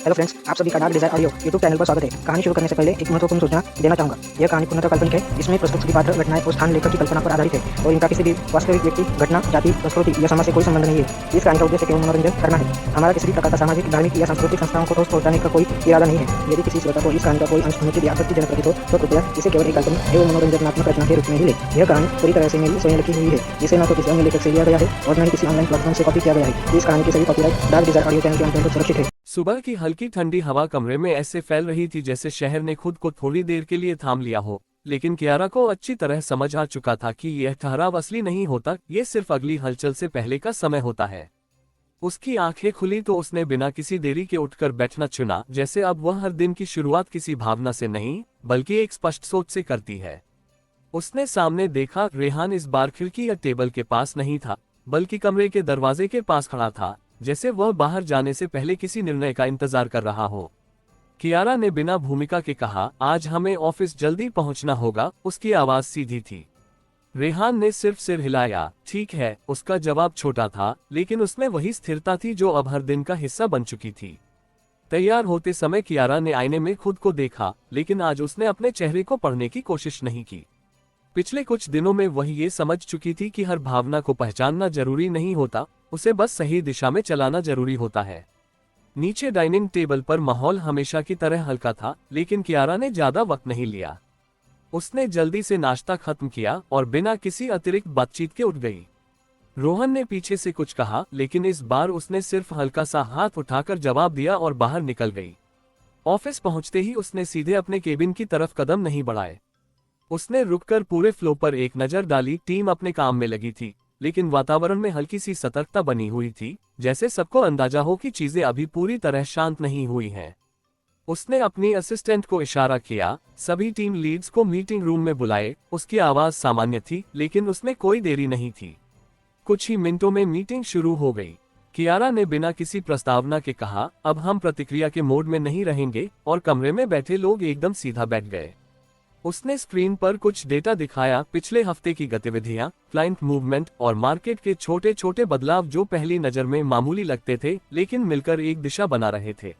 Hello friends, आप सभी का dark desire audio YouTube channel पर स्वागत है। कहानी शुरू करने से पहले एक महत्वपूर्ण सूचना देना चाहूंगा। यह कहानी पूर्णतः काल्पनिक है। इसमें प्रस्तुत सभी पात्र, घटनाएं और स्थान लेखक की कल्पना पर आधारित है और इनका किसी भी वास्तविक व्यक्ति, घटना, जाति, संस्कृति या समाज से कोई संबंध नहीं है। इस कहानी का उद्देश्य केवल मनोरंजन करना है। हमारा किसी भी प्रकार का सामाजिक, धार्मिक या सांस्कृतिक संस्थाओं को ठोस पहुंचाने का कोई इरादा नहीं है। यदि किसी श्रोता को इस कहानी का कोई अंश अनुचित या आपत्तिजनक प्रतीत हो तो कृपया इसे केवल एक काल्पनिक एवं मनोरंजनात्मक रचना के रूप में ही ले। यह कहानी पूरी तरह से मेरी स्वयं लिखी हुई है, जिसे न तो किसी अन्य लेखक से लिया गया है और न ही किसी ऑनलाइन प्लेटफॉर्म से कॉपी किया गया है। इस कहानी की सभी copyright dark desire audio channel के अंतर्गत सुरक्षित है। सुबह की हल्की ठंडी हवा कमरे में ऐसे फैल रही थी जैसे शहर ने खुद को थोड़ी देर के लिए थाम लिया हो। लेकिन कियारा को अच्छी तरह समझ आ चुका था कि यह ठहराव असली नहीं होता, ये सिर्फ अगली हलचल से पहले का समय होता है। उसकी आंखें खुली तो उसने बिना किसी देरी के उठकर बैठना चुना, जैसे अब वह हर दिन की शुरुआत किसी भावना से नहीं बल्कि एक स्पष्ट सोच से करती है। उसने सामने देखा, रेहान इस बार खिड़की या टेबल के पास नहीं था बल्कि कमरे के दरवाजे के पास खड़ा था, जैसे वह बाहर जाने से पहले किसी निर्णय का इंतजार कर रहा हो। कियारा ने बिना भूमिका के कहा, आज हमें ऑफिस जल्दी पहुंचना होगा। उसकी आवाज सीधी थी। रेहान ने सिर्फ सिर हिलाया। ठीक है, उसका जवाब छोटा था, लेकिन उसमें वही स्थिरता थी जो अब हर दिन का हिस्सा बन चुकी थी। तैयार होते समय कियारा ने आईने में खुद को देखा, लेकिन आज उसने अपने चेहरे को पढ़ने की कोशिश नहीं की। पिछले कुछ दिनों में वह ये समझ चुकी थी कि हर भावना को पहचानना जरूरी नहीं होता, उसे बस सही दिशा में चलाना जरूरी होता है। नीचे डाइनिंग टेबल पर माहौल हमेशा की तरह हल्का था, लेकिन कियारा ने ज्यादा वक्त नहीं लिया। उसने जल्दी से नाश्ता खत्म किया और बिना किसी अतिरिक्त बातचीत के उठ गई। रोहन ने पीछे से कुछ कहा, लेकिन इस बार उसने सिर्फ हल्का सा हाथ उठाकर जवाब दिया और बाहर निकल गई। ऑफिस पहुंचते ही उसने सीधे अपने केबिन की तरफ कदम नहीं बढ़ाए। उसने रुककर पूरे फ्लो पर एक नजर डाली। टीम अपने काम में लगी थी, लेकिन वातावरण में हल्की सी सतर्कता बनी हुई थी, जैसे सबको अंदाजा हो कि चीजें अभी पूरी तरह शांत नहीं हुई हैं। उसने अपनी असिस्टेंट को इशारा किया, सभी टीम लीड्स को मीटिंग रूम में बुलाए। उसकी आवाज सामान्य थी, लेकिन उसमें कोई देरी नहीं थी। कुछ ही मिनटों में मीटिंग शुरू हो गई। कियारा ने बिना किसी प्रस्तावना के कहा, अब हम प्रतिक्रिया के मोड में नहीं रहेंगे, और कमरे में बैठे लोग एकदम सीधा बैठ गए। उसने स्क्रीन पर कुछ डेटा दिखाया, पिछले हफ्ते की गतिविधियां, क्लाइंट मूवमेंट और मार्केट के छोटे छोटे बदलाव जो पहली नजर में मामूली लगते थे, लेकिन मिलकर एक दिशा बना रहे थे।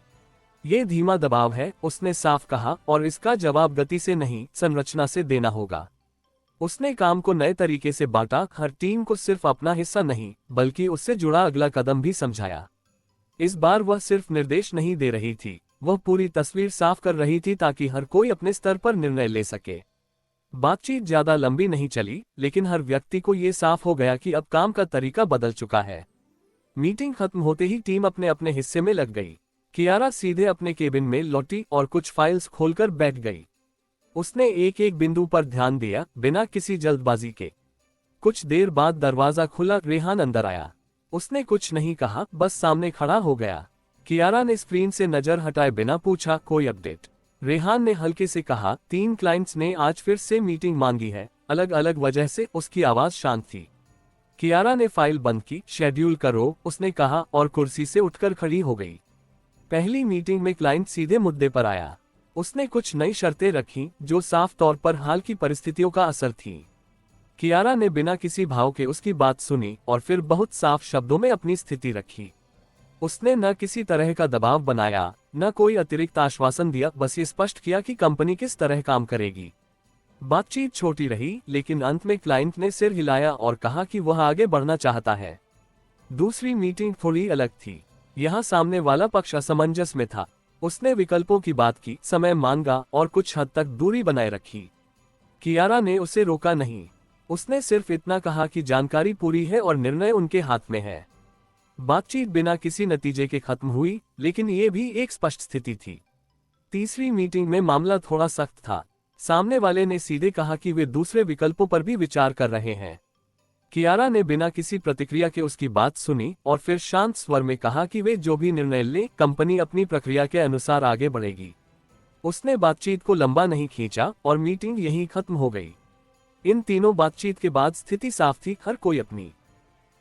ये धीमा दबाव है, उसने साफ कहा, और इसका जवाब गति से नहीं, संरचना से देना होगा। उसने काम को नए तरीके से बांटा, हर टीम को सिर्फ अपना हिस्सा नहीं बल्कि उससे जुड़ा अगला कदम भी समझाया। इस बार वह सिर्फ निर्देश नहीं दे रही थी, वह पूरी तस्वीर साफ कर रही थी ताकि हर कोई अपने स्तर पर निर्णय ले सके। बातचीत ज्यादा लंबी नहीं चली, लेकिन हर व्यक्ति को यह साफ हो गया कि अब काम का तरीका बदल चुका है। मीटिंग खत्म होते ही टीम अपने अपने हिस्से में लग गई। कियारा सीधे अपने केबिन में लौटी और कुछ फाइल्स खोलकर बैठ गई। उसने एक एक बिंदु पर ध्यान दिया, बिना किसी जल्दबाजी के। कुछ देर बाद दरवाजा खुला, रेहान अंदर आया। उसने कुछ नहीं कहा, बस सामने खड़ा हो गया। कियारा ने स्क्रीन से नजर हटाए बिना पूछा, कोई अपडेट? रेहान ने हल्के से कहा, 3 क्लाइंट्स ने आज फिर से मीटिंग मांगी है, अलग अलग वजह से। उसकी आवाज शांत थी। कियारा ने फाइल बंद की। शेड्यूल करो, उसने कहा, और कुर्सी से उठकर खड़ी हो गई। पहली मीटिंग में क्लाइंट सीधे मुद्दे पर आया। उसने कुछ नई शर्तें रखी जो साफ तौर पर हाल की परिस्थितियों का असर थी। कियारा ने बिना किसी भाव के उसकी बात सुनी और फिर बहुत साफ शब्दों में अपनी स्थिति रखी। उसने न किसी तरह का दबाव बनाया, न कोई अतिरिक्त आश्वासन दिया, बस ये स्पष्ट किया कि कंपनी किस तरह काम करेगी। बातचीत छोटी रही, लेकिन अंत में क्लाइंट ने सिर हिलाया और कहा कि वह आगे बढ़ना चाहता है। दूसरी मीटिंग थोड़ी अलग थी। यहाँ सामने वाला पक्ष असमंजस में था। उसने विकल्पों की बात की, समय मांगा और कुछ हद तक दूरी बनाए रखी। कियारा ने उसे रोका नहीं। उसने सिर्फ इतना कहा कि जानकारी पूरी है और निर्णय उनके हाथ में है। बातचीत बिना किसी नतीजे के खत्म हुई, लेकिन ये भी एक स्पष्ट स्थिति थी। तीसरी मीटिंग में मामला थोड़ा सख्त था। सामने वाले ने सीधे कहा कि वे दूसरे विकल्पों पर भी विचार कर रहे हैं। कियारा ने बिना किसी प्रतिक्रिया के उसकी बात सुनी और फिर शांत स्वर में कहा कि वे जो भी निर्णय ले, कंपनी अपनी प्रक्रिया के अनुसार आगे बढ़ेगी। उसने बातचीत को लंबा नहीं खींचा और मीटिंग यहीं खत्म हो गई। इन तीनों बातचीत के बाद स्थिति साफ थी, हर कोई अपनी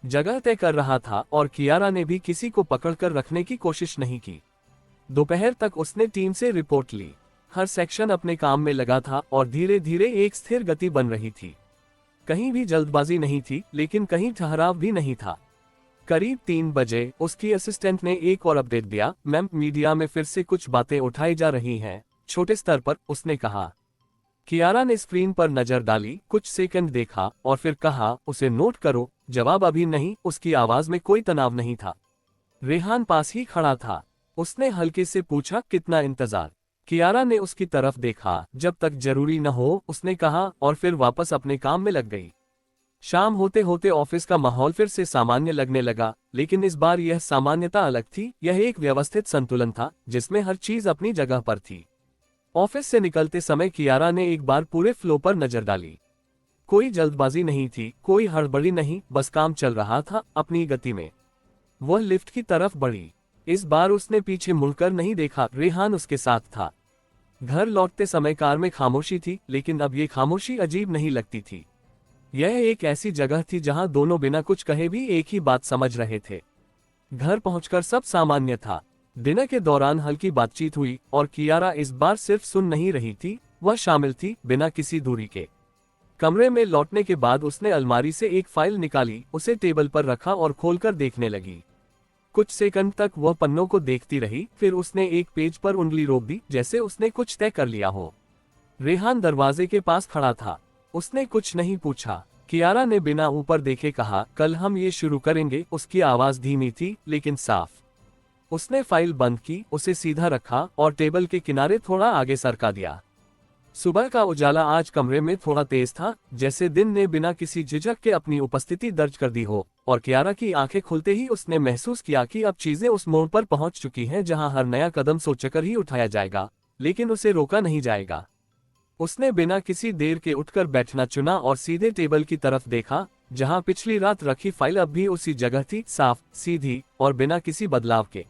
जगह तय कर रहा था और कियारा ने भी किसी को पकड़कर रखने की कोशिश नहीं की। दोपहर तक उसने टीम से रिपोर्ट ली। हर सेक्शन अपने काम में लगा था और धीरे धीरे एक स्थिर गति बन रही थी। कहीं भी जल्दबाजी नहीं थी, लेकिन कहीं ठहराव भी नहीं था। करीब 3 बजे उसकी असिस्टेंट ने एक और अपडेट दिया। मैम, मीडिया में फिर से कुछ बातें उठाई जा रही हैं, छोटे स्तर पर, उसने कहा। कियारा ने स्क्रीन पर नजर डाली, कुछ सेकंड देखा और फिर कहा, उसे नोट करो। जवाब अभी नहीं। उसकी आवाज में कोई तनाव नहीं था। रेहान पास ही खड़ा था। उसने हल्के से पूछा, कितना इंतजार? कियारा ने उसकी तरफ देखा। जब तक जरूरी न हो, उसने कहा, और फिर वापस अपने काम में लग गई। शाम होते होते ऑफिस का माहौल फिर से सामान्य लगने लगा, लेकिन इस बार यह सामान्यता अलग थी। यह एक व्यवस्थित संतुलन था जिसमें हर चीज अपनी जगह पर थी। ऑफिस से निकलते समय कियारा ने एक बार पूरे फ्लो पर नजर डाली। कोई जल्दबाजी नहीं थी, कोई हड़बड़ी नहीं, बस काम चल रहा था अपनी गति में। वह लिफ्ट की तरफ बढ़ी। इस बार उसने पीछे मुड़कर नहीं देखा। रेहान उसके साथ था। घर लौटते समय कार में खामोशी थी, लेकिन अब ये खामोशी अजीब नहीं लगती थी। यह एक ऐसी जगह थी जहां दोनों बिना कुछ कहे भी एक ही बात समझ रहे थे। घर पहुंचकर सब सामान्य था। डिनर के दौरान हल्की बातचीत हुई और कियारा इस बार सिर्फ सुन नहीं रही थी, वह शामिल थी, बिना किसी दूरी के। कमरे में लौटने के बाद उसने अलमारी से एक फाइल निकाली, उसे टेबल पर रखा और खोलकर देखने लगी। कुछ सेकंड तक वह पन्नों को देखती रही, फिर उसने एक पेज पर उंगली रोक दी, जैसे उसने कुछ तय कर लिया हो। रेहान दरवाजे के पास खड़ा था। उसने कुछ नहीं पूछा। कियारा ने बिना ऊपर देखे कहा, कल हम ये शुरू करेंगे। उसकी आवाज धीमी थी लेकिन साफ। उसने फाइल बंद की, उसे सीधा रखा और टेबल के किनारे थोड़ा आगे सरका दिया। सुबह का उजाला आज कमरे में थोड़ा तेज था, जैसे दिन ने बिना किसी झिझक के अपनी उपस्थिति दर्ज कर दी हो, और कियारा की आंखें खुलते ही उसने महसूस किया कि अब चीजें उस मोड़ पर पहुंच चुकी हैं जहां हर नया कदम सोचकर ही उठाया जाएगा, लेकिन उसे रोका नहीं जाएगा। उसने बिना किसी देर के उठकर बैठना चुना और सीधे टेबल की तरफ देखा, जहां पिछली रात रखी फाइल अब भी उसी जगह थी, साफ, सीधी और बिना किसी बदलाव के।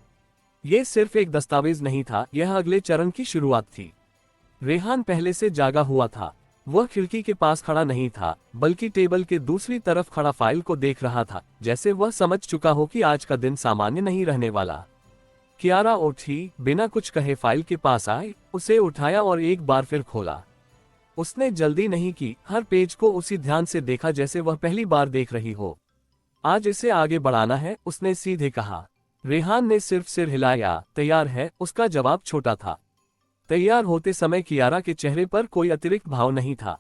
ये सिर्फ एक दस्तावेज नहीं था, यह अगले चरण की शुरुआत थी। रेहान पहले से जागा हुआ था। वह खिड़की के पास खड़ा नहीं था, बल्कि टेबल के दूसरी तरफ खड़ा फाइल को देख रहा था, जैसे वह समझ चुका हो कि आज का दिन सामान्य नहीं रहने वाला। कियारा उठी, बिना कुछ कहे फाइल के पास आई, उसे उठाया और एक बार फिर खोला। उसने जल्दी नहीं की, हर पेज को उसी ध्यान से देखा जैसे वह पहली बार देख रही हो। आज इसे आगे बढ़ाना है, उसने सीधे कहा। रेहान ने सिर्फ सिर हिलाया। तैयार है? उसका जवाब छोटा था। तैयार होते समय कियारा के चेहरे पर कोई अतिरिक्त भाव नहीं था।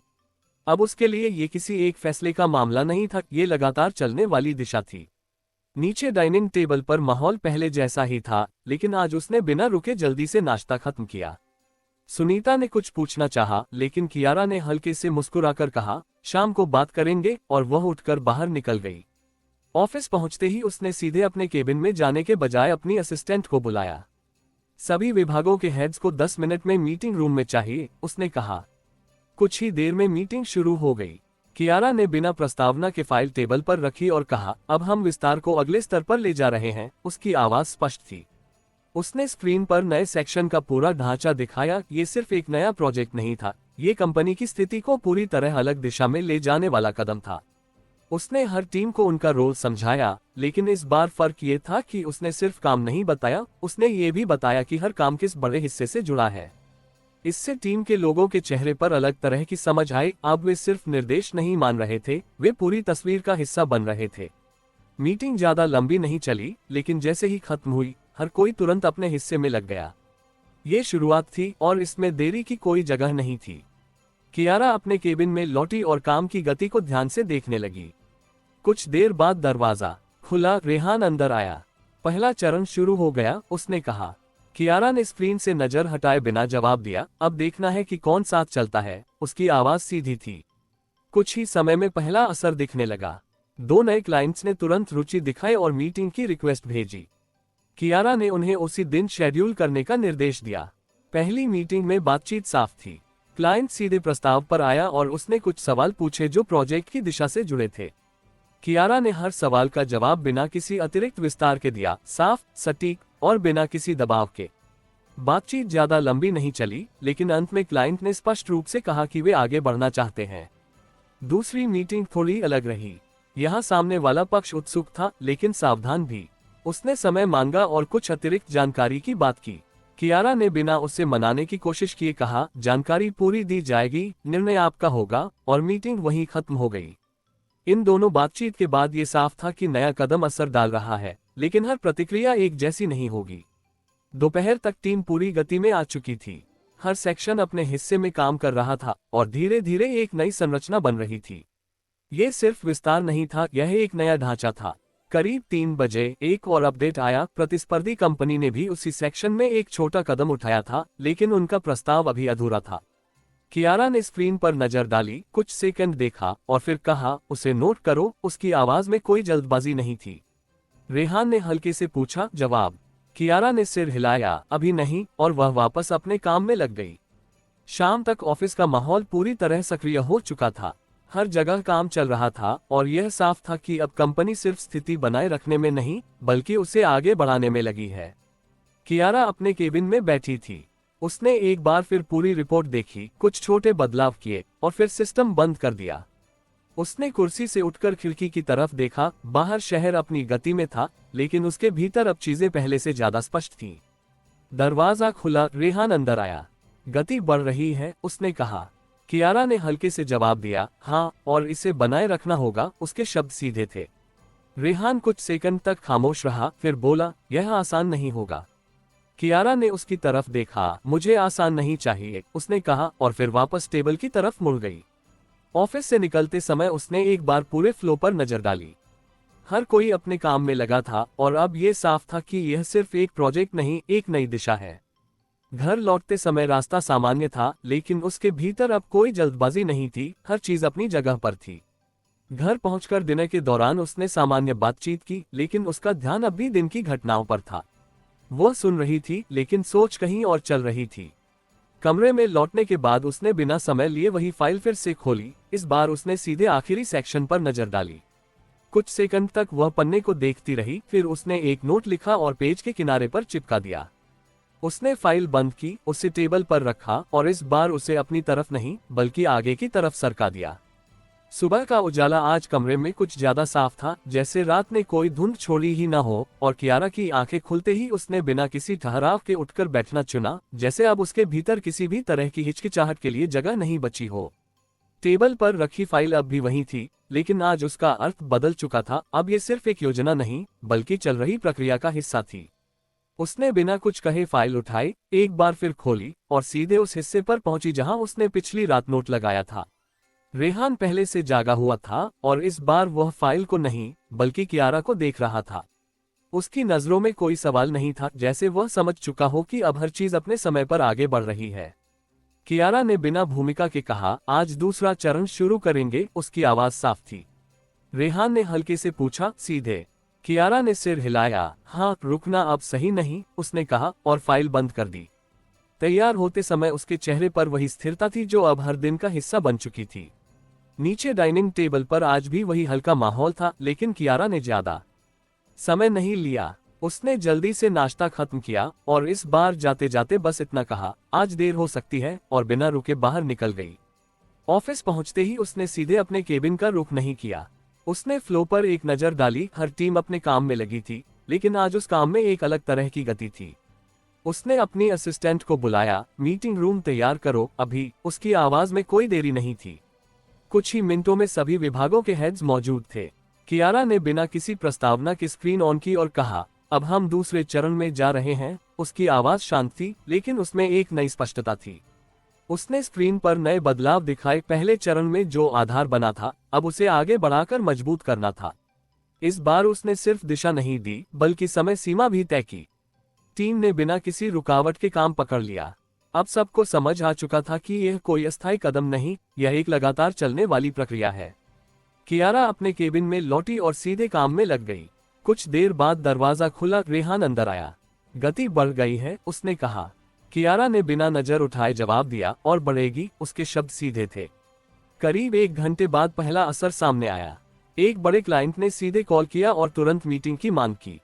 अब उसके लिए ये किसी एक फैसले का मामला नहीं था, ये लगातार चलने वाली दिशा थी। नीचे डाइनिंग टेबल पर माहौल पहले जैसा ही था, लेकिन आज उसने बिना रुके जल्दी से नाश्ता खत्म किया। सुनीता ने कुछ पूछना चाहा, लेकिन कियारा ने हल्के से मुस्कुराकर कहा, शाम को बात करेंगे, और वह उठकर बाहर निकल गई। ऑफिस पहुंचते ही उसने सीधे अपने केबिन में जाने के बजाय अपनी असिस्टेंट को बुलाया। सभी विभागों के हेड्स को 10 मिनट में मीटिंग रूम में चाहिए, उसने कहा। कुछ ही देर में मीटिंग शुरू हो गई। कियारा ने बिना प्रस्तावना के फाइल टेबल पर रखी और कहा, अब हम विस्तार को अगले स्तर पर ले जा रहे हैं। उसकी आवाज स्पष्ट थी। उसने स्क्रीन पर नए सेक्शन का पूरा ढांचा दिखाया। ये सिर्फ एक नया प्रोजेक्ट नहीं था, ये कंपनी की स्थिति को पूरी तरह अलग दिशा में ले जाने वाला कदम था। उसने हर टीम को उनका रोल समझाया, लेकिन इस बार फर्क ये था कि उसने सिर्फ काम नहीं बताया, उसने ये भी बताया कि हर काम किस बड़े हिस्से से जुड़ा है। इससे टीम के लोगों के चेहरे पर अलग तरह की समझ आई। अब वे सिर्फ निर्देश नहीं मान रहे थे, वे पूरी तस्वीर का हिस्सा बन रहे थे। मीटिंग ज्यादा लंबी नहीं चली, लेकिन जैसे ही खत्म हुई, हर कोई तुरंत अपने हिस्से में लग गया। ये शुरुआत थी और इसमें देरी की कोई जगह नहीं थी। कियारा अपने केबिन में लौटी और काम की गति को ध्यान से देखने लगी। कुछ देर बाद दरवाजा खुला, रेहान अंदर आया। पहला चरण शुरू हो गया, उसने कहा। कियारा ने स्क्रीन से नजर हटाए बिना जवाब दिया। अब देखना है कि कौन साथ चलता है। उसकी आवाज सीधी थी। कुछ ही समय में पहला असर दिखने लगा। 2 नए क्लाइंट्स ने तुरंत रुचि दिखाई और मीटिंग की रिक्वेस्ट भेजी। कियारा ने उन्हें उसी दिन शेड्यूल करने का निर्देश दिया। पहली मीटिंग में बातचीत साफ थी। क्लाइंट सीधे प्रस्ताव पर आया और उसने कुछ सवाल पूछे जो प्रोजेक्ट की दिशा से जुड़े थे। कियारा ने हर सवाल का जवाब बिना किसी अतिरिक्त विस्तार के दिया, साफ, सटीक और बिना किसी दबाव के। बातचीत ज्यादा लंबी नहीं चली, लेकिन अंत में क्लाइंट ने स्पष्ट रूप से कहा कि वे आगे बढ़ना चाहते हैं। दूसरी मीटिंग थोड़ी अलग रही। यहाँ सामने वाला पक्ष उत्सुक था, लेकिन सावधान भी। उसने समय मांगा और कुछ अतिरिक्त जानकारी की बात की। कियारा ने बिना उसे मनाने की कोशिश किए कहा, जानकारी पूरी दी जाएगी, निर्णय आपका होगा, और मीटिंग वहीं खत्म हो गई। इन दोनों बातचीत के बाद ये साफ था कि नया कदम असर डाल रहा है, लेकिन हर प्रतिक्रिया एक जैसी नहीं होगी। दोपहर तक टीम पूरी गति में आ चुकी थी। हर सेक्शन अपने हिस्से में काम कर रहा था और धीरे धीरे एक नई संरचना बन रही थी। ये सिर्फ विस्तार नहीं था, यह एक नया ढांचा था। करीब 3 बजे एक और अपडेट आया। प्रतिस्पर्धी कंपनी ने भी उसी सेक्शन में एक छोटा कदम उठाया था, लेकिन उनका प्रस्ताव अभी अधूरा था। कियारा ने स्क्रीन पर नजर डाली, कुछ सेकंड देखा और फिर कहा, उसे नोट करो। उसकी आवाज में कोई जल्दबाजी नहीं थी। रेहान ने हल्के से पूछा, जवाब? कियारा ने सिर हिलाया, अभी नहीं, और वह वापस अपने काम में लग गई। शाम तक ऑफिस का माहौल पूरी तरह सक्रिय हो चुका था। हर जगह काम चल रहा था और यह साफ था कि अब कंपनी सिर्फ स्थिति बनाए रखने में नहीं, बल्कि उसे आगे बढ़ाने में लगी है। कियारा अपने केबिन में बैठी थी। उसने एक बार फिर पूरी रिपोर्ट देखी, कुछ छोटे बदलाव किए और फिर सिस्टम बंद कर दिया। उसने कुर्सी से उठकर खिड़की की तरफ देखा। बाहर शहर अपनी गति में था, लेकिन उसके भीतर अब चीजें पहले से ज्यादा स्पष्ट थीं। दरवाजा खुला, रेहान अंदर आया। गति बढ़ रही है, उसने कहा। कियारा ने हल्के से जवाब दिया, हाँ, और इसे बनाए रखना होगा। उसके शब्द सीधे थे। रेहान कुछ सेकंड तक खामोश रहा, फिर बोला, यह आसान नहीं होगा। कियारा ने उसकी तरफ देखा। मुझे आसान नहीं चाहिए, उसने कहा, और फिर वापस टेबल की तरफ मुड़ गई। ऑफिस से निकलते समय उसने एक बार पूरे फ्लो पर नजर डाली। हर कोई अपने काम में लगा था और अब यह साफ था कि यह सिर्फ एक प्रोजेक्ट नहीं, एक नई दिशा है। घर लौटते समय रास्ता सामान्य था, लेकिन उसके भीतर अब कोई जल्दबाजी नहीं थी। हर चीज अपनी जगह पर थी। घर पहुंचकर डिनर के दौरान उसने सामान्य बातचीत की, लेकिन उसका ध्यान अब भी दिन की घटनाओं पर था। वह सुन रही थी, लेकिन सोच कहीं और चल रही थी। कमरे में लौटने के बाद उसने बिना समय लिए वही फाइल फिर से खोली। इस बार उसने सीधे आखिरी सेक्शन पर नजर डाली। कुछ सेकंड तक वह पन्ने को देखती रही, फिर उसने एक नोट लिखा और पेज के किनारे पर चिपका दिया। उसने फाइल बंद की, उसे टेबल पर रखा और इस बार उसे अपनी तरफ नहीं, बल्कि आगे की तरफ सरका दिया। सुबह का उजाला आज कमरे में कुछ ज्यादा साफ था, जैसे रात ने कोई धुंध छोड़ी ही ना हो, और कियारा की आंखें खुलते ही उसने बिना किसी ठहराव के उठकर बैठना चुना, जैसे अब उसके भीतर किसी भी तरह की हिचकिचाहट के लिए जगह नहीं बची हो। टेबल पर रखी फाइल अब भी वही थी, लेकिन आज उसका अर्थ बदल चुका था। अब ये सिर्फ एक योजना नहीं, बल्कि चल रही प्रक्रिया का हिस्सा थी। उसने बिना कुछ कहे फाइल उठाई, एक बार फिर खोली और सीधे उस हिस्से पर पहुंची जहां उसने पिछली रात नोट लगाया था। रेहान पहले से जागा हुआ था और इस बार वह फाइल को नहीं, बल्कि कियारा को देख रहा था। उसकी नजरों में कोई सवाल नहीं था, जैसे वह समझ चुका हो कि अब हर चीज अपने समय पर आगे बढ़ रही है। कियारा ने बिना भूमिका के कहा, आज दूसरा चरण शुरू करेंगे। उसकी आवाज साफ थी। रेहान ने हल्के से पूछा, सीधे? कियारा ने सिर हिलाया, हाँ, रुकना अब सही नहीं, उसने कहा और फाइल बंद कर दी। तैयार होते समय उसके चेहरे पर वही स्थिरता थी जो अब हर दिन का हिस्सा बन चुकी थी। नीचे डाइनिंग टेबल पर आज भी वही हल्का माहौल था, लेकिन कियारा ने ज्यादा समय नहीं लिया। उसने जल्दी से नाश्ता खत्म किया और इस बार जाते जाते बस इतना कहा, आज देर हो सकती है, और बिना रुके बाहर निकल गई। ऑफिस पहुंचते ही उसने सीधे अपने केबिन का रुख नहीं किया। उसने फ्लो पर एक नजर डाली। हर टीम अपने काम में लगी थी, लेकिन आज उस काम में एक अलग तरह की गति थी। उसने अपनी असिस्टेंट को बुलाया, मीटिंग रूम तैयार करो अभी। उसकी आवाज में कोई देरी नहीं थी। कुछ ही मिनटों में सभी विभागों के हेड्स मौजूद थे। कियारा ने बिना किसी प्रस्तावना के स्क्रीन ऑन की और कहा, अब हम दूसरे चरण में जा रहे हैं। उसकी आवाज शांत थी, लेकिन उसमें एक नई स्पष्टता थी। उसने स्क्रीन पर नए बदलाव दिखाए। पहले चरण में जो आधार बना था, अब उसे आगे बढ़ाकर मजबूत करना था। इस बार उसने सिर्फ दिशा नहीं दी, बल्कि समय सीमा भी तय की। टीम ने बिना किसी रुकावट के काम पकड़ लिया। अब सबको समझ आ चुका था कि यह कोई अस्थायी कदम नहीं, यह एक लगातार चलने वाली प्रक्रिया है। कियारा अपने केबिन में लौटी और सीधे काम में लग गई। कुछ देर बाद दरवाजा खुला, रेहान अंदर आया। गति बढ़ गई है, उसने कहा। कियारा ने बिना नजर उठाए जवाब दिया, और बढ़ेगी। उसके शब्द सीधे थे। करीब 1 घंटे बाद पहला असर सामने आया। एक बड़े क्लाइंट ने सीधे कॉल किया और तुरंत मीटिंग की मांग की।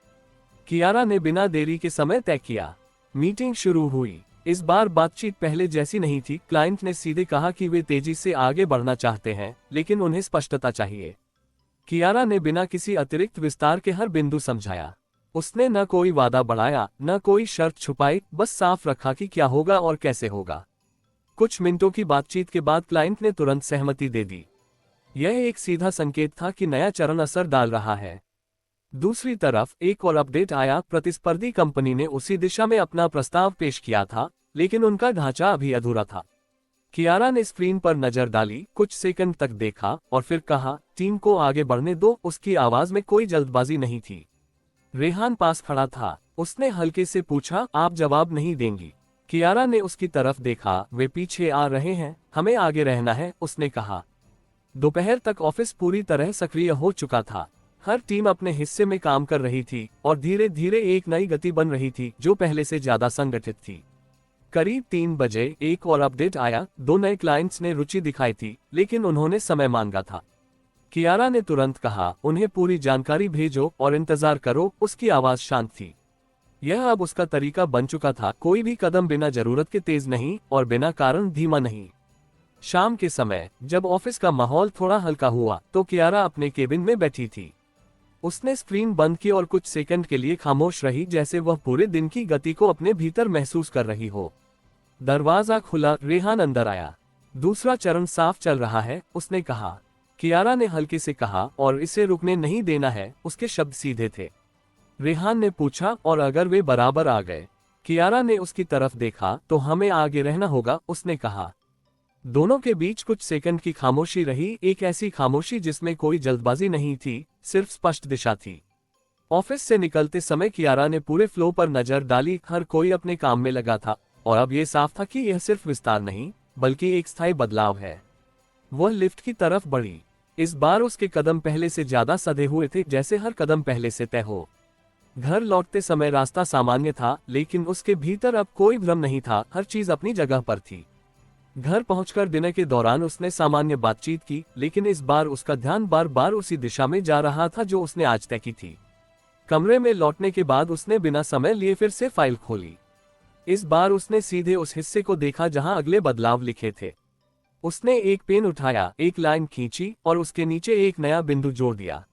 कियारा ने बिना देरी के समय तय किया। मीटिंग शुरू हुई। इस बार बातचीत पहले जैसी नहीं थी। क्लाइंट ने सीधे कहा कि वे तेजी से आगे बढ़ना चाहते हैं, लेकिन उन्हें स्पष्टता चाहिए। कियारा ने बिना किसी अतिरिक्त विस्तार के हर बिंदु समझाया। उसने न कोई वादा बढ़ाया, न कोई शर्त छुपाई, बस साफ रखा कि क्या होगा और कैसे होगा। कुछ मिनटों की बातचीत के बाद क्लाइंट ने तुरंत सहमति दे दी। यह एक सीधा संकेत था कि नया चरण असर डाल रहा है। दूसरी तरफ एक और अपडेट आया। प्रतिस्पर्धी कंपनी ने उसी दिशा में अपना प्रस्ताव पेश किया था, लेकिन उनका ढांचा अभी अधूरा था। कियारा ने स्क्रीन पर नजर डाली, कुछ सेकंड तक देखा और फिर कहा, टीम को आगे बढ़ने दो। उसकी आवाज में कोई जल्दबाजी नहीं थी। रेहान पास खड़ा था। उसने हल्के से पूछा, आप जवाब नहीं देंगी? कियारा ने उसकी तरफ देखा। वे पीछे आ रहे हैं, हमें आगे रहना है, उसने कहा। दोपहर तक ऑफिस पूरी तरह सक्रिय हो चुका था। हर टीम अपने हिस्से में काम कर रही थी और धीरे धीरे एक नई गति बन रही थी जो पहले से ज्यादा संगठित थी। करीब 3 बजे एक और अपडेट आया। 2 नए क्लाइंट्स ने रुचि दिखाई थी, लेकिन उन्होंने समय मांगा था। कियारा ने तुरंत कहा, उन्हें पूरी जानकारी भेजो और इंतजार करो। उसकी आवाज शांत थी। यह अब उसका तरीका बन चुका था। कोई भी कदम बिना जरूरत के तेज नहीं और बिना कारण धीमा नहीं। शाम के समय जब ऑफिस का माहौल थोड़ा हल्का हुआ तो कियारा अपने केबिन में बैठी थी। उसने स्क्रीन बंद की और कुछ सेकंड के लिए खामोश रही, जैसे वह पूरे दिन की गति को अपने भीतर महसूस कर रही हो। दरवाजा खुला, रेहान अंदर आया। दूसरा चरण साफ चल रहा है, उसने कहा। कियारा ने हल्के से कहा, और इसे रुकने नहीं देना है। उसके शब्द सीधे थे। रेहान ने पूछा, और अगर वे बराबर आ गए? कियारा ने उसकी तरफ देखा, तो हमें आगे रहना होगा, उसने कहा। दोनों के बीच कुछ सेकंड की खामोशी रही, एक ऐसी खामोशी जिसमें कोई जल्दबाजी नहीं थी, सिर्फ स्पष्ट दिशा थी। ऑफिस से निकलते समय कियारा ने पूरे फ्लो पर नजर डाली। हर कोई अपने काम में लगा था और अब यह साफ था कि यह सिर्फ विस्तार नहीं, बल्कि एक स्थायी बदलाव है। वह लिफ्ट की तरफ बढ़ी। इस बार उसके कदम पहले से ज्यादा सधे हुए थे, जैसे हर कदम पहले से तय हो। घर लौटते समय रास्ता सामान्य था, लेकिन उसके भीतर अब कोई भ्रम नहीं था। हर चीज अपनी जगह पर थी। घर पहुंचकर दिन के दौरान उसने सामान्य बातचीत की, लेकिन इस बार उसका ध्यान बार बार उसी दिशा में जा रहा था जो उसने आज तय की थी। कमरे में लौटने के बाद उसने बिना समय लिए फिर से फाइल खोली। इस बार उसने सीधे उस हिस्से को देखा जहां अगले बदलाव लिखे थे। उसने एक पेन उठाया, एक लाइन खींची और उसके नीचे एक नया बिंदु जोड़ दिया।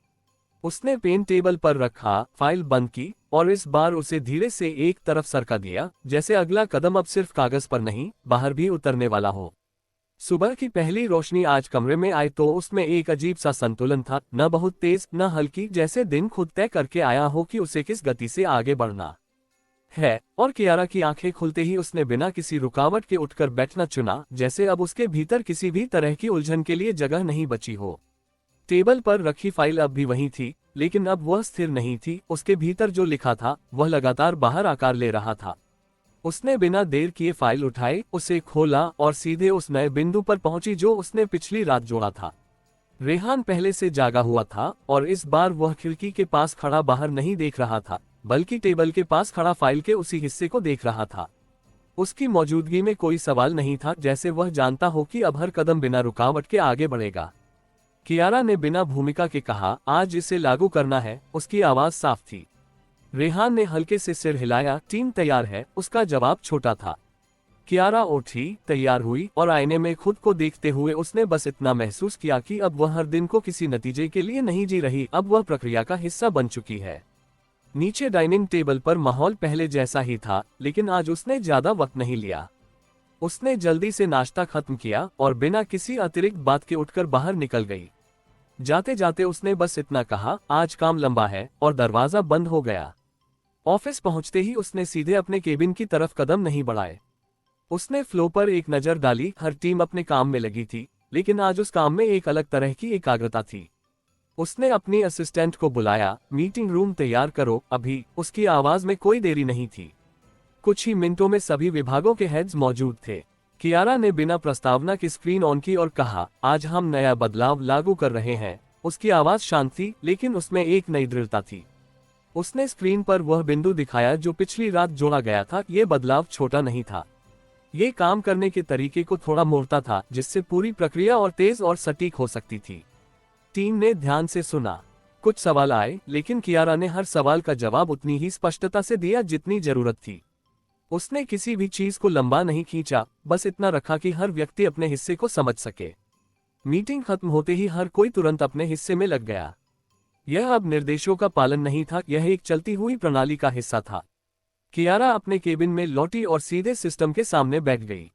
उसने पेन टेबल पर रखा, फाइल बंद की और इस बार उसे धीरे से एक तरफ सरका दिया, जैसे अगला कदम अब सिर्फ कागज पर नहीं, बाहर भी उतरने वाला हो। सुबह की पहली रोशनी आज कमरे में आई तो उसमें एक अजीब सा संतुलन था, न बहुत तेज न हल्की, जैसे दिन खुद तय करके आया हो कि उसे किस गति से आगे बढ़ना है। और कियारा की आंखें खुलते ही उसने बिना किसी रुकावट के उठकर बैठना चुना, जैसे अब उसके भीतर किसी भी तरह की उलझन के लिए जगह नहीं बची हो। टेबल पर रखी फाइल अब भी वही थी, लेकिन अब वह स्थिर नहीं थी। उसके भीतर जो लिखा था वह लगातार बाहर आकार ले रहा था। उसने बिना देर किए फाइल उठाई, उसे खोला और सीधे उस नए बिंदु पर पहुंची जो उसने पिछली रात जोड़ा था। रेहान पहले से जागा हुआ था और इस बार वह खिड़की के पास खड़ा बाहर नहीं देख रहा था, बल्कि टेबल के पास खड़ा फाइल के उसी हिस्से को देख रहा था। उसकी मौजूदगी में कोई सवाल नहीं था, जैसे वह जानता हो कि अब हर कदम बिना रुकावट के आगे बढ़ेगा। कियारा ने बिना भूमिका के कहा, आज इसे लागू करना है। उसकी आवाज साफ थी। रेहान ने हल्के से सिर हिलाया। टीम तैयार है, उसका जवाब छोटा था। कियारा उठी, तैयार हुई और आईने में खुद को देखते हुए उसने बस इतना महसूस किया कि अब वह हर दिन को किसी नतीजे के लिए नहीं जी रही, अब वह प्रक्रिया का हिस्सा बन चुकी है। नीचे डाइनिंग टेबल पर माहौल पहले जैसा ही था, लेकिन आज उसने ज्यादा वक्त नहीं लिया। उसने जल्दी से नाश्ता खत्म किया और बिना किसी अतिरिक्त बात के उठकर बाहर निकल गई। जाते जाते उसने बस इतना कहा, आज काम लंबा है, और दरवाजा बंद हो गया। ऑफिस पहुंचते ही उसने सीधे अपने केबिन की तरफ कदम नहीं बढ़ाए। उसने फ्लो पर एक नजर डाली। हर टीम अपने काम में लगी थी, लेकिन आज उस काम में एक अलग तरह की एकाग्रता थी। उसने अपनी असिस्टेंट को बुलाया, मीटिंग रूम तैयार करो अभी। उसकी आवाज में कोई देरी नहीं थी। कुछ ही मिनटों में सभी विभागों के हेड्स मौजूद थे। कियारा ने बिना प्रस्तावना की स्क्रीन ऑन की और कहा, आज हम नया बदलाव लागू कर रहे हैं। उसकी आवाज शांत थी, लेकिन उसमें एक नई दृढ़ता थी। उसने स्क्रीन पर वह बिंदु दिखाया जो पिछली रात जोड़ा गया था। ये बदलाव छोटा नहीं था, ये काम करने के तरीके को थोड़ा मोड़ता था, जिससे पूरी प्रक्रिया और तेज और सटीक हो सकती थी। टीम ने ध्यान से सुना। कुछ सवाल आए, लेकिन कियारा ने हर सवाल का जवाब उतनी ही स्पष्टता से दिया जितनी जरूरत थी। उसने किसी भी चीज को लंबा नहीं खींचा, बस इतना रखा कि हर व्यक्ति अपने हिस्से को समझ सके। मीटिंग खत्म होते ही हर कोई तुरंत अपने हिस्से में लग गया। यह अब निर्देशों का पालन नहीं था, यह एक चलती हुई प्रणाली का हिस्सा था। कियारा अपने केबिन में लौटी और सीधे सिस्टम के सामने बैठ गई।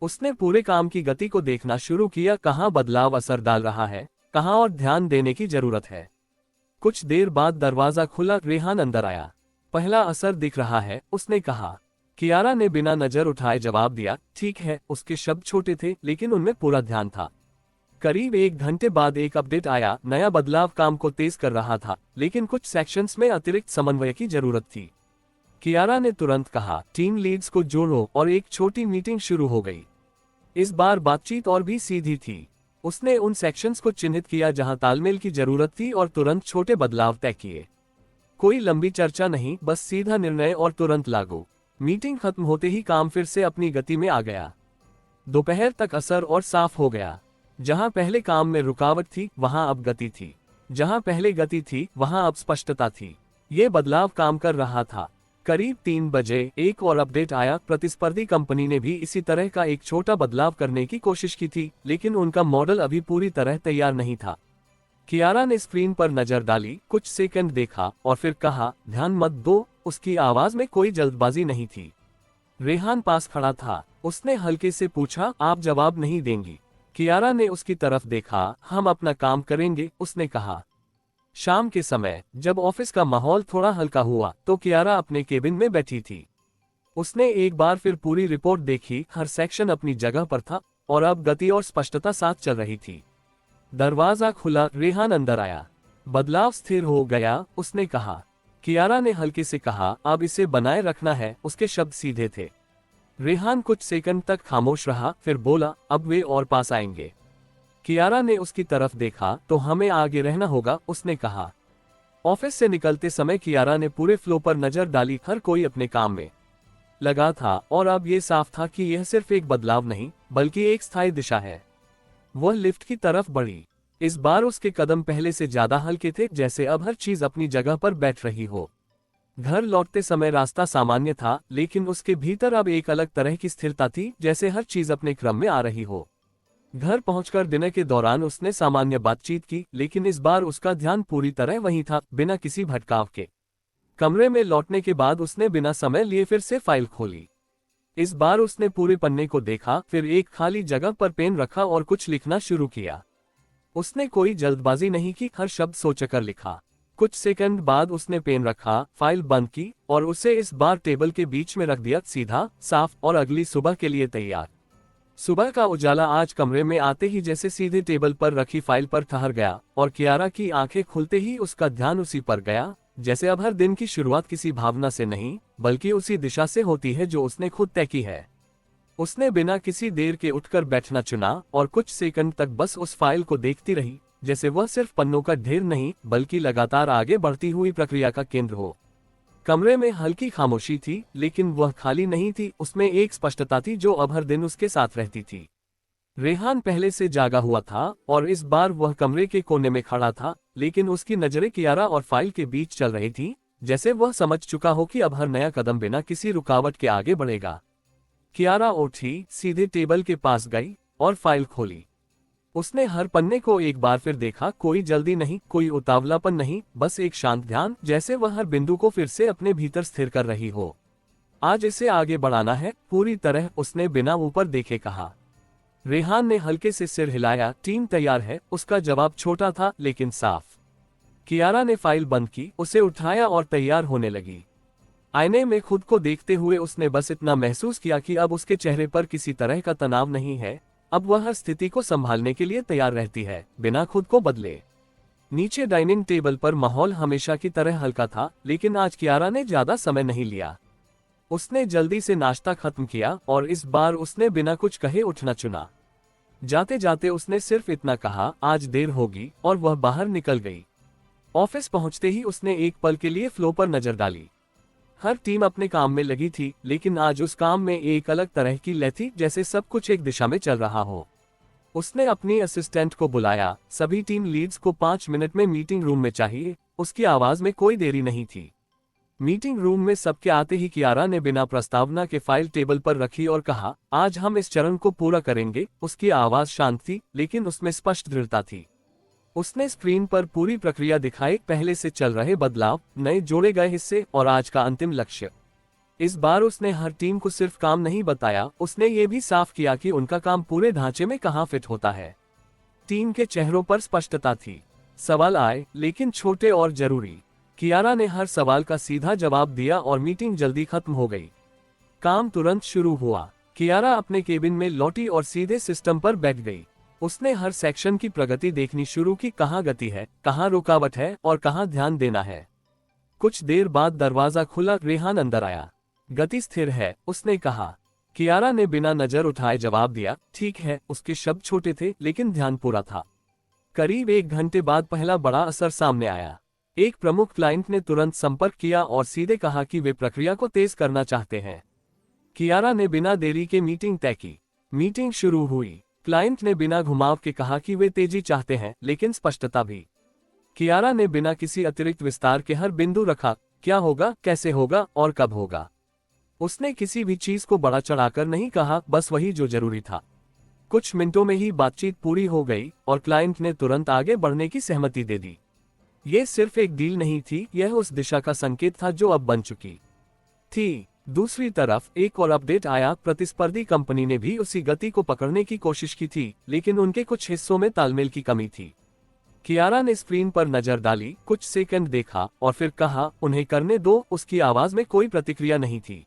उसने पूरे काम की गति को देखना शुरू किया, कहाँ बदलाव असर डाल रहा है, कहाँ और ध्यान देने की जरूरत है। कुछ देर बाद दरवाजा खुला, रेहान अंदर आया। पहला असर दिख रहा है, उसने कहा। कियारा ने बिना नजर उठाए जवाब दिया, ठीक है। उसके शब्द छोटे थे लेकिन उनमें पूरा ध्यान था। करीब 1 घंटे बाद एक अपडेट आया। नया बदलाव काम को तेज कर रहा था, लेकिन कुछ सेक्शंस में अतिरिक्त समन्वय की जरूरत थी। कियारा ने तुरंत कहा, टीम लीड्स को जोड़ो, और एक छोटी मीटिंग शुरू हो गई। इस बार बातचीत और भी सीधी थी। उसने उन सेक्शंस को चिन्हित किया जहां तालमेल की जरूरत थी और तुरंत छोटे बदलाव तय किए। कोई लंबी चर्चा नहीं, बस सीधा निर्णय और तुरंत लागू। मीटिंग खत्म होते ही काम फिर से अपनी गति में आ गया। दोपहर तक असर और साफ हो गया। जहां पहले काम में रुकावट थी, वहां अब गति थी। जहां पहले गति थी, वहां अब स्पष्टता थी। ये बदलाव काम कर रहा था। करीब 3 बजे एक और अपडेट आया। प्रतिस्पर्धी कंपनी ने भी इसी तरह का एक छोटा बदलाव करने की कोशिश की थी, लेकिन उनका मॉडल अभी पूरी तरह तैयार नहीं था। कियारा ने स्क्रीन पर नजर डाली, कुछ सेकंड देखा और फिर कहा, ध्यान मत दो। उसकी आवाज में कोई जल्दबाजी नहीं थी। रेहान पास खड़ा था। उसने हल्के से पूछा, आप जवाब नहीं देंगी? कियारा ने उसकी तरफ देखा। हम अपना काम करेंगे, उसने कहा। शाम के समय जब ऑफिस का माहौल थोड़ा हल्का हुआ तो कियारा अपने केबिन में बैठी थी। उसने एक बार फिर पूरी रिपोर्ट देखी। हर सेक्शन अपनी जगह पर था और अब गति और स्पष्टता साथ चल रही थी। दरवाजा खुला, रेहान अंदर आया। बदलाव स्थिर हो गया, उसने कहा। कियारा ने हल्के से कहा, अब इसे बनाए रखना है। उसके शब्द सीधे थे। रेहान कुछ सेकंड तक खामोश रहा, फिर बोला, अब वे और पास आएंगे। कियारा ने उसकी तरफ देखा, तो हमें आगे रहना होगा, उसने कहा। ऑफिस से निकलते समय कियारा ने पूरे फ्लो पर नजर डाली। हर कोई अपने काम में लगा था और अब यह साफ था कि यह सिर्फ एक बदलाव नहीं, बल्कि एक स्थायी दिशा है। वह लिफ्ट की तरफ बढ़ी। इस बार उसके कदम पहले से ज्यादा हल्के थे, जैसे अब हर चीज अपनी जगह पर बैठ रही हो। घर लौटते समय रास्ता सामान्य था, लेकिन उसके भीतर अब एक अलग तरह की स्थिरता थी, जैसे हर चीज अपने क्रम में आ रही हो। घर पहुंचकर दिन के दौरान उसने सामान्य बातचीत की, लेकिन इस बार उसका ध्यान पूरी तरह वहीं था, बिना किसी भटकाव के। कमरे में लौटने के बाद उसने बिना समय लिए फिर से फाइल खोली। इस बार उसने पूरे पन्ने को देखा, फिर एक खाली जगह पर पेन रखा और कुछ लिखना शुरू किया। उसने कोई जल्दबाजी नहीं की, हर शब्द सोचकर लिखा। कुछ सेकंड बाद उसने पेन रखा, फाइल बंद की और उसे इस बार टेबल के बीच में रख दिया, सीधा, साफ और अगली सुबह के लिए तैयार। सुबह का उजाला आज कमरे में आते ही जैसे सीधे टेबल पर रखी फाइल पर ठहर गया और कियारा की आंखें खुलते ही उसका ध्यान उसी पर गया, जैसे अब हर दिन की शुरुआत किसी भावना से नहीं, बल्कि उसी दिशा से होती है जो उसने खुद तय की है। उसने बिना किसी देर के उठकर बैठना चुना और कुछ सेकंड तक बस उस फाइल को देखती रही, जैसे वह सिर्फ पन्नों का ढेर नहीं, बल्कि लगातार आगे बढ़ती हुई प्रक्रिया का केंद्र हो। कमरे में हल्की खामोशी थी, लेकिन वह खाली नहीं थी। उसमें एक स्पष्टता थी जो अब हर दिन उसके साथ रहती थी। रेहान पहले से जागा हुआ था और इस बार वह कमरे के कोने में खड़ा था, लेकिन उसकी नजरें कियारा और फाइल के बीच चल रही थी, जैसे वह समझ चुका हो कि अब हर नया कदम बिना किसी रुकावट के आगे बढ़ेगा। कियारा उठी, सीधे टेबल के पास गई और फाइल खोली। उसने हर पन्ने को एक बार फिर देखा। कोई जल्दी नहीं, कोई उतावलापन नहीं, बस एक शांत ध्यान, जैसे वह हर बिंदु को फिर से अपने भीतर स्थिर कर रही हो। आज इसे आगे बढ़ाना है, पूरी तरह, उसने बिना ऊपर देखे कहा। रेहान ने हल्के से सिर हिलाया। टीम तैयार है, उसका जवाब छोटा था लेकिन साफ। कियारा ने फाइल बंद की, उसे उठाया और तैयार होने लगी। आईने में खुद को देखते हुए उसने बस इतना महसूस किया कि अब उसके चेहरे पर किसी तरह का तनाव नहीं है। अब वह हर स्थिति को संभालने के लिए तैयार रहती है, बिना खुद को बदले। नीचे डाइनिंग टेबल पर माहौल हमेशा की तरह हल्का था, लेकिन आज कियारा ने ज्यादा समय नहीं लिया। उसने जल्दी से नाश्ता खत्म किया और इस बार उसने बिना कुछ कहे उठना चुना। जाते जाते उसने सिर्फ इतना कहा, आज देर होगी, और वह बाहर निकल गई। ऑफिस पहुंचते ही उसने एक पल के लिए फ्लो पर नजर डाली। हर टीम अपने काम में लगी थी, लेकिन आज उस काम में एक अलग तरह की लय थी, जैसे सब कुछ एक दिशा में चल रहा हो। उसने अपनी असिस्टेंट को बुलाया। सभी टीम लीड्स को 5 मिनट में मीटिंग रूम में चाहिए। उसकी आवाज में कोई देरी नहीं थी। मीटिंग रूम में सबके आते ही कियारा ने बिना प्रस्तावना के फाइल टेबल पर रखी और कहा, आज हम इस चरण को पूरा करेंगे। उसकी आवाज शांत थी, लेकिन उसमें स्पष्ट दृढ़ता थी। उसने स्क्रीन पर पूरी प्रक्रिया दिखाई, पहले से चल रहे बदलाव, नए जोड़े गए हिस्से और आज का अंतिम लक्ष्य। इस बार उसने हर टीम को सिर्फ काम नहीं बताया, उसने ये भी साफ किया कि उनका काम पूरे ढांचे में कहाँ फिट होता है। टीम के चेहरों पर स्पष्टता थी। सवाल आए, लेकिन छोटे और जरूरी। कियारा ने हर सवाल का सीधा जवाब दिया और मीटिंग जल्दी खत्म हो गई। काम तुरंत शुरू हुआ। कियारा अपने केबिन में लौटी और सीधे सिस्टम पर बैठ गई। उसने हर सेक्शन की प्रगति देखनी शुरू की, कहाँ गति है, कहाँ रुकावट है और कहाँ ध्यान देना है। कुछ देर बाद दरवाजा खुला, रेहान अंदर आया। गति स्थिर है, उसने कहा। कियारा ने बिना नजर उठाए जवाब दिया, ठीक है। उसके शब्द छोटे थे लेकिन ध्यान पूरा था। करीब 1 घंटे बाद पहला बड़ा असर सामने आया। एक प्रमुख क्लाइंट ने तुरंत संपर्क किया और सीधे कहा कि वे प्रक्रिया को तेज करना चाहते हैं। कियारा ने बिना देरी के मीटिंग तय की। मीटिंग शुरू हुई। क्लाइंट ने बिना घुमाव के कहा कि वे तेजी चाहते हैं, लेकिन स्पष्टता भी। कियारा ने बिना किसी अतिरिक्त विस्तार के हर बिंदु रखा, क्या होगा, कैसे होगा और कब होगा। उसने किसी भी चीज को बढ़ा चढ़ाकर नहीं कहा, बस वही जो जरूरी था। कुछ मिनटों में ही बातचीत पूरी हो गई और क्लाइंट ने तुरंत आगे बढ़ने की सहमति दे दी। ये सिर्फ एक डील नहीं थी, यह उस दिशा का संकेत था जो अब बन चुकी थी। दूसरी तरफ एक और अपडेट आया। प्रतिस्पर्धी कंपनी ने भी उसी गति को पकड़ने की कोशिश की थी, लेकिन उनके कुछ हिस्सों में तालमेल की कमी थी। कियारा ने स्क्रीन पर नजर डाली, कुछ सेकंड देखा और फिर कहा, उन्हें करने दो। उसकी आवाज में कोई प्रतिक्रिया नहीं थी।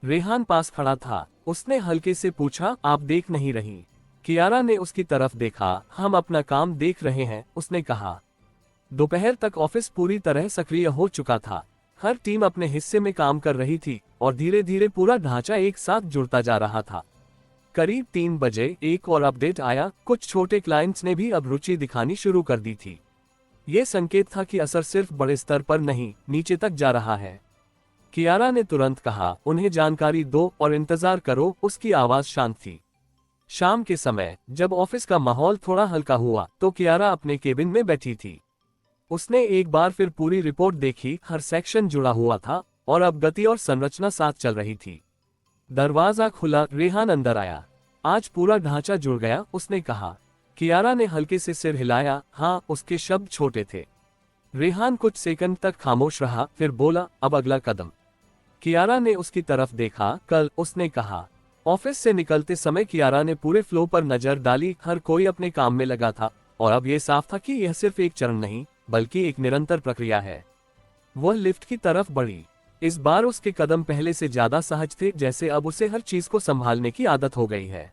रेहान पास खड़ा था। उसने हल्के से पूछा, आप देख नहीं रही? कियारा ने उसकी तरफ देखा। हम अपना काम देख रहे हैं, उसने कहा। दोपहर तक ऑफिस पूरी तरह सक्रिय हो चुका था। हर टीम अपने हिस्से में काम कर रही थी और धीरे धीरे पूरा ढांचा एक साथ जुड़ता जा रहा था। करीब 3 बजे एक और अपडेट आया। कुछ छोटे क्लाइंट्स ने भी अब रुचि दिखानी शुरू कर दी थी। ये संकेत था कि असर सिर्फ बड़े स्तर पर नहीं, नीचे तक जा रहा है। कियारा ने तुरंत कहा, उन्हें जानकारी दो और इंतजार करो। उसकी आवाज शांत थी। शाम के समय जब ऑफिस का माहौल थोड़ा हल्का हुआ तो कियारा अपने केबिन में बैठी थी। उसने एक बार फिर पूरी रिपोर्ट देखी। हर सेक्शन जुड़ा हुआ था और अब गति और संरचना साथ चल रही थी। दरवाजा खुला, रेहान अंदर आया। आज पूरा ढांचा जुड़ गया, उसने कहा। कियारा ने हल्के से सिर हिलाया। हाँ, उसके शब्द छोटे थे। रेहान कुछ सेकंड तक खामोश रहा, फिर बोला, अब अगला कदम। कियारा ने उसकी तरफ देखा। कल, उसने कहा। ऑफिस से निकलते समय कियारा ने पूरे फ्लो पर नजर डाली। हर कोई अपने काम में लगा था और अब यह साफ था कि यह सिर्फ एक चरण नहीं, बल्कि एक निरंतर प्रक्रिया है। वह लिफ्ट की तरफ बढ़ी। इस बार उसके कदम पहले से ज्यादा सहज थे, जैसे अब उसे हर चीज को संभालने की आदत हो गई है।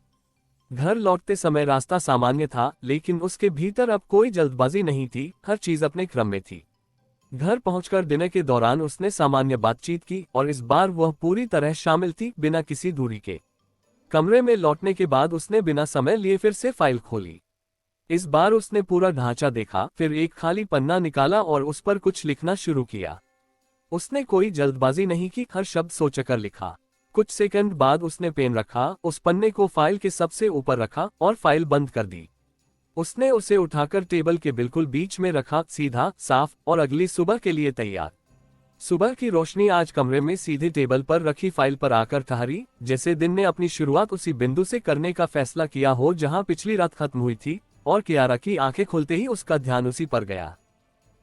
घर लौटते समय रास्ता सामान्य था, लेकिन उसके भीतर अब कोई जल्दबाजी नहीं थी। हर चीज अपने क्रम में थी। घर पहुंचकर डिनर के दौरान उसने सामान्य बातचीत की और इस बार वह पूरी तरह शामिल थी, बिना किसी दूरी के। कमरे में लौटने के बाद उसने बिना समय लिए फिर से फाइल खोली। इस बार उसने पूरा ढांचा देखा, फिर एक खाली पन्ना निकाला और उस पर कुछ लिखना शुरू किया। उसने कोई जल्दबाजी नहीं की, हर शब्द सोचकर लिखा। कुछ सेकंड बाद उसने पेन रखा, उस पन्ने को फाइल के सबसे ऊपर रखा और फाइल बंद कर दी। उसने उसे उठाकर टेबल के बिल्कुल बीच में रखा, सीधा, साफ और अगली सुबह के लिए तैयार। सुबह की रोशनी आज कमरे में सीधे टेबल पर रखी फाइल पर आकर ठहरी, जैसे दिन ने अपनी शुरुआत उसी बिंदु से करने का फैसला किया हो जहां पिछली रात खत्म हुई थी। और कियारा की आंखें खुलते ही उसका ध्यान उसी पर गया।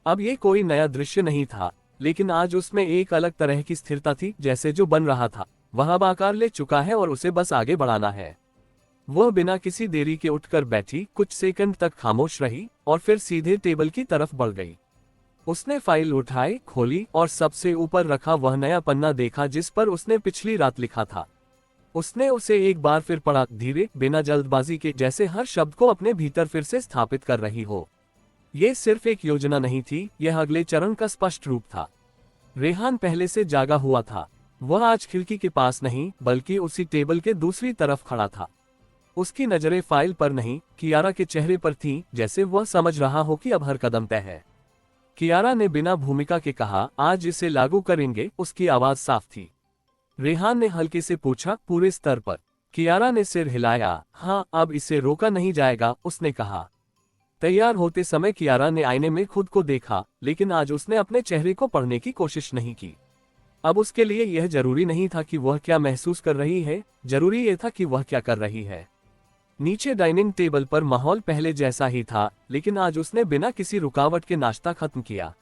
अब ये कोई नया दृश्य नहीं था, लेकिन आज उसमें एक अलग तरह की स्थिरता थी, जैसे जो बन रहा था वह अब आकार ले चुका है और उसे बस आगे बढ़ाना है। वह बिना किसी देरी के उठकर बैठी, कुछ सेकंड तक खामोश रही और फिर सीधे टेबल की तरफ बढ़ गई। उसने फाइल उठाई, खोली और सबसे ऊपर रखा वह नया पन्ना देखा जिस पर उसने पिछली रात लिखा था। उसने उसे एक बार फिर पढ़ा, धीरे, बिना जल्दबाजी के, जैसे हर शब्द को अपने भीतर फिर से स्थापित कर रही हो। यह सिर्फ एक योजना नहीं थी, यह अगले चरण का स्पष्ट रूप था। रेहान पहले से जागा हुआ था। वह आज खिड़की के पास नहीं, बल्कि उसी टेबल के दूसरी तरफ खड़ा था। उसकी नजरें फाइल पर नहीं, कियारा के चेहरे पर थीं, जैसे वह समझ रहा हो कि अब हर कदम तय है। कियारा ने बिना भूमिका के कहा, आज इसे लागू करेंगे। उसकी आवाज साफ थी। रेहान ने हल्के से पूछा, पूरे स्तर पर? कियारा ने सिर हिलाया। हाँ, अब इसे रोका नहीं जाएगा, उसने कहा। तैयार होते समय कियारा ने आईने में खुद को देखा, लेकिन आज उसने अपने चेहरे को पढ़ने की कोशिश नहीं की। अब उसके लिए यह जरूरी नहीं था कि वह क्या महसूस कर रही है, जरूरी यह था कि वह क्या कर रही है। नीचे डाइनिंग टेबल पर माहौल पहले जैसा ही था, लेकिन आज उसने बिना किसी रुकावट के नाश्ता खत्म किया।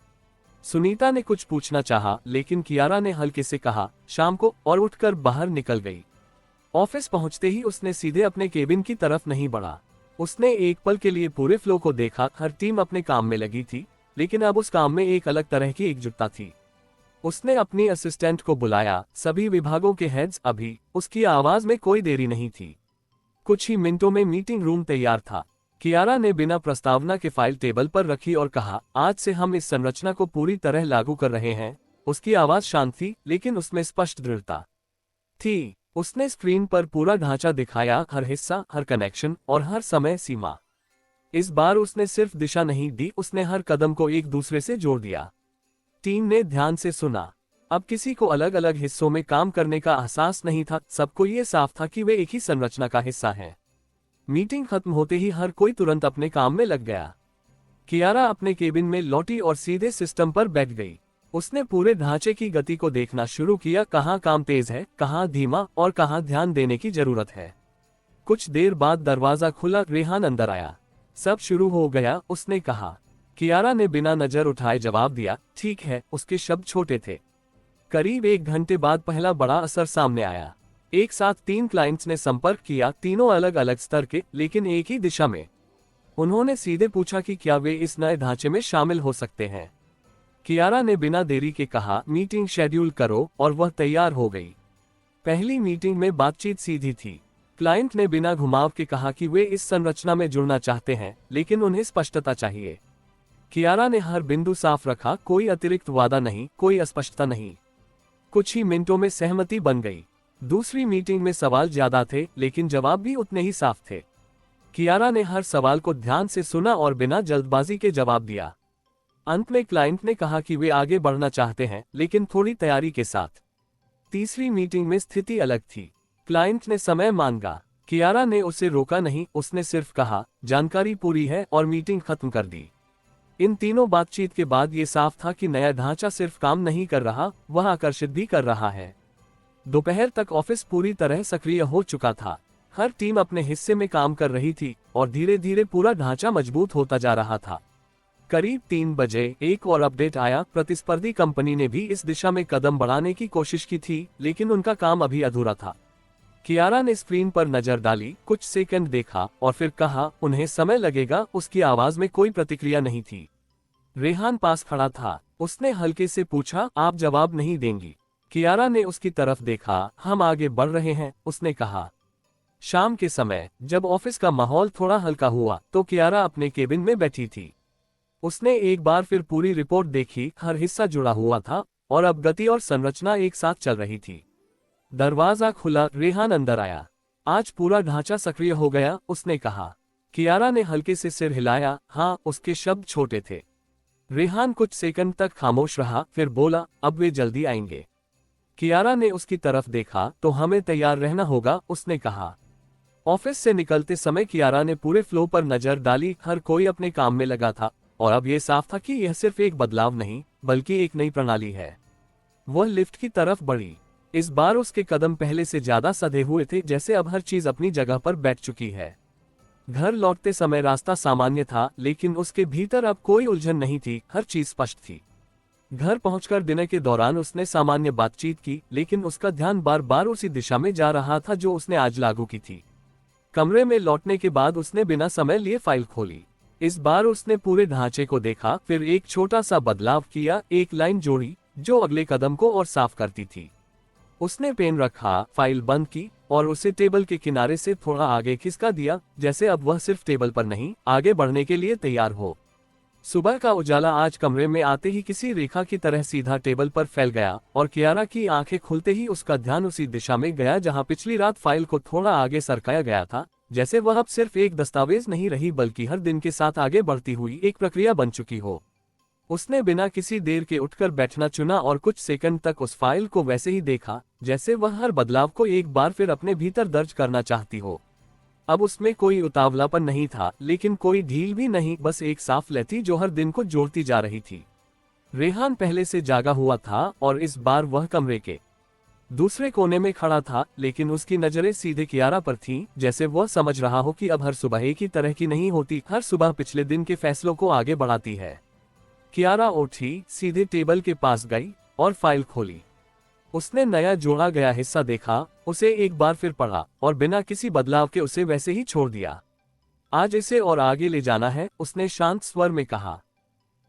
सुनीता ने कुछ पूछना चाहा, लेकिन कियारा ने हल्के से कहा शाम को, और उठकर बाहर निकल गई। ऑफिस पहुंचते ही उसने सीधे अपने केबिन की तरफ नहीं बढ़ा। उसने एक पल के लिए पूरे फ्लो को देखा। हर टीम अपने काम में लगी थी, लेकिन अब उस काम में एक अलग तरह की एकजुटता थी। उसने अपनी असिस्टेंट को बुलाया, सभी विभागों के हेड्स। अभी उसकी आवाज में कोई देरी नहीं थी। कुछ ही मिनटों में मीटिंग रूम तैयार था। कियारा ने बिना प्रस्तावना के फाइल टेबल पर रखी और कहा, आज से हम इस संरचना को पूरी तरह लागू कर रहे हैं। उसकी आवाज शांत थी, लेकिन उसमें स्पष्ट दृढ़ता थी। उसने स्क्रीन पर पूरा ढांचा दिखाया, हर हिस्सा, हर कनेक्शन और हर समय सीमा। इस बार उसने सिर्फ दिशा नहीं दी, उसने हर कदम को एक दूसरे से जोड़ दिया। टीम ने ध्यान से सुना। अब किसी को अलग अलग हिस्सों में काम करने का एहसास नहीं था। सबको ये साफ था कि वे एक ही संरचना का हिस्सा हैं। मीटिंग खत्म होते ही हर कोई तुरंत अपने काम में लग गया। कियारा अपने केबिन में लौटी और सीधे सिस्टम पर बैठ गई। उसने पूरे ढांचे की गति को देखना शुरू किया, कहाँ काम तेज है, कहाँ धीमा और कहाँ ध्यान देने की जरूरत है। कुछ देर बाद दरवाजा खुला, रेहान अंदर आया। सब शुरू हो गया, उसने कहा। कियारा ने बिना नजर उठाए जवाब दिया, ठीक है। उसके शब्द छोटे थे। करीब 1 घंटे बाद पहला बड़ा असर सामने आया। एक साथ 3 क्लाइंट्स ने संपर्क किया, तीनों अलग अलग स्तर के, लेकिन एक ही दिशा में। उन्होंने सीधे पूछा कि क्या वे इस नए ढांचे में शामिल हो सकते हैं। कियारा ने बिना देरी के कहा, मीटिंग शेड्यूल करो, और वह तैयार हो गई। पहली मीटिंग में बातचीत सीधी थी। क्लाइंट ने बिना घुमाव के कहा कि वे इस संरचना में जुड़ना चाहते हैं, लेकिन उन्हें स्पष्टता चाहिए। कियारा ने हर बिंदु साफ रखा, कोई अतिरिक्त वादा नहीं, कोई अस्पष्टता नहीं। कुछ ही मिनटों में सहमति बन गई। दूसरी मीटिंग में सवाल ज्यादा थे, लेकिन जवाब भी उतने ही साफ थे। कियारा ने हर सवाल को ध्यान से सुना और बिना जल्दबाजी के जवाब दिया। अंत में क्लाइंट ने कहा कि वे आगे बढ़ना चाहते हैं, लेकिन थोड़ी तैयारी के साथ। तीसरी मीटिंग में स्थिति अलग थी। क्लाइंट ने समय मांगा। कियारा ने उसे रोका नहीं, उसने सिर्फ कहा, जानकारी पूरी है, और मीटिंग खत्म कर दी। इन तीनों बातचीत के बाद ये साफ था कि नया ढांचा सिर्फ काम नहीं कर रहा, वह आकर्षित भी कर रहा है। दोपहर तक ऑफिस पूरी तरह सक्रिय हो चुका था। हर टीम अपने हिस्से में काम कर रही थी, और धीरे धीरे पूरा ढांचा मजबूत होता जा रहा था। करीब 3 बजे एक और अपडेट आया। प्रतिस्पर्धी कंपनी ने भी इस दिशा में कदम बढ़ाने की कोशिश की थी, लेकिन उनका काम अभी अधूरा था। कियारा ने स्क्रीन पर नजर डाली, कुछ सेकंड देखा, और फिर कहा, उन्हें समय लगेगा। उसकी आवाज में कोई प्रतिक्रिया नहीं थी। रेहान पास खड़ा था। उसने हल्के से पूछा, आप जवाब नहीं देंगी? कियारा ने उसकी तरफ देखा। हम आगे बढ़ रहे हैं, उसने कहा। शाम के समय जब ऑफिस का माहौल थोड़ा हल्का हुआ, तो कियारा अपने केबिन में बैठी थी। उसने एक बार फिर पूरी रिपोर्ट देखी। हर हिस्सा जुड़ा हुआ था, और अब गति और संरचना एक साथ चल रही थी। दरवाजा खुला, रेहान अंदर आया। आज पूरा ढांचा सक्रिय हो गया, उसने कहा। कियारा ने हल्के से सिर हिलाया। हाँ, उसके शब्द छोटे थे। रेहान कुछ सेकंड तक खामोश रहा, फिर बोला, अब वे जल्दी आएंगे। कियारा ने उसकी तरफ देखा। तो हमें तैयार रहना होगा, उसने कहा। ऑफिस से निकलते समय कियारा ने पूरे फ्लो पर नजर डाली। हर कोई अपने काम में लगा था, और अब यह साफ था कि यह सिर्फ एक बदलाव नहीं, बल्कि एक नई प्रणाली है। वह लिफ्ट की तरफ बढ़ी। इस बार उसके कदम पहले से ज्यादा सधे हुए थे, जैसे अब हर चीज अपनी जगह पर बैठ चुकी है। घर लौटते समय रास्ता सामान्य था, लेकिन उसके भीतर अब कोई उलझन नहीं थी। हर चीज स्पष्ट थी। घर पहुंचकर दिन के दौरान उसने सामान्य बातचीत की, लेकिन उसका ध्यान बार बार उसी दिशा में जा रहा था जो उसने आज लागू की थी। कमरे में लौटने के बाद उसने बिना समय लिए फाइल खोली। इस बार उसने पूरे ढांचे को देखा, फिर एक छोटा सा बदलाव किया। एक लाइन जोड़ी जो अगले कदम को और साफ करती थी। उसने पेन रखा, फाइल बंद की, और उसे टेबल के किनारे से थोड़ा आगे खिसका दिया, जैसे अब वह सिर्फ टेबल पर नहीं, आगे बढ़ने के लिए तैयार हो। सुबह का उजाला आज कमरे में आते ही किसी रेखा की तरह सीधा टेबल पर फैल गया, और कियारा की आंखें खुलते ही उसका ध्यान उसी दिशा में गया जहां पिछली रात फाइल को थोड़ा आगे सरकाया गया था। जैसे वह अब सिर्फ एक दस्तावेज नहीं रही, बल्कि हर दिन के साथ आगे बढ़ती हुई एक प्रक्रिया बन चुकी हो। उसने बिना किसी देर के उठकर बैठना चुना, और कुछ सेकंड तक उस फाइल को वैसे ही देखा, जैसे वह हर बदलाव को एक बार फिर अपने भीतर दर्ज करना चाहती हो। अब उसमें कोई उतावलापन नहीं था, लेकिन कोई ढील भी नहीं, बस एक साफ लय थी जो हर दिन को जोड़ती जा रही थी। रेहान पहले से जागा हुआ था, और इस बार वह कमरे के दूसरे कोने में खड़ा था, लेकिन उसकी नजरें सीधे कियारा पर थीं, जैसे वह समझ रहा हो कि अब हर सुबह एक ही तरह की नहीं होती, हर सुबह पिछले दिन के फैसलों को आगे बढ़ाती है। कियारा उठी, सीधे टेबल के पास गई और फाइल खोली। उसने नया जोड़ा गया हिस्सा देखा, उसे एक बार फिर पढ़ा और बिना किसी बदलाव के उसे वैसे ही छोड़ दिया। आज इसे और आगे ले जाना है, उसने शांत स्वर में कहा।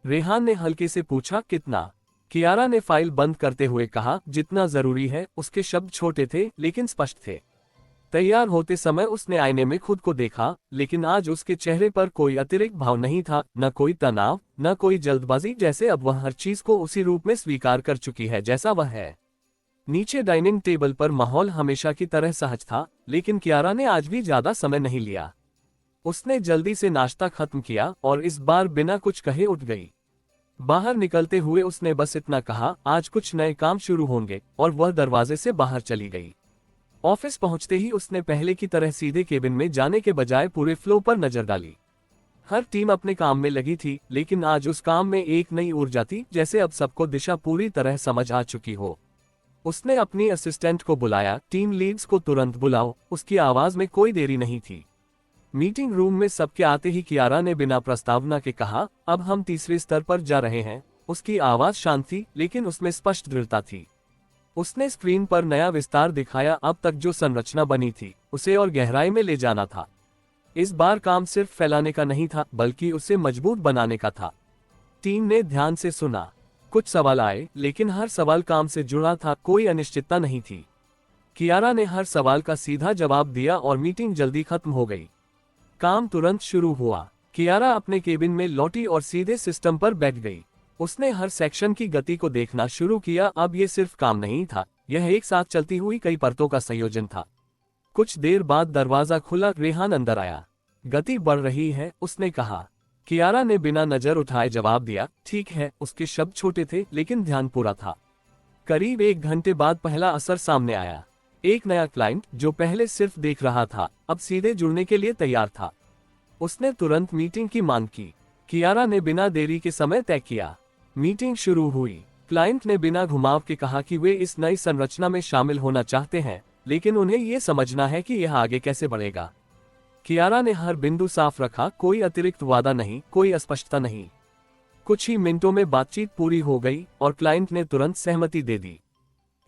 रेहान ने हल्के से पूछा, कितना? कियारा ने फाइल बंद करते हुए कहा, जितना जरूरी है। उसके शब्द छोटे थे लेकिन स्पष्ट थे। तैयार होते समय उसने आईने में खुद को देखा, लेकिन आज उसके चेहरे पर कोई अतिरिक्त भाव नहीं था, न कोई तनाव, न कोई जल्दबाजी, जैसे अब वह हर चीज को उसी रूप में स्वीकार कर चुकी है जैसा वह है। नीचे डाइनिंग टेबल पर माहौल हमेशा की तरह सहज था, लेकिन कियारा ने आज भी ज्यादा समय नहीं लिया। उसने जल्दी से नाश्ता खत्म किया और इस बार बिना कुछ कहे उठ गई। बाहर निकलते हुए उसने बस इतना कहा, आज कुछ नए काम शुरू होंगे, और वह दरवाजे से बाहर चली गई। ऑफिस पहुंचते ही उसने पहले की तरह सीधे केबिन में जाने के बजाय पूरे फ्लो पर नजर डाली। हर टीम अपने काम में लगी थी, लेकिन आज उस काम में एक नई ऊर्जा थी, जैसे अब सबको दिशा पूरी तरह समझ आ चुकी हो। उसने अपनी असिस्टेंट को बुलाया, टीम लीड्स को तुरंत बुलाओ। उसकी आवाज में कोई देरी नहीं थी। मीटिंग रूम में सबके आते ही कियारा ने बिना प्रस्तावना के कहा, अब हम तीसरे स्तर पर जा रहे हैं। उसकी आवाज शांत थी, लेकिन उसमें स्पष्ट दृढ़ता थी। उसने स्क्रीन पर नया विस्तार दिखाया। अब तक जो संरचना बनी थी, उसे और गहराई में ले जाना था। इस बार काम सिर्फ फैलाने का नहीं था, बल्कि उसे मजबूत बनाने का था। टीम ने ध्यान से सुना। कुछ सवाल आए, लेकिन हर सवाल काम से जुड़ा था, कोई अनिश्चितता नहीं थी। कियारा ने हर सवाल का सीधा जवाब दिया और मीटिंग जल्दी खत्म हो गई। काम तुरंत शुरू हुआ। कियारा अपने केबिन में लौटी और सीधे सिस्टम पर बैठ गई। उसने हर सेक्शन की गति को देखना शुरू किया। अब ये सिर्फ काम नहीं था, यह एक साथ चलती हुई कई परतों का संयोजन था। कुछ देर बाद दरवाजा खुला, रेहान अंदर आया। गति बढ़ रही है, उसने कहा। कियारा ने बिना नजर उठाए जवाब दिया, ठीक है। उसके शब्द छोटे थे, लेकिन ध्यान पूरा था। करीब 1 घंटे बाद पहला असर सामने आया। एक नया क्लाइंट, जो पहले सिर्फ देख रहा था, अब सीधे जुड़ने के लिए तैयार था। उसने तुरंत मीटिंग की मांग की। कियारा ने बिना देरी के समय तय किया। मीटिंग शुरू हुई। क्लाइंट ने बिना घुमाव के कहा कि वे इस नई संरचना में शामिल होना चाहते हैं, लेकिन उन्हें यह समझना है कि यह आगे कैसे बढ़ेगा। कियारा ने हर बिंदु साफ रखा, कोई अतिरिक्त वादा नहीं, कोई अस्पष्टता नहीं। कुछ ही मिनटों में बातचीत पूरी हो गई और क्लाइंट ने तुरंत सहमति दे दी।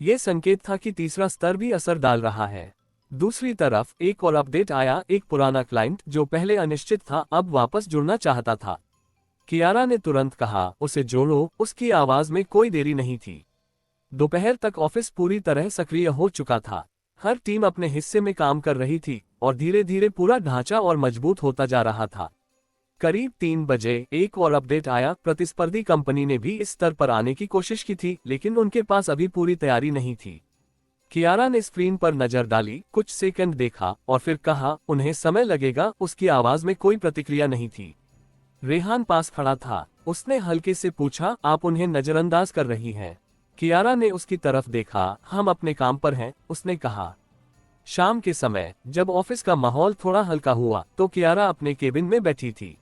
ये संकेत था कि तीसरा स्तर भी असर डाल रहा है। दूसरी तरफ एक और अपडेट आया। एक पुराना क्लाइंट, जो पहले अनिश्चित था, अब वापस जुड़ना चाहता था। कियारा ने तुरंत कहा, उसे जोड़ो। उसकी आवाज में कोई देरी नहीं थी। दोपहर तक ऑफिस पूरी तरह सक्रिय हो चुका था। हर टीम अपने हिस्से में काम कर रही थी और धीरे धीरे पूरा ढांचा और मजबूत होता जा रहा था। करीब 3 बजे एक और अपडेट आया। प्रतिस्पर्धी कंपनी ने भी इस स्तर पर आने की कोशिश की थी, लेकिन उनके पास अभी पूरी तैयारी नहीं थी। कियारा ने स्क्रीन पर नजर डाली, कुछ सेकंड देखा और फिर कहा, उन्हें समय लगेगा। उसकी आवाज में कोई प्रतिक्रिया नहीं थी। रेहान पास खड़ा था। उसने हल्के से पूछा, आप उन्हें नजरअंदाज कर रही हैं? कियारा ने उसकी तरफ देखा। हम अपने काम पर हैं, उसने कहा। शाम के समय जब ऑफिस का माहौल थोड़ा हल्का हुआ, तो कियारा अपने केबिन में बैठी थी।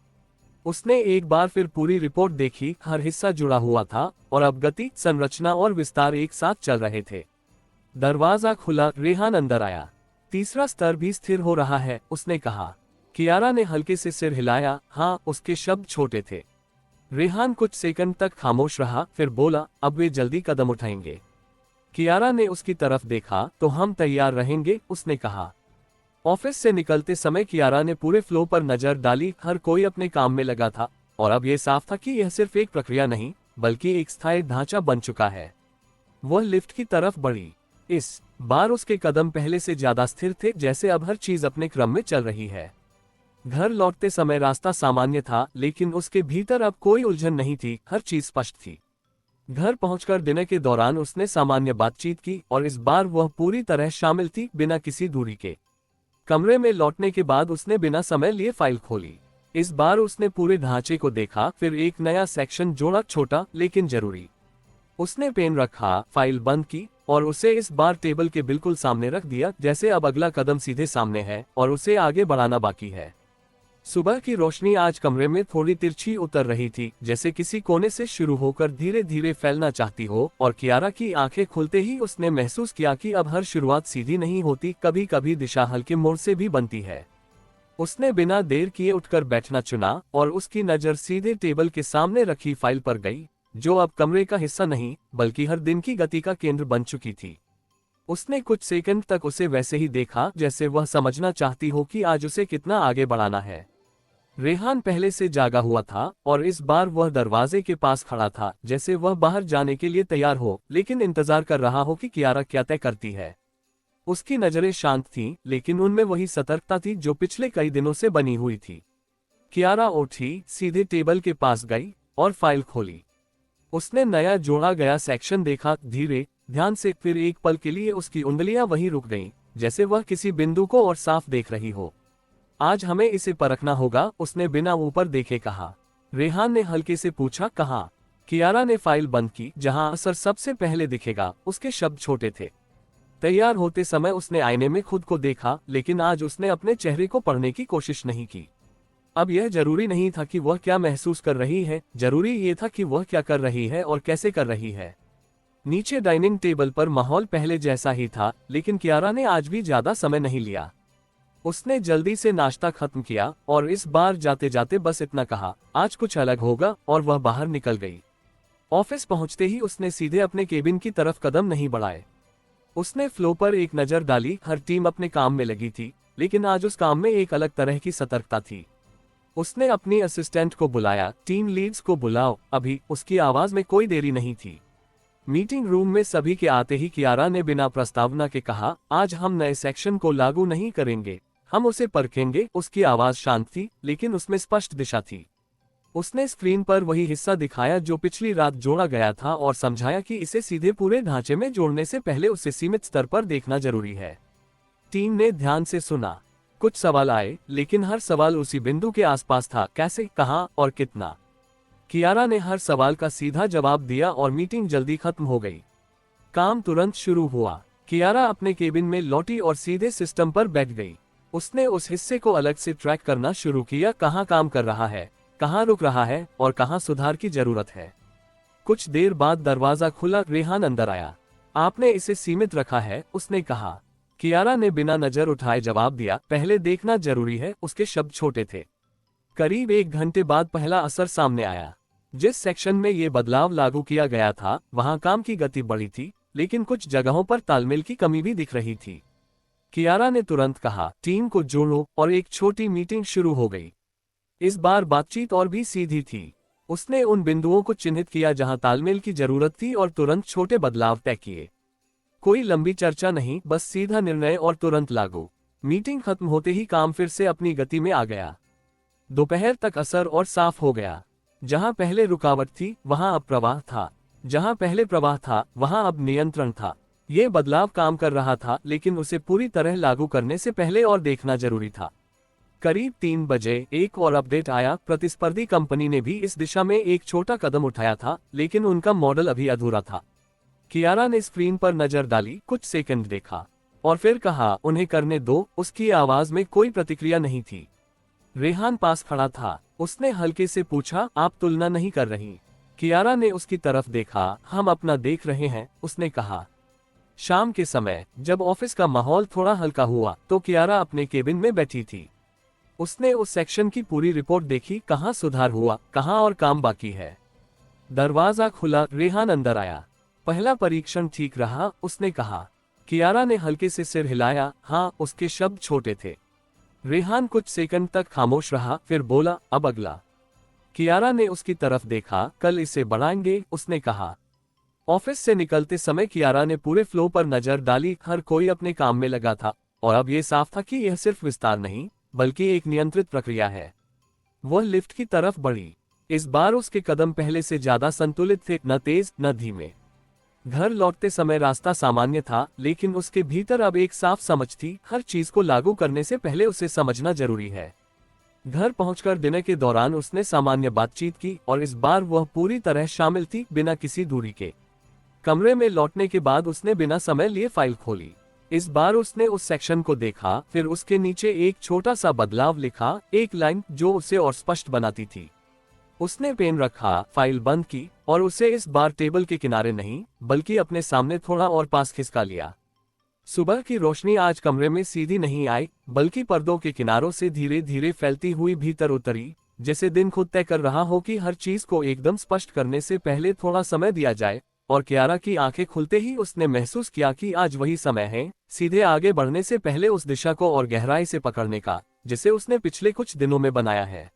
उसने एक बार फिर पूरी रिपोर्ट देखी। हर हिस्सा जुड़ा हुआ था और अब गति, संरचना और विस्तार एक साथ चल रहे थे। दरवाजा खुला, रेहान अंदर आया। तीसरा स्तर भी स्थिर हो रहा है, उसने कहा। कियारा ने हल्के से सिर हिलाया। हाँ, उसके शब्द छोटे थे। रेहान कुछ सेकंड तक खामोश रहा, फिर बोला, अब वे जल्दी कदम उठाएंगे। कियारा ने उसकी तरफ देखा। तो हम तैयार रहेंगे, उसने कहा। ऑफिस से निकलते समय कियारा ने पूरे फ्लो पर नजर डाली। हर कोई अपने काम में लगा था और अब यह साफ था कि यह सिर्फ एक प्रक्रिया नहीं, बल्कि एक स्थायी ढांचा बन चुका है। वह लिफ्ट की तरफ बढ़ी। इस बार उसके कदम पहले से ज्यादा स्थिर थे, जैसे अब हर चीज अपने क्रम में चल रही है। घर लौटते समय रास्ता सामान्य था, लेकिन उसके भीतर अब कोई उलझन नहीं थी। हर चीज स्पष्ट थी। घर पहुंचकर दिन के दौरान उसने सामान्य बातचीत की और इस बार वह पूरी तरह शामिल थी, बिना किसी दूरी के। कमरे में लौटने के बाद उसने बिना समय लिए फाइल खोली। इस बार उसने पूरे ढांचे को देखा, फिर एक नया सेक्शन जोड़ा, छोटा लेकिन जरूरी। उसने पेन रखा, फाइल बंद की और उसे इस बार टेबल के बिल्कुल सामने रख दिया, जैसे अब अगला कदम सीधे सामने है और उसे आगे बढ़ाना बाकी है। सुबह की रोशनी आज कमरे में थोड़ी तिरछी उतर रही थी, जैसे किसी कोने से शुरू होकर धीरे धीरे फैलना चाहती हो, और कियारा की आंखें खुलते ही उसने महसूस किया कि अब हर शुरुआत सीधी नहीं होती, कभी कभी दिशा हल्के मोड़ से भी बनती है। उसने बिना देर किए उठकर बैठना चुना और उसकी नजर सीधे टेबल के सामने रखी फाइल पर गई, जो अब कमरे का हिस्सा नहीं बल्कि हर दिन की गति का केंद्र बन चुकी थी। उसने कुछ सेकंड तक उसे वैसे ही देखा जैसे वह समझना चाहती हो कि आज उसे कितना आगे बढ़ाना है। रेहान पहले से जागा हुआ था और इस बार वह दरवाजे के पास खड़ा था, जैसे वह बाहर जाने के लिए तैयार हो, लेकिन इंतजार कर रहा हो कि कियारा क्या तय करती है। उसकी नजरें शांत थीं, लेकिन उनमें वही सतर्कता थी जो पिछले कई दिनों से बनी हुई थी। कियारा उठी, सीधे टेबल के पास गई और फाइल खोली। उसने नया जोड़ा गया सेक्शन देखा, धीरे ध्यान से, फिर एक पल के लिए उसकी उंगलियां वहीं रुक गईं, जैसे वह किसी बिंदु को और साफ देख रही हो। आज हमें इसे परखना होगा, उसने बिना ऊपर देखे कहा। रेहान ने हल्के से पूछा, कहाँ? कियारा ने फाइल बंद की। जहां असर सबसे पहले दिखेगा। उसके शब्द छोटे थे। तैयार होते समय उसने आईने में खुद को देखा, लेकिन आज उसने अपने चेहरे को पढ़ने की कोशिश नहीं की। अब यह जरूरी नहीं था कि वह क्या महसूस कर रही है, जरूरी ये था कि वह क्या कर रही है और कैसे कर रही है। नीचे डाइनिंग टेबल पर माहौल पहले जैसा ही था, लेकिन कियारा ने आज भी ज्यादा समय नहीं लिया। उसने जल्दी से नाश्ता खत्म किया और इस बार जाते जाते बस इतना कहा, आज कुछ अलग होगा, और वह बाहर निकल गई। ऑफिस पहुंचते ही उसने सीधे अपने केबिन की तरफ कदम नहीं बढ़ाए। उसने फ्लो पर एक नजर डाली। हर टीम अपने काम में लगी थी, लेकिन आज उस काम में एक अलग तरह की सतर्कता थी। उसने अपनी असिस्टेंट को बुलाया, टीम लीड्स को बुलाओ अभी। उसकी आवाज में कोई देरी नहीं थी। मीटिंग रूम में सभी के आते ही कियारा ने बिना प्रस्तावना के कहा, आज हम नए सेक्शन को लागू नहीं करेंगे, हम उसे परखेंगे। उसकी आवाज शांत थी, लेकिन उसमें स्पष्ट दिशा थी। उसने स्क्रीन पर वही हिस्सा दिखाया जो पिछली रात जोड़ा गया था और समझाया कि इसे सीधे पूरे ढांचे में जोड़ने से पहले उसे सीमित स्तर पर देखना जरूरी है। टीम ने ध्यान से सुना। कुछ सवाल आए, लेकिन हर सवाल उसी बिंदु के आसपास था, कैसे, कहां और कितना। कियारा ने हर सवाल का सीधा जवाब दिया और मीटिंग जल्दी खत्म हो गई। काम तुरंत शुरू हुआ। कियारा अपने केबिन में लौटी और सीधे सिस्टम पर बैठ गई। उसने उस हिस्से को अलग से ट्रैक करना शुरू किया, कहां काम कर रहा है, कहां रुक रहा है और कहां सुधार की जरूरत है। कुछ देर बाद दरवाजा खुला। रेहान अंदर आया। आपने इसे सीमित रखा है, उसने कहा। कियारा ने बिना नजर उठाए जवाब दिया, पहले देखना जरूरी है। उसके शब्द छोटे थे। करीब 1 घंटे बाद पहला असर सामने आया। जिस सेक्शन में ये बदलाव लागू किया गया था, वहां काम की गति बढ़ी थी, लेकिन कुछ जगहों पर तालमेल की कमी भी दिख रही थी। कियारा ने तुरंत कहा, टीम को जोड़ो, और एक छोटी मीटिंग शुरू हो गई। इस बार बातचीत और भी सीधी थी। उसने उन बिंदुओं को चिन्हित किया जहां तालमेल की जरूरत थी और तुरंत छोटे बदलाव तय किए। कोई लंबी चर्चा नहीं, बस सीधा निर्णय और तुरंत लागू। मीटिंग खत्म होते ही काम फिर से अपनी गति में आ गया। दोपहर तक असर और साफ हो गया। जहां पहले रुकावट थी, वहां अब प्रवाह था। जहां पहले प्रवाह था, वहां अब नियंत्रण था। ये बदलाव काम कर रहा था, लेकिन उसे पूरी तरह लागू करने से पहले और देखना जरूरी था। करीब 3 बजे एक और अपडेट आया। प्रतिस्पर्धी कंपनी ने भी इस दिशा में एक छोटा कदम उठाया था, लेकिन उनका मॉडल अभी अधूरा था। कियारा ने स्क्रीन पर नजर डाली, कुछ सेकंड देखा और फिर कहा, उन्हें करने दो। उसकी आवाज में कोई प्रतिक्रिया नहीं थी। रेहान पास खड़ा था। उसने हल्के से पूछा, आप तुलना नहीं कर रही? कियारा ने उसकी तरफ देखा। हम अपना देख रहे हैं, उसने कहा। शाम के समय जब ऑफिस का माहौल थोड़ा हल्का हुआ, तो कियारा अपने केबिन में बैठी थी। उसने उस सेक्शन की पूरी रिपोर्ट देखी, कहां सुधार हुआ, कहां और काम बाकी है। दरवाजा खुला। रेहान अंदर आया। पहला परीक्षण ठीक रहा, उसने कहा। कियारा ने हल्के से सिर हिलाया। हाँ, उसके शब्द छोटे थे। रेहान कुछ सेकंड तक खामोश रहा, फिर बोला, अब अगला। कियारा ने उसकी तरफ देखा। कल इसे बढ़ाएंगे, उसने कहा। ऑफिस से निकलते समय कियारा ने पूरे फ्लो पर नजर डाली। हर कोई अपने काम में लगा था और अब यह साफ था कि यह सिर्फ विस्तार नहीं, बल्कि एक नियंत्रित प्रक्रिया है। वह लिफ्ट की तरफ बढ़ी। इस बार उसके कदम पहले से ज्यादा संतुलित थे, न तेज न धीमे। घर लौटते समय रास्ता सामान्य था, लेकिन उसके भीतर अब एक साफ समझ थी, हर चीज को लागू करने से पहले उसे समझना जरूरी है। घर पहुंचकर दिन के दौरान उसने सामान्य बातचीत की और इस बार वह पूरी तरह शामिल थी, बिना किसी दूरी के। कमरे में लौटने के बाद उसने बिना समय लिए फाइल खोली। इस बार उसने उस सेक्शन को देखा, फिर उसके नीचे एक छोटा सा बदलाव लिखा, एक लाइन जो उसे और स्पष्ट बनाती थी। उसने पेन रखा, फाइल बंद की और उसे इस बार टेबल के किनारे नहीं, बल्कि अपने सामने थोड़ा और पास खिसका लिया। सुबह की रोशनी आज कमरे में सीधी नहीं आई, बल्कि पर्दों के किनारों से धीरे धीरे फैलती हुई भीतर उतरी, जैसे दिन खुद तय कर रहा हो कि हर चीज को एकदम स्पष्ट करने से पहले थोड़ा समय दिया जाए। और कियारा की आंखें खुलते ही उसने महसूस किया कि आज वही समय है सीधे आगे बढ़ने से पहले उस दिशा को और गहराई से पकड़ने का, जिसे उसने पिछले कुछ दिनों में बनाया है।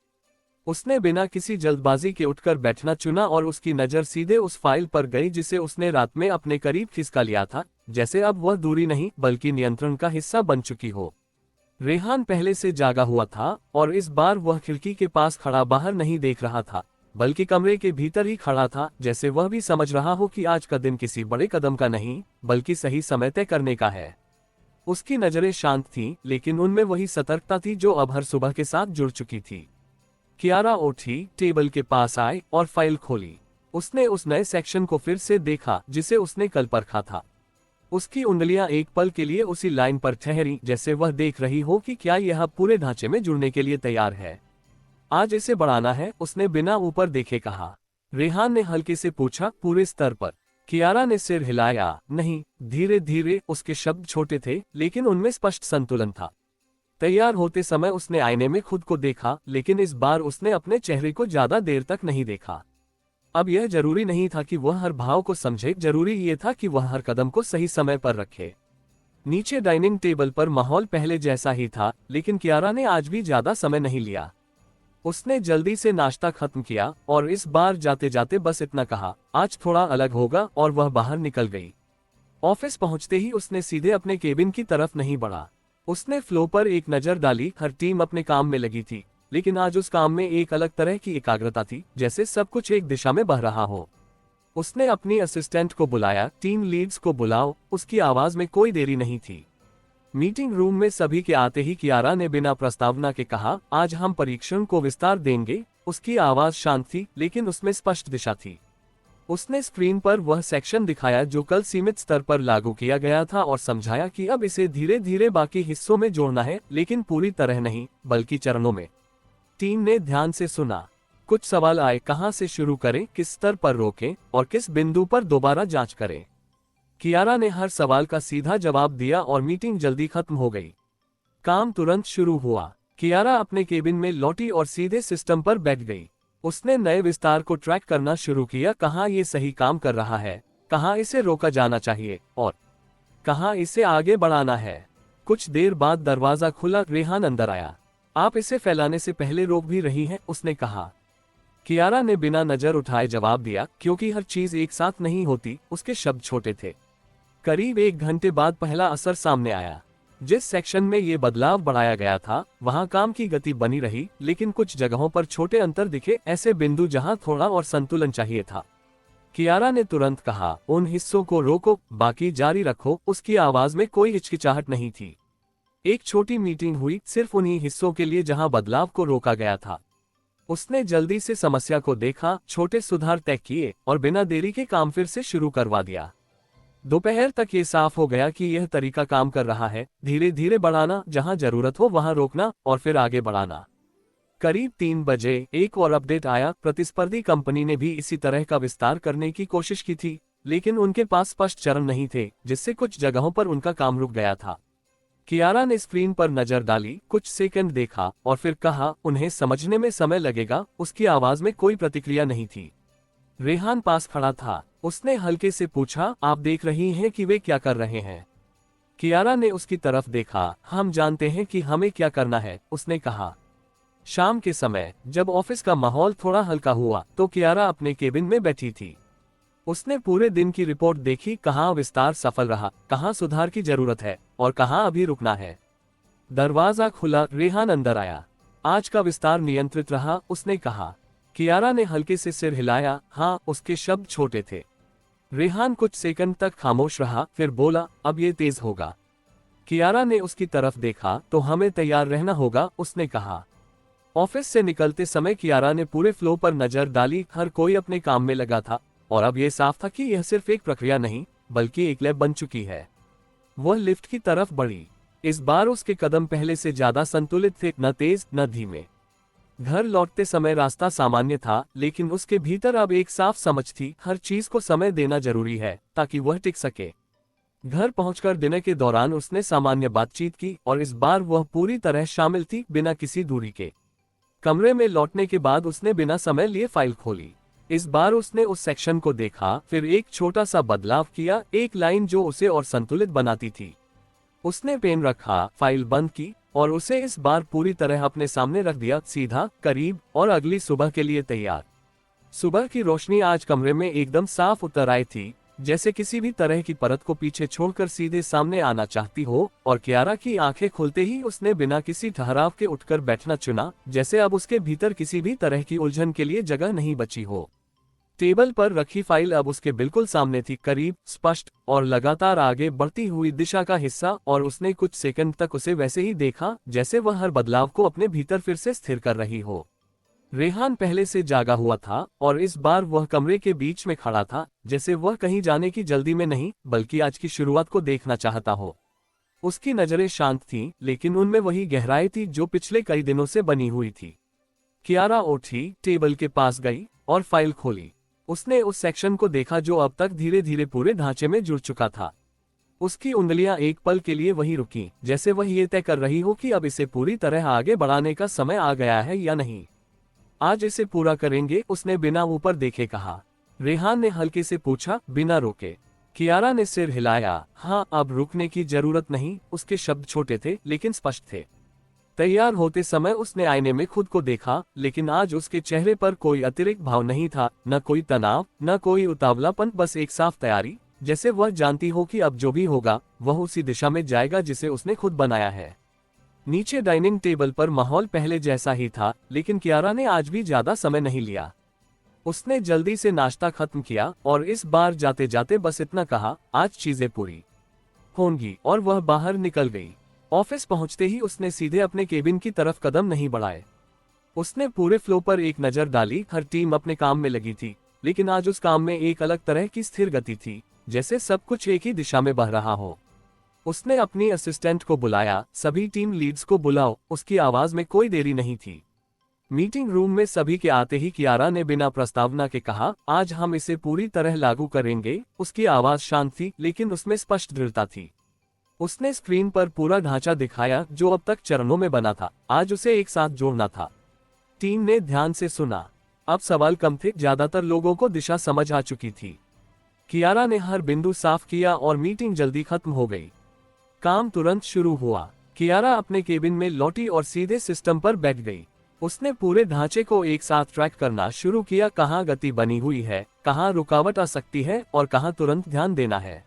उसने बिना किसी जल्दबाजी के उठकर बैठना चुना और उसकी नज़र सीधे उस फाइल पर गई जिसे उसने रात में अपने करीब खिसका लिया था, जैसे अब वह दूरी नहीं बल्कि नियंत्रण का हिस्सा बन चुकी हो। रेहान पहले से जागा हुआ था और इस बार वह खिड़की के पास खड़ा बाहर नहीं देख रहा था, बल्कि कमरे के भीतर ही खड़ा था, जैसे वह भी समझ रहा हो कि आज का दिन किसी बड़े कदम का नहीं बल्कि सही समय तय करने का है। उसकी नजरें शांत थीं, लेकिन उनमें वही सतर्कता थी जो अब हर सुबह के साथ जुड़ चुकी थी। कियारा उठी, टेबल के पास आई और फाइल खोली। उसने उस नए सेक्शन को फिर से देखा जिसे उसने कल परखा था। उसकी उंगलियां एक पल के लिए उसी लाइन पर ठहरी, जैसे वह देख रही हो कि क्या यह पूरे ढांचे में जुड़ने के लिए तैयार है। आज इसे बढ़ाना है, उसने बिना ऊपर देखे कहा। रेहान ने हल्के से पूछा, पूरे स्तर पर? कियारा ने सिर हिलाया। नहीं, धीरे धीरे। उसके शब्द छोटे थे, लेकिन उनमें स्पष्ट संतुलन था। तैयार होते समय उसने आईने में खुद को देखा, लेकिन इस बार उसने अपने चेहरे को ज्यादा देर तक नहीं देखा। अब यह जरूरी नहीं था कि वह हर भाव को समझे, जरूरी ये था कि वह हर कदम को सही समय पर रखे। नीचे डाइनिंग टेबल पर माहौल पहले जैसा ही था, लेकिन कियारा ने आज भी ज्यादा समय नहीं लिया। उसने जल्दी से नाश्ता खत्म किया और इस बार जाते जाते बस इतना कहा, आज थोड़ा अलग होगा, और वह बाहर निकल गई। ऑफिस पहुंचते ही उसने सीधे अपने केबिन की तरफ नहीं बढ़ा। उसने फ्लो पर एक नजर डाली। हर टीम अपने काम में लगी थी, लेकिन आज उस काम में एक अलग तरह की एकाग्रता थी, जैसे सब कुछ एक दिशा में बह रहा हो। उसने अपनी असिस्टेंट को बुलाया, टीम लीड्स को बुलाओ। उसकी आवाज में कोई देरी नहीं थी। मीटिंग रूम में सभी के आते ही कियारा ने बिना प्रस्तावना के कहा, आज हम परीक्षण को विस्तार देंगे। उसकी आवाज शांत थी, लेकिन उसमें स्पष्ट दिशा थी। उसने स्क्रीन पर वह सेक्शन दिखाया जो कल सीमित स्तर पर लागू किया गया था और समझाया कि अब इसे धीरे धीरे बाकी हिस्सों में जोड़ना है, लेकिन पूरी तरह नहीं बल्कि चरणों में। टीम ने ध्यान से सुना। कुछ सवाल आए, कहां से शुरू करें, किस स्तर पर रोकें और किस बिंदु पर दोबारा जांच करें। कियारा ने हर सवाल का सीधा जवाब दिया और मीटिंग जल्दी खत्म हो गई। काम तुरंत शुरू हुआ। कियारा अपने केबिन में लौटी और सीधे सिस्टम पर बैठ गई। उसने नए विस्तार को ट्रैक करना शुरू किया, कहाँ ये सही काम कर रहा है, कहाँ इसे रोका जाना चाहिए और कहाँ इसे आगे बढ़ाना है। कुछ देर बाद दरवाजा खुला। रेहान अंदर आया। आप इसे फैलाने से पहले रोक भी रही हैं, उसने कहा। कियारा ने बिना नजर उठाए जवाब दिया, क्योंकि हर चीज एक साथ नहीं होती। उसके शब्द छोटे थे। करीब 1 घंटे बाद पहला असर सामने आया। जिस सेक्शन में ये बदलाव बढ़ाया गया था, वहां काम की गति बनी रही, लेकिन कुछ जगहों पर छोटे अंतर दिखे, ऐसे बिंदु जहां थोड़ा और संतुलन चाहिए था। कियारा ने तुरंत कहा, उन हिस्सों को रोको, बाकी जारी रखो। उसकी आवाज में कोई हिचकिचाहट नहीं थी। एक छोटी मीटिंग हुई, सिर्फ उन्हीं हिस्सों के लिए जहां बदलाव को रोका गया था। उसने जल्दी से समस्या को देखा, छोटे सुधार तय किए और बिना देरी के काम फिर से शुरू करवा दिया। दोपहर तक ये साफ हो गया कि यह तरीका काम कर रहा है, धीरे धीरे बढ़ाना, जहां जरूरत हो वहां रोकना और फिर आगे बढ़ाना। करीब 3 बजे एक और अपडेट आया। प्रतिस्पर्धी कंपनी ने भी इसी तरह का विस्तार करने की कोशिश की थी, लेकिन उनके पास स्पष्ट चरण नहीं थे, जिससे कुछ जगहों पर उनका काम रुक गया था। कियारा ने स्क्रीन पर नजर डाली, कुछ सेकंड देखा और फिर कहा, उन्हें समझने में समय लगेगा। उसकी आवाज में कोई प्रतिक्रिया नहीं थी। रेहान पास खड़ा था। उसने हल्के से पूछा, आप देख रही हैं कि वे क्या कर रहे हैं? कियारा ने उसकी तरफ देखा। हम जानते हैं कि हमें क्या करना है, उसने कहा। शाम के समय जब ऑफिस का माहौल थोड़ा हल्का हुआ तो कियारा अपने केबिन में बैठी थी। उसने पूरे दिन की रिपोर्ट देखी, कहाँ विस्तार सफल रहा, कहाँ सुधार की जरूरत है और कहाँ अभी रुकना है। दरवाजा खुला। रेहान अंदर आया। आज का विस्तार नियंत्रित रहा, उसने कहा। कियारा ने हल्के से सिर हिलाया। हाँ, उसके शब्द छोटे थे। रेहान कुछ सेकंड तक खामोश रहा, फिर बोला, अब ये तेज होगा। कियारा ने उसकी तरफ देखा। तो हमें तैयार रहना होगा, उसने कहा। ऑफिस से निकलते समय कियारा ने पूरे फ्लो पर नजर डाली। हर कोई अपने काम में लगा था और अब यह साफ था कि यह सिर्फ एक प्रक्रिया नहीं बल्कि एक लैब बन चुकी है। वह लिफ्ट की तरफ बढ़ी। इस बार उसके कदम पहले से ज्यादा संतुलित थे, न तेज न धीमे। घर लौटते समय रास्ता सामान्य था, लेकिन उसके भीतर अब एक साफ समझ थी, हर चीज को समय देना जरूरी है ताकि वह टिक सके। घर पहुंचकर डिनर के दौरान उसने सामान्य बातचीत की और इस बार वह पूरी तरह शामिल थी, बिना किसी दूरी के। कमरे में लौटने के बाद उसने बिना समय लिए फाइल खोली। इस बार उसने उस सेक्शन को देखा, फिर एक छोटा सा बदलाव किया, एक लाइन जो उसे और संतुलित बनाती थी। उसने पेन रखा, फाइल बंद की और उसे इस बार पूरी तरह अपने सामने रख दिया, सीधा, करीब और अगली सुबह के लिए तैयार। सुबह की रोशनी आज कमरे में एकदम साफ उतर आई थी, जैसे किसी भी तरह की परत को पीछे छोड़कर सीधे सामने आना चाहती हो, और कियारा की आंखें खुलते ही उसने बिना किसी ठहराव के उठकर बैठना चुना, जैसे अब उसके भीतर किसी भी तरह की उलझन के लिए जगह नहीं बची हो। टेबल पर रखी फाइल अब उसके बिल्कुल सामने थी, करीब, स्पष्ट और लगातार आगे बढ़ती हुई दिशा का हिस्सा, और उसने कुछ सेकंड तक उसे वैसे ही देखा, जैसे वह हर बदलाव को अपने भीतर फिर से स्थिर कर रही हो। रेहान पहले से जागा हुआ था और इस बार वह कमरे के बीच में खड़ा था, जैसे वह कहीं जाने की जल्दी में नहीं, बल्कि आज की शुरुआत को देखना चाहता हो। उसकी नजरें शांत थीं, लेकिन उनमें वही गहराई थी जो पिछले कई दिनों से बनी हुई थी। कियारा उठी, टेबल के पास गई और फाइल खोली। उसने उस सेक्शन को देखा जो अब तक धीरे धीरे पूरे ढांचे में जुड़ चुका था। उसकी उंगलियां एक पल के लिए वहीं रुकी, जैसे वह ये तय कर रही हो कि अब इसे पूरी तरह आगे बढ़ाने का समय आ गया है या नहीं। आज इसे पूरा करेंगे, उसने बिना ऊपर देखे कहा। रेहान ने हल्के से पूछा, बिना रोके। कियारा ने सिर हिलाया, हाँ, अब रुकने की जरूरत नहीं। उसके शब्द छोटे थे लेकिन स्पष्ट थे। तैयार होते समय उसने आईने में खुद को देखा, लेकिन आज उसके चेहरे पर कोई अतिरिक्त भाव नहीं था, न कोई तनाव, न कोई उतावलापन, बस एक साफ तैयारी, जैसे वह जानती हो कि अब जो भी होगा वह उसी दिशा में जाएगा जिसे उसने खुद बनाया है। नीचे डाइनिंग टेबल पर माहौल पहले जैसा ही था, लेकिन कियारा ने आज भी ज्यादा समय नहीं लिया। उसने जल्दी से नाश्ता खत्म किया और इस बार जाते जाते बस इतना कहा, आज चीजें पूरी होंगी, और वह बाहर निकल गई। ऑफिस पहुंचते ही उसने सीधे अपने केबिन की तरफ कदम नहीं बढ़ाए। उसने पूरे फ्लो पर एक नजर डाली। हर टीम अपने काम में लगी थी, लेकिन आज उस काम में एक अलग तरह की स्थिर गति थी, जैसे सब कुछ एक ही दिशा में बह रहा हो। उसने अपनी असिस्टेंट को बुलाया, सभी टीम लीड्स को बुलाओ। उसकी आवाज में कोई देरी नहीं थी। मीटिंग रूम में सभी के आते ही कियारा ने बिना प्रस्तावना के कहा, आज हम इसे पूरी तरह लागू करेंगे। उसकी आवाज शांत थी, लेकिन उसमें स्पष्ट दृढ़ता थी। उसने स्क्रीन पर पूरा ढांचा दिखाया जो अब तक चरणों में बना था, आज उसे एक साथ जोड़ना था। टीम ने ध्यान से सुना। अब सवाल कम थे, ज्यादातर लोगों को दिशा समझ आ चुकी थी। कियारा ने हर बिंदु साफ किया और मीटिंग जल्दी खत्म हो गई। काम तुरंत शुरू हुआ। कियारा अपने केबिन में लौटी और सीधे सिस्टम पर बैठ गई। उसने पूरे ढांचे को एक साथ ट्रैक करना शुरू किया, कहाँ गति बनी हुई है, कहाँ रुकावट आ सकती है और कहाँ तुरंत ध्यान देना है।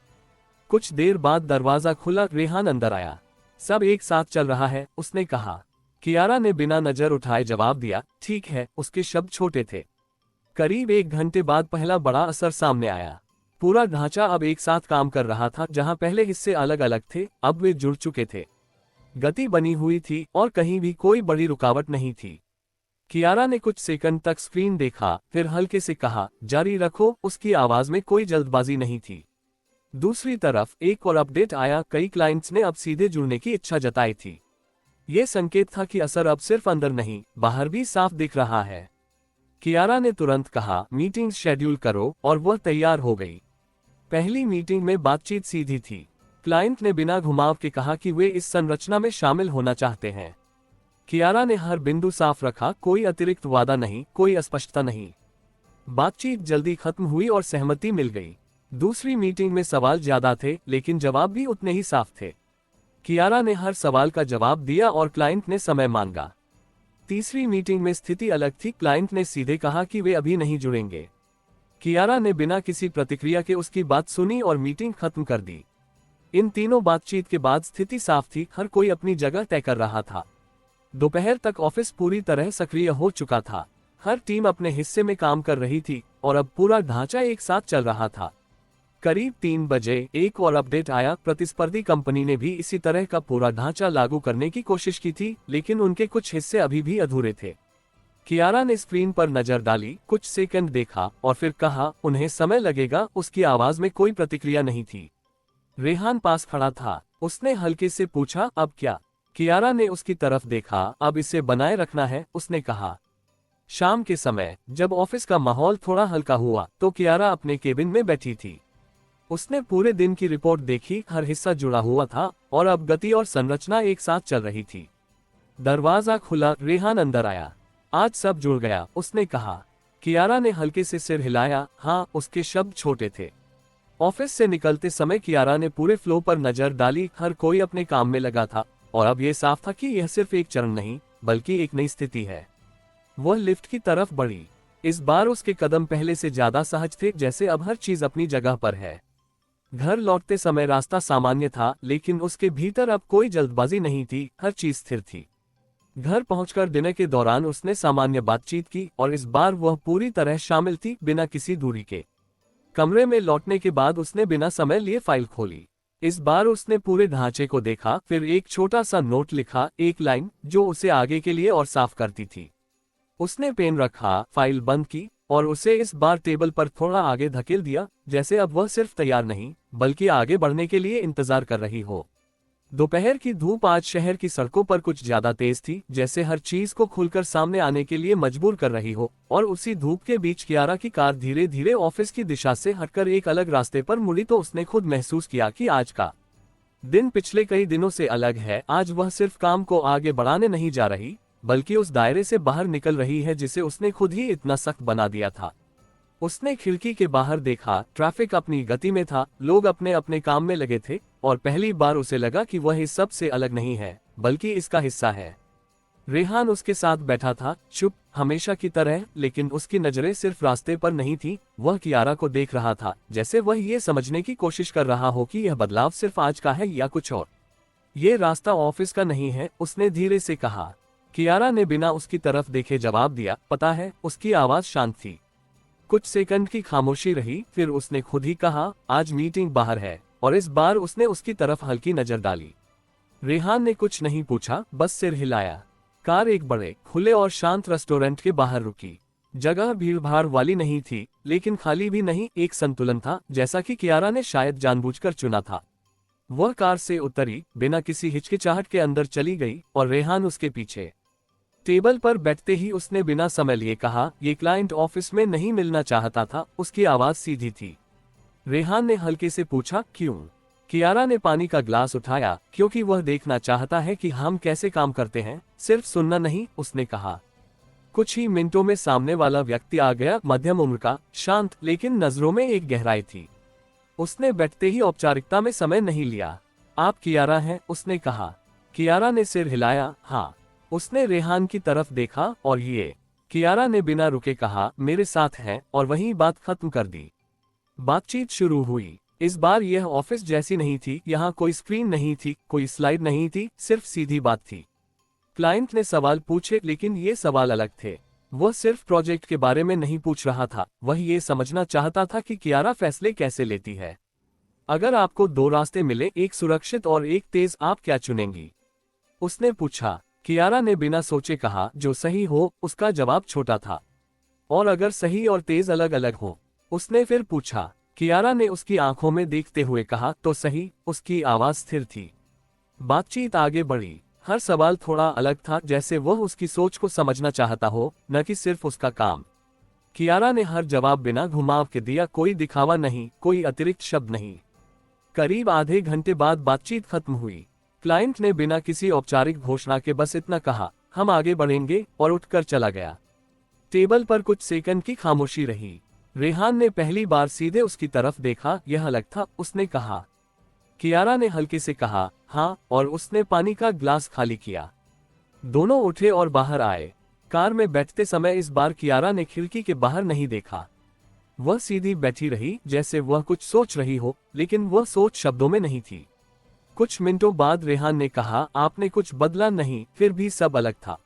कुछ देर बाद दरवाजा खुला, रेहान अंदर आया। सब एक साथ चल रहा है, उसने कहा। कियारा ने बिना नजर उठाए जवाब दिया, ठीक है। उसके शब्द छोटे थे। करीब 1 घंटे बाद पहला बड़ा असर सामने आया। पूरा ढांचा अब एक साथ काम कर रहा था। जहां पहले हिस्से अलग अलग थे, अब वे जुड़ चुके थे। गति बनी हुई थी और कहीं भी कोई बड़ी रुकावट नहीं थी। कियारा ने कुछ सेकंड तक स्क्रीन देखा, फिर हल्के से कहा, जारी रखो। उसकी आवाज में कोई जल्दबाजी नहीं थी। दूसरी तरफ एक और अपडेट आया। कई क्लाइंट्स ने अब सीधे जुड़ने की इच्छा जताई थी। ये संकेत था कि असर अब सिर्फ अंदर नहीं, बाहर भी साफ दिख रहा है। कियारा ने तुरंत कहा, मीटिंग शेड्यूल करो, और वह तैयार हो गई। पहली मीटिंग में बातचीत सीधी थी। क्लाइंट ने बिना घुमाव के कहा कि वे इस संरचना में शामिल होना चाहते हैं। कियारा ने हर बिंदु साफ रखा, कोई अतिरिक्त वादा नहीं, कोई अस्पष्टता नहीं। बातचीत जल्दी खत्म हुई और सहमति मिल गई। दूसरी मीटिंग में सवाल ज्यादा थे, लेकिन जवाब भी उतने ही साफ थे। कियारा ने हर सवाल का जवाब दिया और क्लाइंट ने समय मांगा। तीसरी मीटिंग में स्थिति अलग थी। क्लाइंट ने सीधे कहा कि वे अभी नहीं जुड़ेंगे। कियारा ने बिना किसी प्रतिक्रिया के उसकी बात सुनी और मीटिंग खत्म कर दी। इन तीनों बातचीत के बाद स्थिति साफ थी, हर कोई अपनी जगह तय कर रहा था। दोपहर तक ऑफिस पूरी तरह सक्रिय हो चुका था। हर टीम अपने हिस्से में काम कर रही थी और अब पूरा ढांचा एक साथ चल रहा था। करीब 3 बजे एक और अपडेट आया। प्रतिस्पर्धी कंपनी ने भी इसी तरह का पूरा ढांचा लागू करने की कोशिश की थी, लेकिन उनके कुछ हिस्से अभी भी अधूरे थे। कियारा ने स्क्रीन पर नजर डाली, कुछ सेकंड देखा और फिर कहा, उन्हें समय लगेगा। उसकी आवाज में कोई प्रतिक्रिया नहीं थी। रेहान पास खड़ा था। उसने हल्के से पूछा, अब क्या? कियारा ने उसकी तरफ देखा। अब इसे बनाए रखना है, उसने कहा। शाम के समय जब ऑफिस का माहौल थोड़ा हल्का हुआ तो कियारा अपने केबिन में बैठी थी। उसने पूरे दिन की रिपोर्ट देखी, हर हिस्सा जुड़ा हुआ था और अब गति और संरचना एक साथ चल रही थी। दरवाजा खुला, रेहान अंदर आया। आज सब जुड़ गया, उसने कहा। कियारा ने हल्के से सिर हिलाया। हाँ, उसके शब्द छोटे थे। ऑफिस से निकलते समय कियारा ने पूरे फ्लो पर नजर डाली, हर कोई अपने काम में लगा था और अब यह साफ था कि यह सिर्फ एक चरण नहीं बल्कि एक नई स्थिति है। वह लिफ्ट की तरफ बढ़ी। इस बार उसके कदम पहले से ज्यादा सहज थे, जैसे अब हर चीज अपनी जगह पर है। घर लौटते समय रास्ता सामान्य था, लेकिन उसके भीतर अब कोई जल्दबाजी नहीं थी, हर चीज स्थिर थी। घर पहुंचकर डिनर के दौरान उसने सामान्य बातचीत की और इस बार वह पूरी तरह शामिल थी, बिना किसी दूरी के। कमरे में लौटने के बाद उसने बिना समय लिए फाइल खोली। इस बार उसने पूरे ढांचे को देखा, फिर एक छोटा सा नोट लिखा, एक लाइन जो उसे आगे के लिए और साफ करती थी। उसने पेन रखा, फाइल बंद की और उसे इस बार टेबल पर थोड़ा आगे धकेल दिया, जैसे अब वह सिर्फ तैयार नहीं बल्कि आगे बढ़ने के लिए इंतजार कर रही हो। दोपहर की धूप आज शहर की सड़कों पर कुछ ज्यादा तेज थी, जैसे हर चीज को खुलकर सामने आने के लिए मजबूर कर रही हो। और उसी धूप के बीच कियारा की कार धीरे धीरे ऑफिस की दिशा से हटकर एक अलग रास्ते पर मुड़ी तो उसने खुद महसूस किया कि आज का दिन पिछले कई दिनों से अलग है। आज वह सिर्फ काम को आगे बढ़ाने नहीं जा रही बल्कि उस दायरे से बाहर निकल रही है जिसे उसने खुद ही इतना सख्त बना दिया था। उसने खिड़की के बाहर देखा, ट्रैफिक अपनी गति में था, लोग अपने अपने काम में लगे थे और पहली बार उसे लगा कि वह इस सब से अलग नहीं है बल्कि इसका हिस्सा है। रेहान उसके साथ बैठा था, चुप, हमेशा की तरह, लेकिन उसकी नजरें सिर्फ रास्ते पर नहीं थी। वह कियारा को देख रहा था, जैसे वह ये समझने की कोशिश कर रहा हो कि यह बदलाव सिर्फ आज का है या कुछ और। ये रास्ता ऑफिस का नहीं है, उसने धीरे से कहा। कियारा ने बिना उसकी तरफ देखे जवाब दिया, पता है। उसकी आवाज शांत थी। कुछ सेकंड की खामोशी रही, फिर उसने खुद ही कहा, आज मीटिंग बाहर है। और इस बार उसने उसकी तरफ हल्की नजर डाली। रेहान ने कुछ नहीं पूछा, बस सिर हिलाया। कार एक बड़े, खुले और शांत रेस्टोरेंट के बाहर रुकी। जगह भीड़भाड़ वाली नहीं थी, लेकिन खाली भी नहीं, एक संतुलन था, जैसा कि कियारा ने शायद जानबूझकर चुना था। वह कार से उतरी, बिना किसी हिचकिचाहट के अंदर चली गई और रेहान उसके पीछे। टेबल पर बैठते ही उसने बिना समय लिए कहा, ये क्लाइंट ऑफिस में नहीं मिलना चाहता था। उसकी आवाज सीधी थी। रेहान ने हल्के से पूछा, क्यों? कियारा ने पानी का ग्लास उठाया, क्योंकि वह देखना चाहता है कि हम कैसे काम करते हैं, सिर्फ सुनना नहीं, उसने कहा। कुछ ही मिनटों में सामने वाला व्यक्ति आ गया, मध्यम उम्र का, शांत, लेकिन नजरों में एक गहराई थी। उसने बैठते ही औपचारिकता में समय नहीं लिया। आप कियारा हैं? उसने कहा। कियारा ने सिर हिलाया, हाँ। उसने रेहान की तरफ देखा, और ये? कियारा ने बिना रुके कहा, मेरे साथ हैं, और वहीं बात खत्म कर दी। बातचीत शुरू हुई। इस बार यह ऑफिस जैसी नहीं थी, यहाँ कोई स्क्रीन नहीं थी, कोई स्लाइड नहीं थी, सिर्फ सीधी बात थी। क्लाइंट ने सवाल पूछे, लेकिन ये सवाल अलग थे। वह सिर्फ प्रोजेक्ट के बारे में नहीं पूछ रहा था, वह ये समझना चाहता था कि कियारा फैसले कैसे लेती है। अगर आपको दो रास्ते मिले, एक सुरक्षित और एक तेज, आप क्या चुनेंगी? उसने पूछा। कियारा ने बिना सोचे कहा, जो सही हो। उसका जवाब छोटा था। और अगर सही और तेज अलग अलग हो? उसने फिर पूछा। कियारा ने उसकी आंखों में देखते हुए कहा, तो सही। उसकी आवाज स्थिर थी। बातचीत आगे बढ़ी। हर सवाल थोड़ा अलग था, जैसे वह उसकी सोच को समझना चाहता हो, न कि सिर्फ उसका काम। कियारा ने हर जवाब बिना घुमाव के दिया, कोई दिखावा नहीं, कोई अतिरिक्त शब्द नहीं। करीब आधे घंटे बाद बातचीत खत्म हुई। क्लाइंट ने बिना किसी औपचारिक घोषणा के बस इतना कहा, हम आगे बढ़ेंगे, और उठकर चला गया। टेबल पर कुछ सेकंड की खामोशी रही। रेहान ने पहली बार सीधे उसकी तरफ देखा, यह अलग था, उसने कहा। कियारा ने हल्के से कहा, हाँ, और उसने पानी का ग्लास खाली किया। दोनों उठे और बाहर आए। कार में बैठते समय इस बार कियारा ने खिड़की के बाहर नहीं देखा। वह सीधी बैठी रही, जैसे वह कुछ सोच रही हो, लेकिन वह सोच शब्दों में नहीं थी। कुछ मिनटों बाद रेहान ने कहा, आपने कुछ बदला नहीं, फिर भी सब अलग था।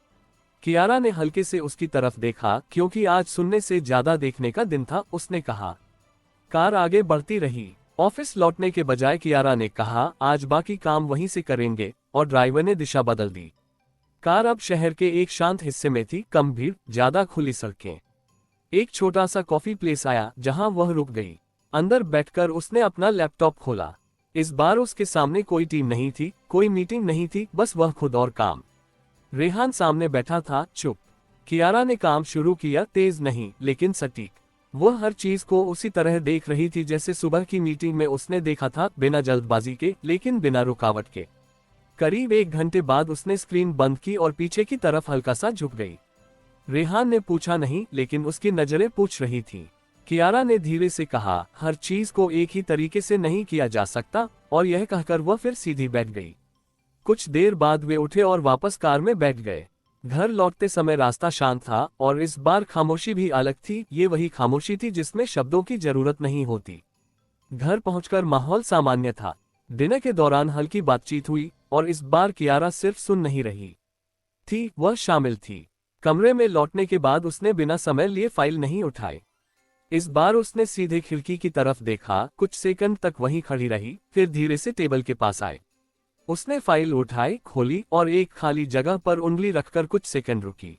कियारा ने हल्के से उसकी तरफ देखा, क्योंकि आज सुनने से ज्यादा देखने का दिन था, उसने कहा। कार आगे बढ़ती रही। ऑफिस लौटने के बजाय कियारा ने कहा, आज बाकी काम वहीं से करेंगे, और ड्राइवर ने दिशा बदल दी। कार अब शहर के एक शांत हिस्से में थी, कम भीड़, ज्यादा खुली सड़कें। एक छोटा सा कॉफी प्लेस आया, जहां वह रुक गई। अंदर बैठकर उसने अपना लैपटॉप खोला। इस बार उसके सामने कोई टीम नहीं थी, कोई मीटिंग नहीं थी, बस वह खुद और काम। रेहान सामने बैठा था, चुप। कियारा ने काम शुरू किया, तेज नहीं, लेकिन सटीक। वह हर चीज को उसी तरह देख रही थी जैसे सुबह की मीटिंग में उसने देखा था, बिना जल्दबाजी के लेकिन बिना रुकावट के। करीब 1 घंटे बाद उसने स्क्रीन बंद की और पीछे की तरफ हल्का सा झुक गई। रेहान ने पूछा नहीं, लेकिन उसकी नजरें पूछ रही थीं। कियारा ने धीरे से कहा, हर चीज को एक ही तरीके से नहीं किया जा सकता, और यह कहकर वह फिर सीधी बैठ गई। कुछ देर बाद वे उठे और वापस कार में बैठ गए। घर लौटते समय रास्ता शांत था और इस बार खामोशी भी अलग थी। ये वही खामोशी थी जिसमें शब्दों की जरूरत नहीं होती। घर पहुंचकर माहौल सामान्य था। डिनर के दौरान हल्की बातचीत हुई और इस बार कियारा सिर्फ सुन नहीं रही थी, वह शामिल थी। कमरे में लौटने के बाद उसने बिना समय लिए फाइल नहीं उठाई। इस बार उसने सीधे खिड़की की तरफ देखा, कुछ सेकंड तक वहीं खड़ी रही, फिर धीरे से टेबल के पास आए। उसने फाइल उठाई, खोली और एक खाली जगह पर उंगली रखकर कुछ सेकंड रुकी।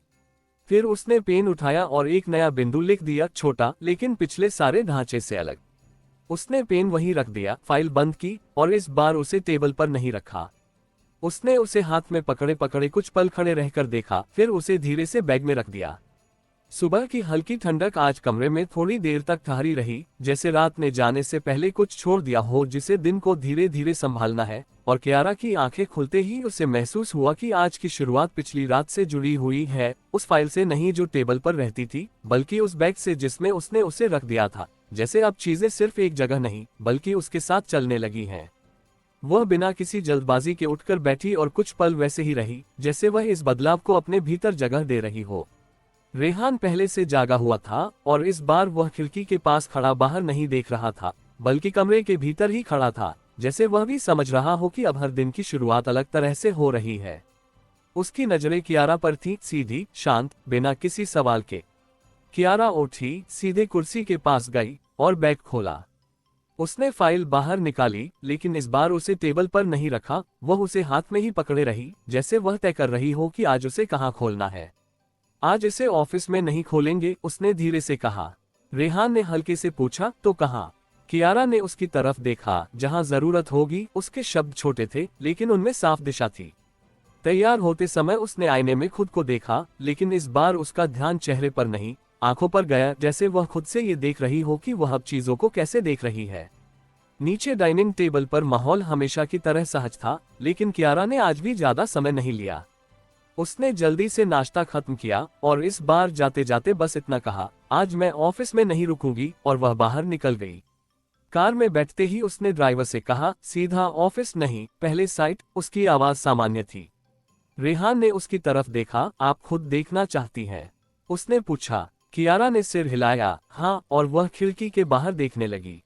फिर उसने पेन उठाया और एक नया बिंदु लिख दिया, छोटा लेकिन पिछले सारे ढांचे से अलग। उसने पेन वहीं रख दिया, फाइल बंद की और इस बार उसे टेबल पर नहीं रखा। उसने उसे हाथ में पकड़े पकड़े कुछ पल खड़े रहकर देखा, फिर उसे धीरे से बैग में रख दिया। सुबह की हल्की ठंडक आज कमरे में थोड़ी देर तक ठहरी रही, जैसे रात ने जाने से पहले कुछ छोड़ दिया हो जिसे दिन को धीरे धीरे संभालना है। और कियारा की आंखें खुलते ही उसे महसूस हुआ कि आज की शुरुआत पिछली रात से जुड़ी हुई है, उस फाइल से नहीं जो टेबल पर रहती थी, बल्कि उस बैग से जिसमें उसने उसे रख दिया था। जैसे अब चीजें सिर्फ एक जगह नहीं बल्कि उसके साथ चलने लगी हैं। वह बिना किसी जल्दबाजी के उठकर बैठी और कुछ पल वैसे ही रही, जैसे वह इस बदलाव को अपने भीतर जगह दे रही हो। रेहान पहले से जागा हुआ था और इस बार वह खिड़की के पास खड़ा बाहर नहीं देख रहा था, बल्कि कमरे के भीतर ही खड़ा था, जैसे वह भी समझ रहा हो कि अब हर दिन की शुरुआत अलग तरह से हो रही है। उसकी नजरें कियारा पर थीं, सीधी, शांत, बिना किसी सवाल के। कियारा उठी, सीधे कुर्सी के पास गई और बैग खोला। उसने फाइल बाहर निकाली, लेकिन इस बार उसे टेबल पर नहीं रखा, वह उसे हाथ में ही पकड़े रही, जैसे वह तय कर रही हो कि आज उसे कहाँ खोलना है। आज इसे ऑफिस में नहीं खोलेंगे, उसने धीरे से कहा। रेहान ने हल्के से पूछा, तो कहाँ? कियारा ने उसकी तरफ देखा, जहां जरूरत होगी। उसके शब्द छोटे थे, लेकिन उनमें साफ दिशा थी। तैयार होते समय उसने आईने में खुद को देखा, लेकिन इस बार उसका ध्यान चेहरे पर नहीं, आंखों पर गया, जैसे वह खुद से ये देख रही हो कि वह अब चीजों को कैसे देख रही है। नीचे डाइनिंग टेबल पर माहौल हमेशा की तरह सहज था, लेकिन कियारा ने आज भी ज्यादा समय नहीं लिया। उसने जल्दी से नाश्ता खत्म किया और इस बार जाते जाते बस इतना कहा, आज मैं ऑफिस में नहीं रुकूंगी, और वह बाहर निकल गई। कार में बैठते ही उसने ड्राइवर से कहा, सीधा ऑफिस नहीं, पहले साइट। उसकी आवाज सामान्य थी। रेहान ने उसकी तरफ देखा, आप खुद देखना चाहती हैं? उसने पूछा। कियारा ने सिर हिलाया, हाँ, और वह खिड़की के बाहर देखने लगी।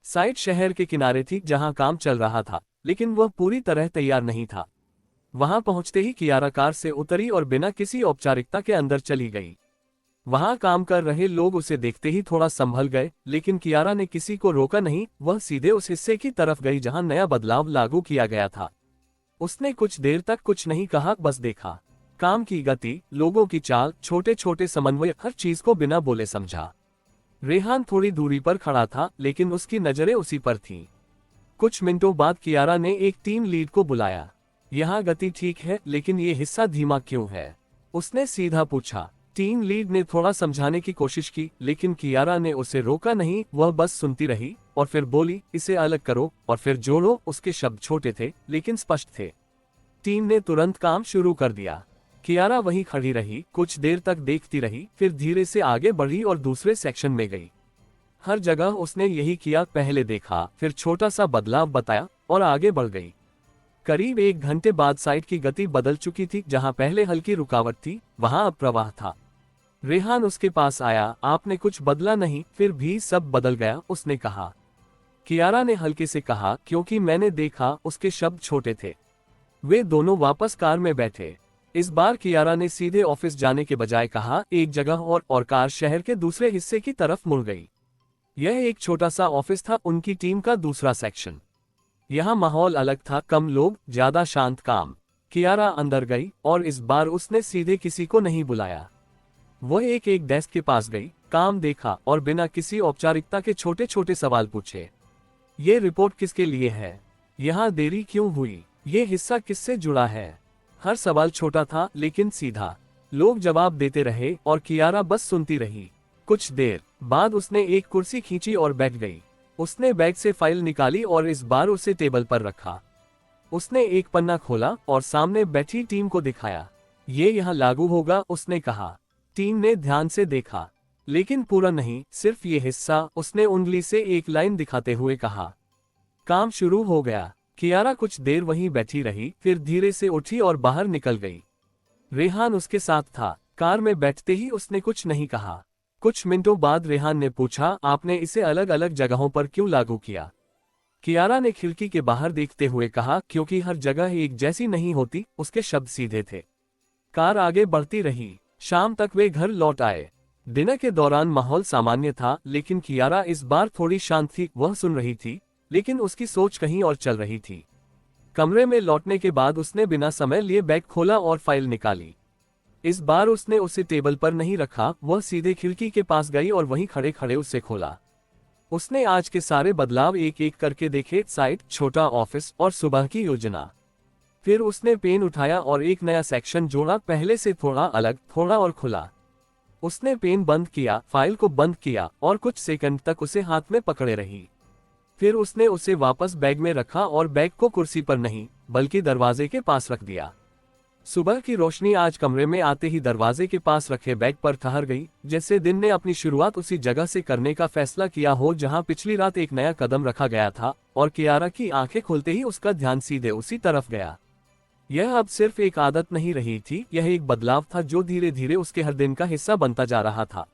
साइट शहर के किनारे थी जहां काम चल रहा था, लेकिन वह पूरी तरह तैयार नहीं था। वहां पहुंचते ही कियारा कार से उतरी और बिना किसी औपचारिकता के अंदर चली गई। वहां काम कर रहे लोग उसे देखते ही थोड़ा संभल गए, लेकिन कियारा ने किसी को रोका नहीं। वह सीधे उस हिस्से की तरफ गई जहां नया बदलाव लागू किया गया था। उसने कुछ देर तक कुछ नहीं कहा, बस देखा। काम की गति, लोगों की चाल, छोटे छोटे समन्वय, हर चीज को बिना बोले समझा। रेहान थोड़ी दूरी पर खड़ा था, लेकिन उसकी नजरें उसी पर थीं। कुछ मिनटों बाद कियारा ने एक टीम लीड को बुलाया। यहाँ गति ठीक है, लेकिन ये हिस्सा धीमा क्यों है? उसने सीधा पूछा। टीम लीड ने थोड़ा समझाने की कोशिश की, लेकिन कियारा ने उसे रोका नहीं। वह बस सुनती रही और फिर बोली, इसे अलग करो और फिर जोड़ो। उसके शब्द छोटे थे, लेकिन स्पष्ट थे। टीम ने तुरंत काम शुरू कर दिया। कियारा वहीं खड़ी रही, कुछ देर तक देखती रही, फिर धीरे से आगे बढ़ी और दूसरे सेक्शन में गई। हर जगह उसने यही किया, पहले देखा, फिर छोटा सा बदलाव बताया और आगे बढ़ गई। करीब 1 घंटे बाद साइट की गति बदल चुकी थी। जहां पहले हल्की रुकावट थी, वहां अब प्रवाह था। रेहान उसके पास आया, आपने कुछ बदला नहीं? फिर भी सब बदल गया, उसने कहा। कियारा ने हल्के से कहा, क्योंकि मैंने देखा। उसके शब्द छोटे थे। वे दोनों वापस कार में बैठे। इस बार कियारा ने सीधे ऑफिस जाने के बजाय कहा, एक जगह और कार शहर के दूसरे हिस्से की तरफ मुड़ गई। यह एक छोटा सा ऑफिस था, उनकी टीम का दूसरा सेक्शन। यहाँ माहौल अलग था, कम लोग, ज्यादा शांत काम। कियारा अंदर गई और इस बार उसने सीधे किसी को नहीं बुलाया। वह एक डेस्क के पास गई, काम देखा और बिना किसी औपचारिकता के छोटे छोटे सवाल पूछे। ये रिपोर्ट किसके लिए है? यहाँ देरी क्यों हुई? ये हिस्सा किससे जुड़ा है? हर सवाल छोटा था, लेकिन सीधा। लोग जवाब देते रहे और कियारा बस सुनती रही। कुछ देर बाद उसने एक कुर्सी खींची और बैठ गई। उसने बैग से फाइल निकाली और इस बार उसे टेबल पर रखा। उसने एक पन्ना खोला और सामने बैठी टीम को दिखाया। ये यहाँ लागू होगा, उसने कहा। टीम ने ध्यान से देखा, लेकिन पूरा नहीं, सिर्फ ये हिस्सा। उसने उंगली से एक लाइन दिखाते हुए कहा। काम शुरू हो गया। कियारा कुछ देर वहीं बैठी रही, फिर धीरे से उठी और बाहर निकल गई। रेहान उसके साथ था। कार में बैठते ही उसने कुछ नहीं कहा। कुछ मिनटों बाद रेहान ने पूछा, आपने इसे अलग अलग जगहों पर क्यों लागू किया? कियारा ने खिड़की के बाहर देखते हुए कहा, क्योंकि हर जगह एक जैसी नहीं होती। उसके शब्द सीधे थे। कार आगे बढ़ती रही। शाम तक वे घर लौट आए। डिनर के दौरान माहौल सामान्य था, लेकिन कियारा इस बार थोड़ी शांत थी। वह सुन रही थी, लेकिन उसकी सोच कहीं और चल रही थी। कमरे में लौटने के बाद उसने बिना समय लिए बैग खोला और फाइल निकाली। इस बार उसने उसे टेबल पर नहीं रखा, वह सीधे खिड़की के पास गई और वहीं खड़े खड़े उसे खोला। उसने आज के सारे बदलाव एक एक करके देखे, साइट, छोटा ऑफिस और सुबह की योजना। फिर उसने पेन उठाया और एक नया सेक्शन जोड़ा, पहले से थोड़ा अलग, थोड़ा और खुला। उसने पेन बंद किया, फाइल को बंद किया और कुछ सेकंड तक उसे हाथ में पकड़े रही। फिर उसने उसे वापस बैग में रखा और बैग को कुर्सी पर नहीं, बल्कि दरवाजे के पास रख दिया। सुबह की रोशनी आज कमरे में आते ही दरवाजे के पास रखे बैग पर ठहर गई, जैसे दिन ने अपनी शुरुआत उसी जगह से करने का फैसला किया हो जहां पिछली रात एक नया कदम रखा गया था। और कियारा की आंखें खुलते ही उसका ध्यान सीधे उसी तरफ गया। यह अब सिर्फ एक आदत नहीं रही थी, यह एक बदलाव था जो धीरे धीरे उसके हर दिन का हिस्सा बनता जा रहा था।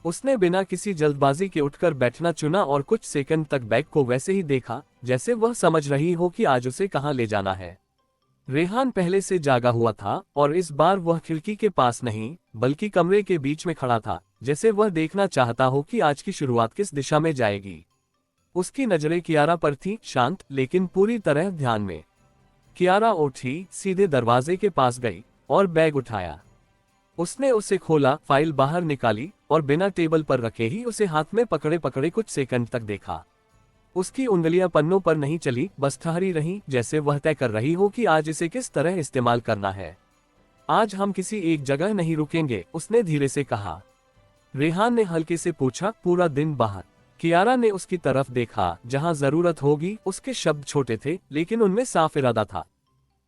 उसने बिना किसी जल्दबाजी के उठकर बैठना चुना और कुछ सेकंड तक बैग को वैसे ही देखा, जैसे वह समझ रही हो कि आज उसे कहां ले जाना है। रेहान पहले से जागा हुआ था और इस बार वह खिड़की के पास नहीं, बल्कि कमरे के बीच में खड़ा था, जैसे वह देखना चाहता हो कि आज की शुरुआत किस दिशा में जाएगी। उसकी नजरें कियारा पर थी, शांत लेकिन पूरी तरह ध्यान में। कियारा उठी, सीधे दरवाजे के पास गई और बैग उठाया। उसने उसे खोला, फाइल बाहर निकाली और बिना टेबल पर रखे ही उसे हाथ में पकड़े पकड़े कुछ सेकंड तक देखा। उसकी उंगलियां पन्नों पर नहीं चली, बस ठहरी रही, जैसे वह तय कर रही हो कि आज इसे किस तरह इस्तेमाल करना है। आज हम किसी एक जगह नहीं रुकेंगे, उसने धीरे से कहा। रेहान ने हल्के से पूछा, पूरा दिन बाहर? कियारा ने उसकी तरफ देखा। जहां जरूरत होगी। उसके शब्द छोटे थे, लेकिन उनमें साफ इरादा था।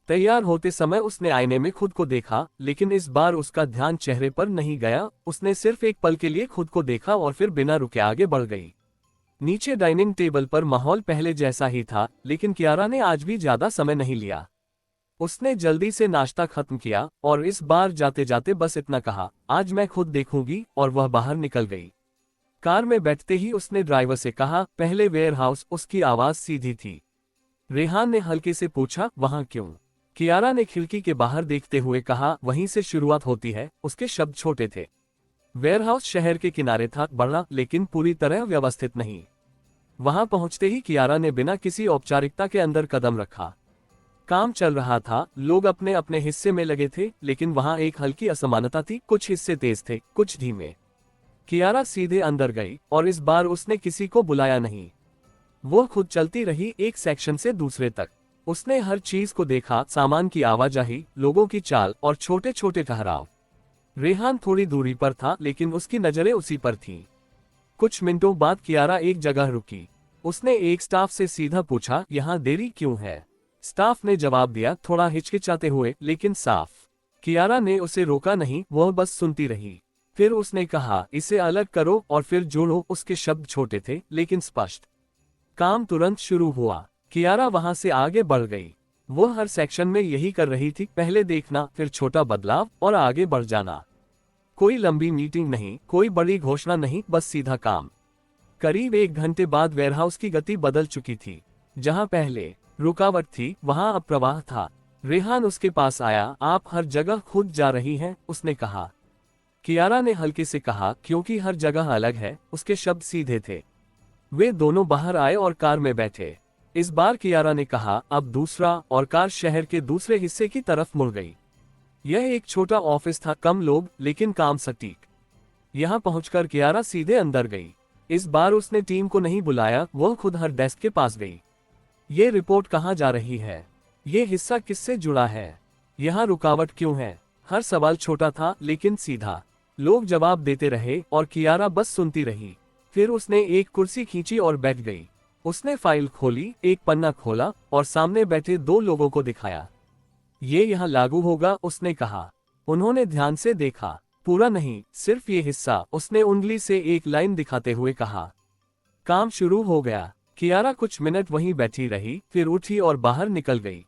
तैयार होते समय उसने आईने में खुद को देखा, लेकिन इस बार उसका ध्यान चेहरे पर नहीं गया। उसने सिर्फ एक पल के लिए खुद को देखा और फिर बिना रुके आगे बढ़ गई। नीचे डाइनिंग टेबल पर माहौल पहले जैसा ही था, लेकिन कियारा ने आज भी ज्यादा समय नहीं लिया। उसने जल्दी से नाश्ता खत्म किया और इस बार जाते जाते बस इतना कहा, आज मैं खुद देखूंगी, और वह बाहर निकल गई। कार में बैठते ही उसने ड्राइवर से कहा, पहले वेयरहाउस। उसकी आवाज सीधी थी। रेहान ने हल्के से पूछा, वहां क्यों? कियारा ने खिड़की के बाहर देखते हुए कहा, वहीं से शुरुआत होती है। उसके शब्द छोटे थे। वेयरहाउस शहर के किनारे था, बड़ा लेकिन पूरी तरह व्यवस्थित नहीं। वहां पहुंचते ही कियारा ने बिना किसी औपचारिकता के अंदर कदम रखा। काम चल रहा था, लोग अपने अपने हिस्से में लगे थे, लेकिन वहां एक हल्की असमानता थी। कुछ हिस्से तेज थे, कुछ धीमे। कियारा सीधे अंदर गई और इस बार उसने किसी को बुलाया नहीं। वो खुद चलती रही, एक सेक्शन से दूसरे तक। उसने हर चीज को देखा, सामान की आवाजाही, लोगों की चाल और छोटे छोटे ठहराव। रेहान थोड़ी दूरी पर था, लेकिन उसकी नजरें उसी पर थीं। कुछ मिनटों बाद कियारा एक जगह रुकी। उसने एक स्टाफ से सीधा पूछा, यहाँ देरी क्यों है? स्टाफ ने जवाब दिया, थोड़ा हिचकिचाते हुए, लेकिन साफ। कियारा ने उसे रोका नहीं, वह बस सुनती रही। फिर उसने कहा, इसे अलग करो और फिर जोड़ो। उसके शब्द छोटे थे, लेकिन स्पष्ट। काम तुरंत शुरू हुआ। कियारा वहां से आगे बढ़ गई। वो हर सेक्शन में यही कर रही थी, पहले देखना, फिर छोटा बदलाव और आगे बढ़ जाना। कोई लंबी मीटिंग नहीं, कोई बड़ी घोषणा नहीं, बस सीधा काम। करीब 1 घंटे बाद वेयरहाउस की गति बदल चुकी थी। जहां पहले रुकावट थी, वहां अब प्रवाह था। रेहान उसके पास आया, आप हर जगह खुद जा रही हैं, उसने कहा। कियारा ने हल्के से कहा, क्योंकि हर जगह अलग है। उसके शब्द सीधे थे। वे दोनों बाहर आए और कार में बैठे। इस बार कियारा ने कहा, अब दूसरा, और कार शहर के दूसरे हिस्से की तरफ मुड़ गई। यह एक छोटा ऑफिस था, कम लोग, लेकिन काम सटीक। यहां पहुंचकर कियारा सीधे अंदर गई। इस बार उसने टीम को नहीं बुलाया, वह खुद हर डेस्क के पास गई। ये रिपोर्ट कहां जा रही है? ये हिस्सा किससे जुड़ा है? यहाँ रुकावट क्यों है? हर सवाल छोटा था, लेकिन सीधा। लोग जवाब देते रहे और कियारा बस सुनती रही। फिर उसने एक कुर्सी खींची और बैठ गई। उसने फाइल खोली, एक पन्ना खोला और सामने बैठे दो लोगों को दिखाया। ये यहाँ लागू होगा, उसने कहा। उन्होंने ध्यान से देखा। पूरा नहीं, सिर्फ ये हिस्सा। उसने उंगली से एक लाइन दिखाते हुए कहा। काम शुरू हो गया। कियारा कुछ मिनट वहीं बैठी रही, फिर उठी और बाहर निकल गई।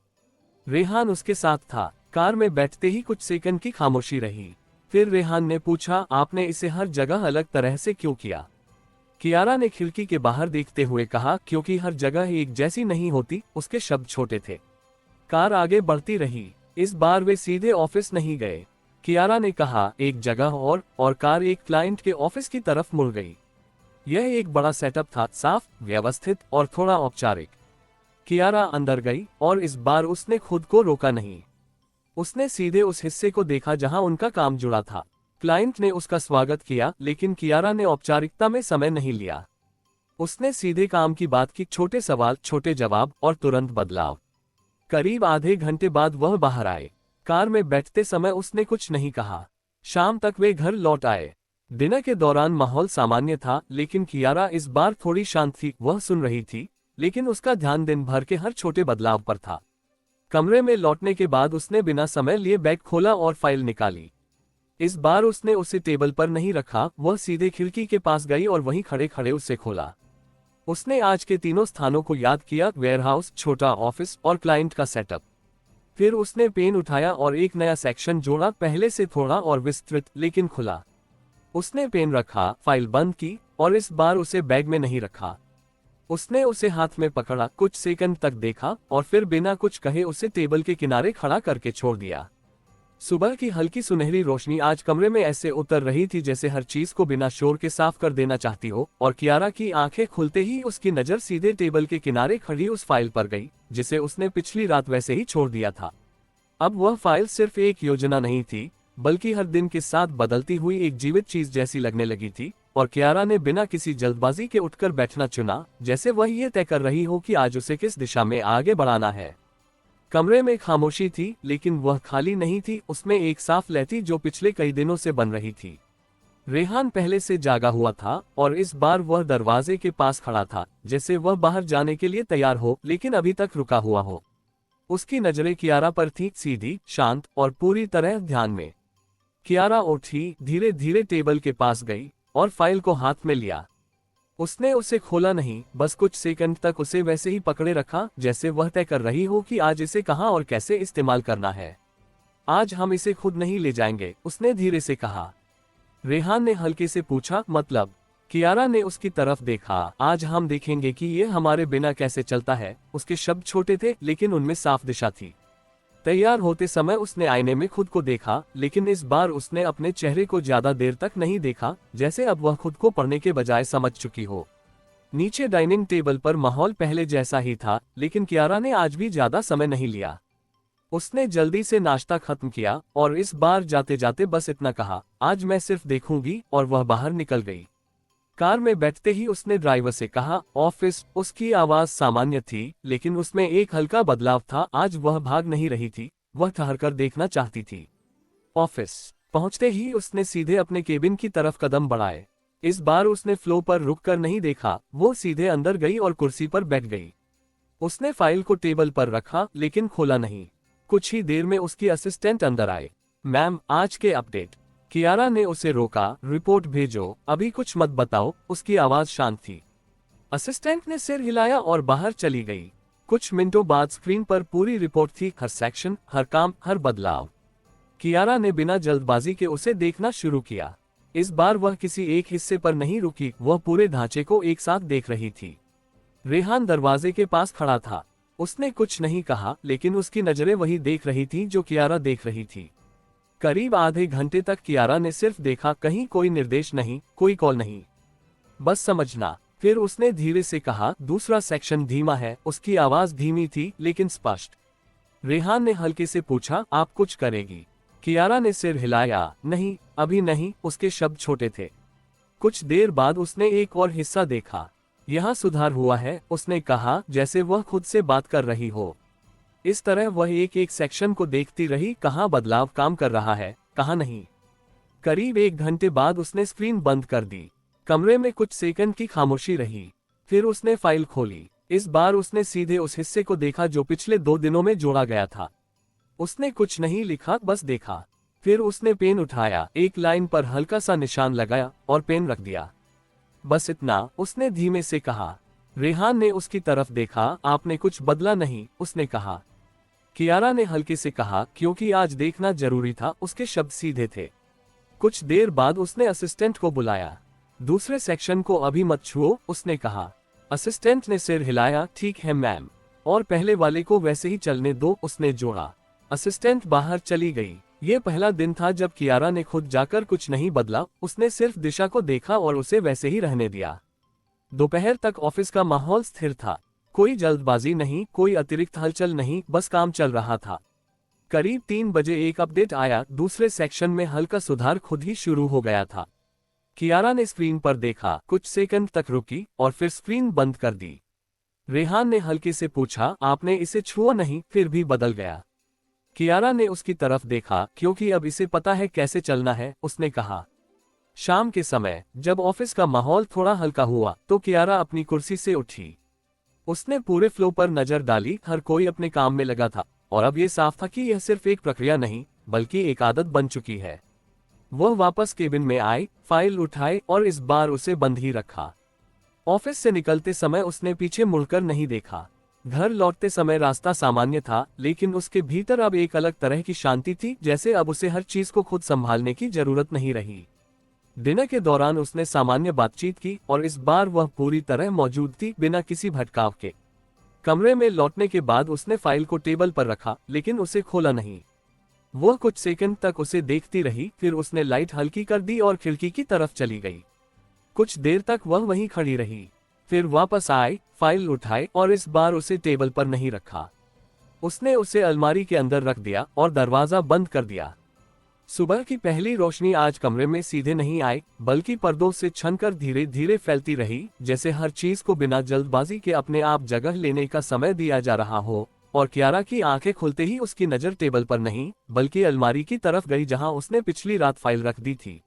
रेहान उसके साथ था। कार में बैठते ही कुछ सेकंड की खामोशी रही। फिर रेहान ने पूछा, आपने इसे हर जगह अलग तरह से क्यों किया? कियारा ने खिड़की के बाहर देखते हुए कहा, क्योंकि हर जगह एक जैसी नहीं होती। उसके शब्द छोटे थे। कार आगे बढ़ती रही। इस बार वे सीधे ऑफिस नहीं गए। कियारा ने कहा, एक जगह और कार एक क्लाइंट के ऑफिस की तरफ मुड़ गई। यह एक बड़ा सेटअप था, साफ, व्यवस्थित और थोड़ा औपचारिक। कियारा अंदर गई और इस बार उसने खुद को रोका नहीं। उसने सीधे उस हिस्से को देखा जहां उनका काम जुड़ा था। क्लाइंट ने उसका स्वागत किया, लेकिन कियारा ने औपचारिकता में समय नहीं लिया। उसने सीधे काम की बात की, छोटे सवाल, छोटे जवाब और तुरंत बदलाव। करीब आधे घंटे बाद वह बाहर आए। कार में बैठते समय उसने कुछ नहीं कहा। शाम तक वे घर लौट आए। डिनर के दौरान माहौल सामान्य था, लेकिन कियारा इस बार थोड़ी शांत थी। वह सुन रही थी, लेकिन उसका ध्यान दिन भर के हर छोटे बदलाव पर था। कमरे में लौटने के बाद उसने बिना समय लिए बैग खोला और फाइल निकाली। इस बार उसने उसे टेबल पर नहीं रखा। वह सीधे खिड़की के पास गई और वहीं खड़े खड़े उसे खोला। उसने आज के तीनों स्थानों को याद किया, वेयरहाउस, छोटा ऑफिस और क्लाइंट का सेटअप। फिर उसने पेन उठाया और एक नया सेक्शन जोड़ा, पहले से थोड़ा और विस्तृत, लेकिन खुला। उसने पेन रखा, फाइल बंद की और इस बार उसे बैग में नहीं रखा। उसने उसे हाथ में पकड़ा, कुछ सेकंड तक देखा और फिर बिना कुछ कहे उसे टेबल के किनारे खड़ा करके छोड़ दिया। सुबह की हल्की सुनहरी रोशनी आज कमरे में ऐसे उतर रही थी जैसे हर चीज को बिना शोर के साफ कर देना चाहती हो, और कियारा की आंखें खुलते ही उसकी नजर सीधे टेबल के किनारे खड़ी उस फाइल पर गई, जिसे उसने पिछली रात वैसे ही छोड़ दिया था। अब वह फाइल सिर्फ एक योजना नहीं थी, बल्कि हर दिन के साथ बदलती हुई एक जीवित चीज जैसी लगने लगी थी। और कियारा ने बिना किसी जल्दबाजी के उठकर बैठना चुना, जैसे वह ये तय कर रही हो कि आज उसे किस दिशा में आगे बढ़ाना है। कमरे में खामोशी थी, लेकिन वह खाली नहीं थी। उसमें एक साफ लय थी जो पिछले कई दिनों से बन रही थी। रेहान पहले से जागा हुआ था और इस बार वह दरवाजे के पास खड़ा था, जैसे वह बाहर जाने के लिए तैयार हो, लेकिन अभी तक रुका हुआ हो। उसकी नजरें कियारा पर थी, सीधी, शांत और पूरी तरह ध्यान में। कियारा उठी, धीरे धीरे टेबल के पास गई और फाइल को हाथ में लिया। उसने उसे खोला नहीं, बस कुछ सेकंड तक उसे वैसे ही पकड़े रखा, जैसे वह तय कर रही हो कि आज इसे कहां और कैसे इस्तेमाल करना है। आज हम इसे खुद नहीं ले जाएंगे, उसने धीरे से कहा। रेहान ने हल्के से पूछा, मतलब? कियारा ने उसकी तरफ देखा। आज हम देखेंगे कि ये हमारे बिना कैसे चलता है। उसके शब्द छोटे थे, लेकिन उनमें साफ दिशा थी। तैयार होते समय उसने आईने में खुद को देखा, लेकिन इस बार उसने अपने चेहरे को ज्यादा देर तक नहीं देखा, जैसे अब वह खुद को पढ़ने के बजाय समझ चुकी हो। नीचे डाइनिंग टेबल पर माहौल पहले जैसा ही था, लेकिन कियारा ने आज भी ज्यादा समय नहीं लिया। उसने जल्दी से नाश्ता खत्म किया और इस बार जाते जाते बस इतना कहा, आज मैं सिर्फ देखूंगी, और वह बाहर निकल गई। कार में बैठते ही उसने ड्राइवर से कहा, ऑफिस। उसकी आवाज सामान्य थी, लेकिन उसमें एक हल्का बदलाव था। आज वह भाग नहीं रही थी, वह ठहरकर देखना चाहती थी। ऑफिस पहुंचते ही उसने सीधे अपने केबिन की तरफ कदम बढ़ाए। इस बार उसने फ्लो पर रुककर नहीं देखा, वो सीधे अंदर गई और कुर्सी पर बैठ गई। उसने फाइल को टेबल पर रखा, लेकिन खोला नहीं। कुछ ही देर में उसकी असिस्टेंट अंदर आए। मैम, आज के अपडेट। कियारा ने उसे रोका, रिपोर्ट भेजो, अभी कुछ मत बताओ। उसकी आवाज शांत थी। असिस्टेंट ने सिर हिलाया और बाहर चली गई। कुछ मिनटों बाद स्क्रीन पर पूरी रिपोर्ट थी, हर सेक्शन, हर काम, हर बदलाव। कियारा ने बिना जल्दबाजी के उसे देखना शुरू किया। इस बार वह किसी एक हिस्से पर नहीं रुकी, वह पूरे ढांचे को एक साथ देख रही थी। रेहान दरवाजे के पास खड़ा था। उसने कुछ नहीं कहा, लेकिन उसकी नजरें वही देख रही थी जो कियारा देख रही थी। करीब आधे घंटे तक कियारा ने सिर्फ देखा, कहीं कोई निर्देश नहीं, कोई कॉल नहीं, बस समझना। फिर उसने धीरे से कहा, दूसरा सेक्शन धीमा है। उसकी आवाज धीमी थी, लेकिन स्पष्ट। रेहान ने हल्के से पूछा, आप कुछ करेगी? कियारा ने सिर हिलाया, नहीं, अभी नहीं। उसके शब्द छोटे थे। कुछ देर बाद उसने एक और हिस्सा देखा। यहाँ सुधार हुआ है, उसने कहा, जैसे वह खुद से बात कर रही हो। इस तरह वह एक एक सेक्शन को देखती रही, कहाँ बदलाव काम कर रहा है, कहाँ नहीं। करीब 1 घंटे बाद उसने स्क्रीन बंद कर दी। कमरे में कुछ सेकंड की खामोशी रही, फिर उसने फाइल खोली। इस बार उसने सीधे उस हिस्से को देखा जो पिछले 2 दिनों में जोड़ा गया था। उसने कुछ नहीं लिखा, बस देखा। फिर उसने पेन उठाया, एक लाइन पर हल्का सा निशान लगाया और पेन रख दिया। बस इतना, उसने धीमे से कहा। रेहान ने उसकी तरफ देखा। आपने कुछ बदला नहीं, उसने कहा। कियारा ने हल्के से कहा, क्योंकि आज देखना जरूरी था। उसके शब्द सीधे थे। कुछ देर बाद उसने असिस्टेंट को बुलाया। दूसरे सेक्शन को अभी मत छुओ, उसने कहा। असिस्टेंट ने सिर हिलाया, ठीक है मैम। और पहले वाले को वैसे ही चलने दो, उसने जोड़ा। असिस्टेंट बाहर चली गई। ये पहला दिन था जब कियारा ने खुद जाकर कुछ नहीं बदला। उसने सिर्फ दिशा को देखा और उसे वैसे ही रहने दिया। दोपहर तक ऑफिस का माहौल स्थिर था। कोई जल्दबाजी नहीं, कोई अतिरिक्त हलचल नहीं, बस काम चल रहा था। करीब 3 बजे एक अपडेट आया। दूसरे सेक्शन में हल्का सुधार खुद ही शुरू हो गया था। कियारा ने स्क्रीन पर देखा, कुछ सेकंड तक रुकी और फिर स्क्रीन बंद कर दी। रेहान ने हल्के से पूछा, आपने इसे छुआ नहीं? फिर भी बदल गया। कियारा ने उसकी तरफ देखा, क्योंकि अब इसे पता है कैसे चलना है, उसने कहा। शाम के समय जब ऑफिस का माहौल थोड़ा हल्का हुआ तो कियारा अपनी कुर्सी से उठी। उसने पूरे फ्लो पर नजर डाली। हर कोई अपने काम में लगा था और अब यह साफ था कि यह सिर्फ एक प्रक्रिया नहीं बल्कि एक आदत बन चुकी है। वह वापस केबिन में आई, फाइल उठाई और इस बार उसे बंद ही रखा। ऑफिस से निकलते समय उसने पीछे मुड़कर नहीं देखा। घर लौटते समय रास्ता सामान्य था, लेकिन उसके भीतर अब एक अलग तरह की शांति थी, जैसे अब उसे हर चीज को खुद संभालने की जरूरत नहीं रही। डिनर के दौरान उसने सामान्य बातचीत की और इस बार वह पूरी तरह मौजूद थी, बिना किसी भटकाव के। कमरे में लौटने के बाद उसने फाइल को टेबल पर रखा, लेकिन उसे खोला नहीं। वह कुछ सेकंड तक उसे देखती रही, फिर उसने लाइट हल्की कर दी और खिड़की की तरफ चली गई। कुछ देर तक वह वहीं खड़ी रही, फिर वापस आई, फाइल उठाई और इस बार उसे टेबल पर नहीं रखा। उसने उसे अलमारी के अंदर रख दिया और दरवाजा बंद कर दिया। सुबह की पहली रोशनी आज कमरे में सीधे नहीं आई, बल्कि पर्दों से छनकर धीरे धीरे फैलती रही, जैसे हर चीज को बिना जल्दबाजी के अपने आप जगह लेने का समय दिया जा रहा हो। और कियारा की आंखें खुलते ही उसकी नजर टेबल पर नहीं बल्कि अलमारी की तरफ गई, जहां उसने पिछली रात फाइल रख दी थी।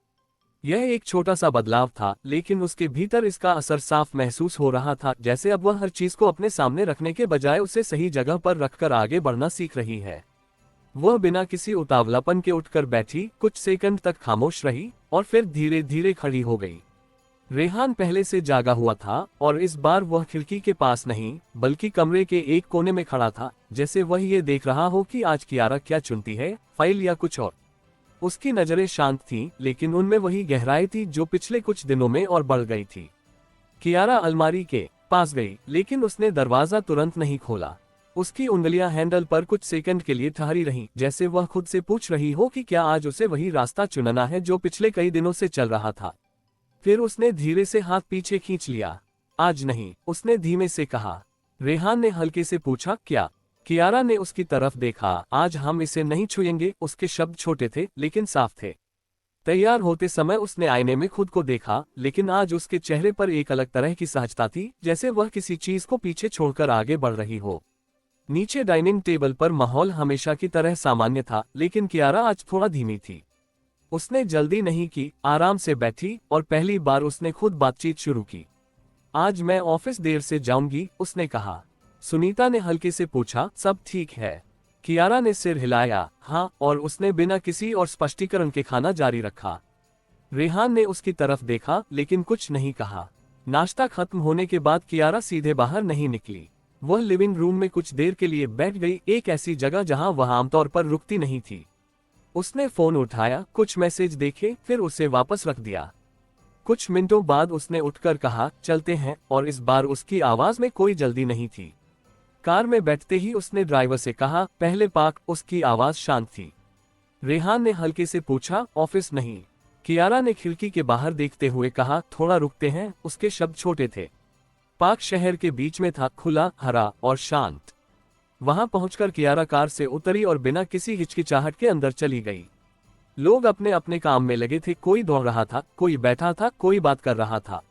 यह एक छोटा सा बदलाव था, लेकिन उसके भीतर इसका असर साफ महसूस हो रहा था, जैसे अब वह हर चीज को अपने सामने रखने के बजाय उसे सही जगह पर रखकर आगे बढ़ना सीख रही है। वह बिना किसी उतावलापन के उठकर बैठी, कुछ सेकंड तक खामोश रही और फिर धीरे धीरे खड़ी हो गई। रेहान पहले से जागा हुआ था और इस बार वह खिड़की के पास नहीं बल्कि कमरे के एक कोने में खड़ा था, जैसे वह ये देख रहा हो कि आज कियारा क्या चुनती है, फाइल या कुछ और। उसकी नजरें शांत थीं, लेकिन उनमें वही गहराई थी जो पिछले कुछ दिनों में और बढ़ गई थी। कियारा अलमारी के पास गई, लेकिन उसने दरवाजा तुरंत नहीं खोला। उसकी उंगलियां हैंडल पर कुछ सेकंड के लिए ठहरी रहीं, जैसे वह खुद से पूछ रही हो कि क्या आज उसे वही रास्ता चुनना है जो पिछले कई दिनों से चल रहा था। फिर उसने धीरे से हाथ पीछे खींच लिया। आज नहीं, उसने धीमे से कहा। रेहान ने हल्के से पूछा, क्या? कियारा ने उसकी तरफ देखा। आज हम इसे नहीं छुएंगे। उसके शब्द छोटे थे लेकिन साफ थे। तैयार होते समय उसने आईने में खुद को देखा, लेकिन आज उसके चेहरे पर एक अलग तरह की सहजता थी, जैसे वह किसी चीज को पीछे छोड़कर आगे बढ़ रही हो। नीचे डाइनिंग टेबल पर माहौल हमेशा की तरह सामान्य था, लेकिन कियारा आज थोड़ा धीमी थी। उसने जल्दी नहीं की, आराम से बैठी और पहली बार उसने खुद बातचीत शुरू की। आज मैं ऑफिस देर से जाऊंगी, उसने कहा। सुनीता ने हल्के से पूछा, सब ठीक है? कियारा ने सिर हिलाया, हाँ, और उसने बिना किसी और स्पष्टीकरण के खाना जारी रखा। रेहान ने उसकी तरफ देखा लेकिन कुछ नहीं कहा। नाश्ता खत्म होने के बाद कियारा सीधे बाहर नहीं निकली। वह लिविंग रूम में कुछ देर के लिए बैठ गई, एक ऐसी जगह जहां वह आमतौर पर रुकती नहीं थी। उसने फोन उठाया, कुछ मैसेज देखे, फिर उसे वापस रख दिया। कुछ मिनटों बाद उसने उठकर कहा, चलते हैं, और इस बार उसकी आवाज में कोई जल्दी नहीं थी। कार में बैठते ही उसने ड्राइवर से कहा, पहले पार्क। उसकी आवाज शांत थी। रेहान ने हल्के से पूछा, ऑफिस नहीं? कियारा ने खिड़की के बाहर देखते हुए कहा, थोड़ा रुकते हैं। उसके शब्द छोटे थे। पार्क शहर के बीच में था, खुला, हरा और शांत। वहां पहुंचकर कियारा कार से उतरी और बिना किसी हिचकिचाहट के अंदर चली गई। लोग अपने अपने काम में लगे थे, कोई दौड़ रहा था, कोई बैठा था, कोई बात कर रहा था।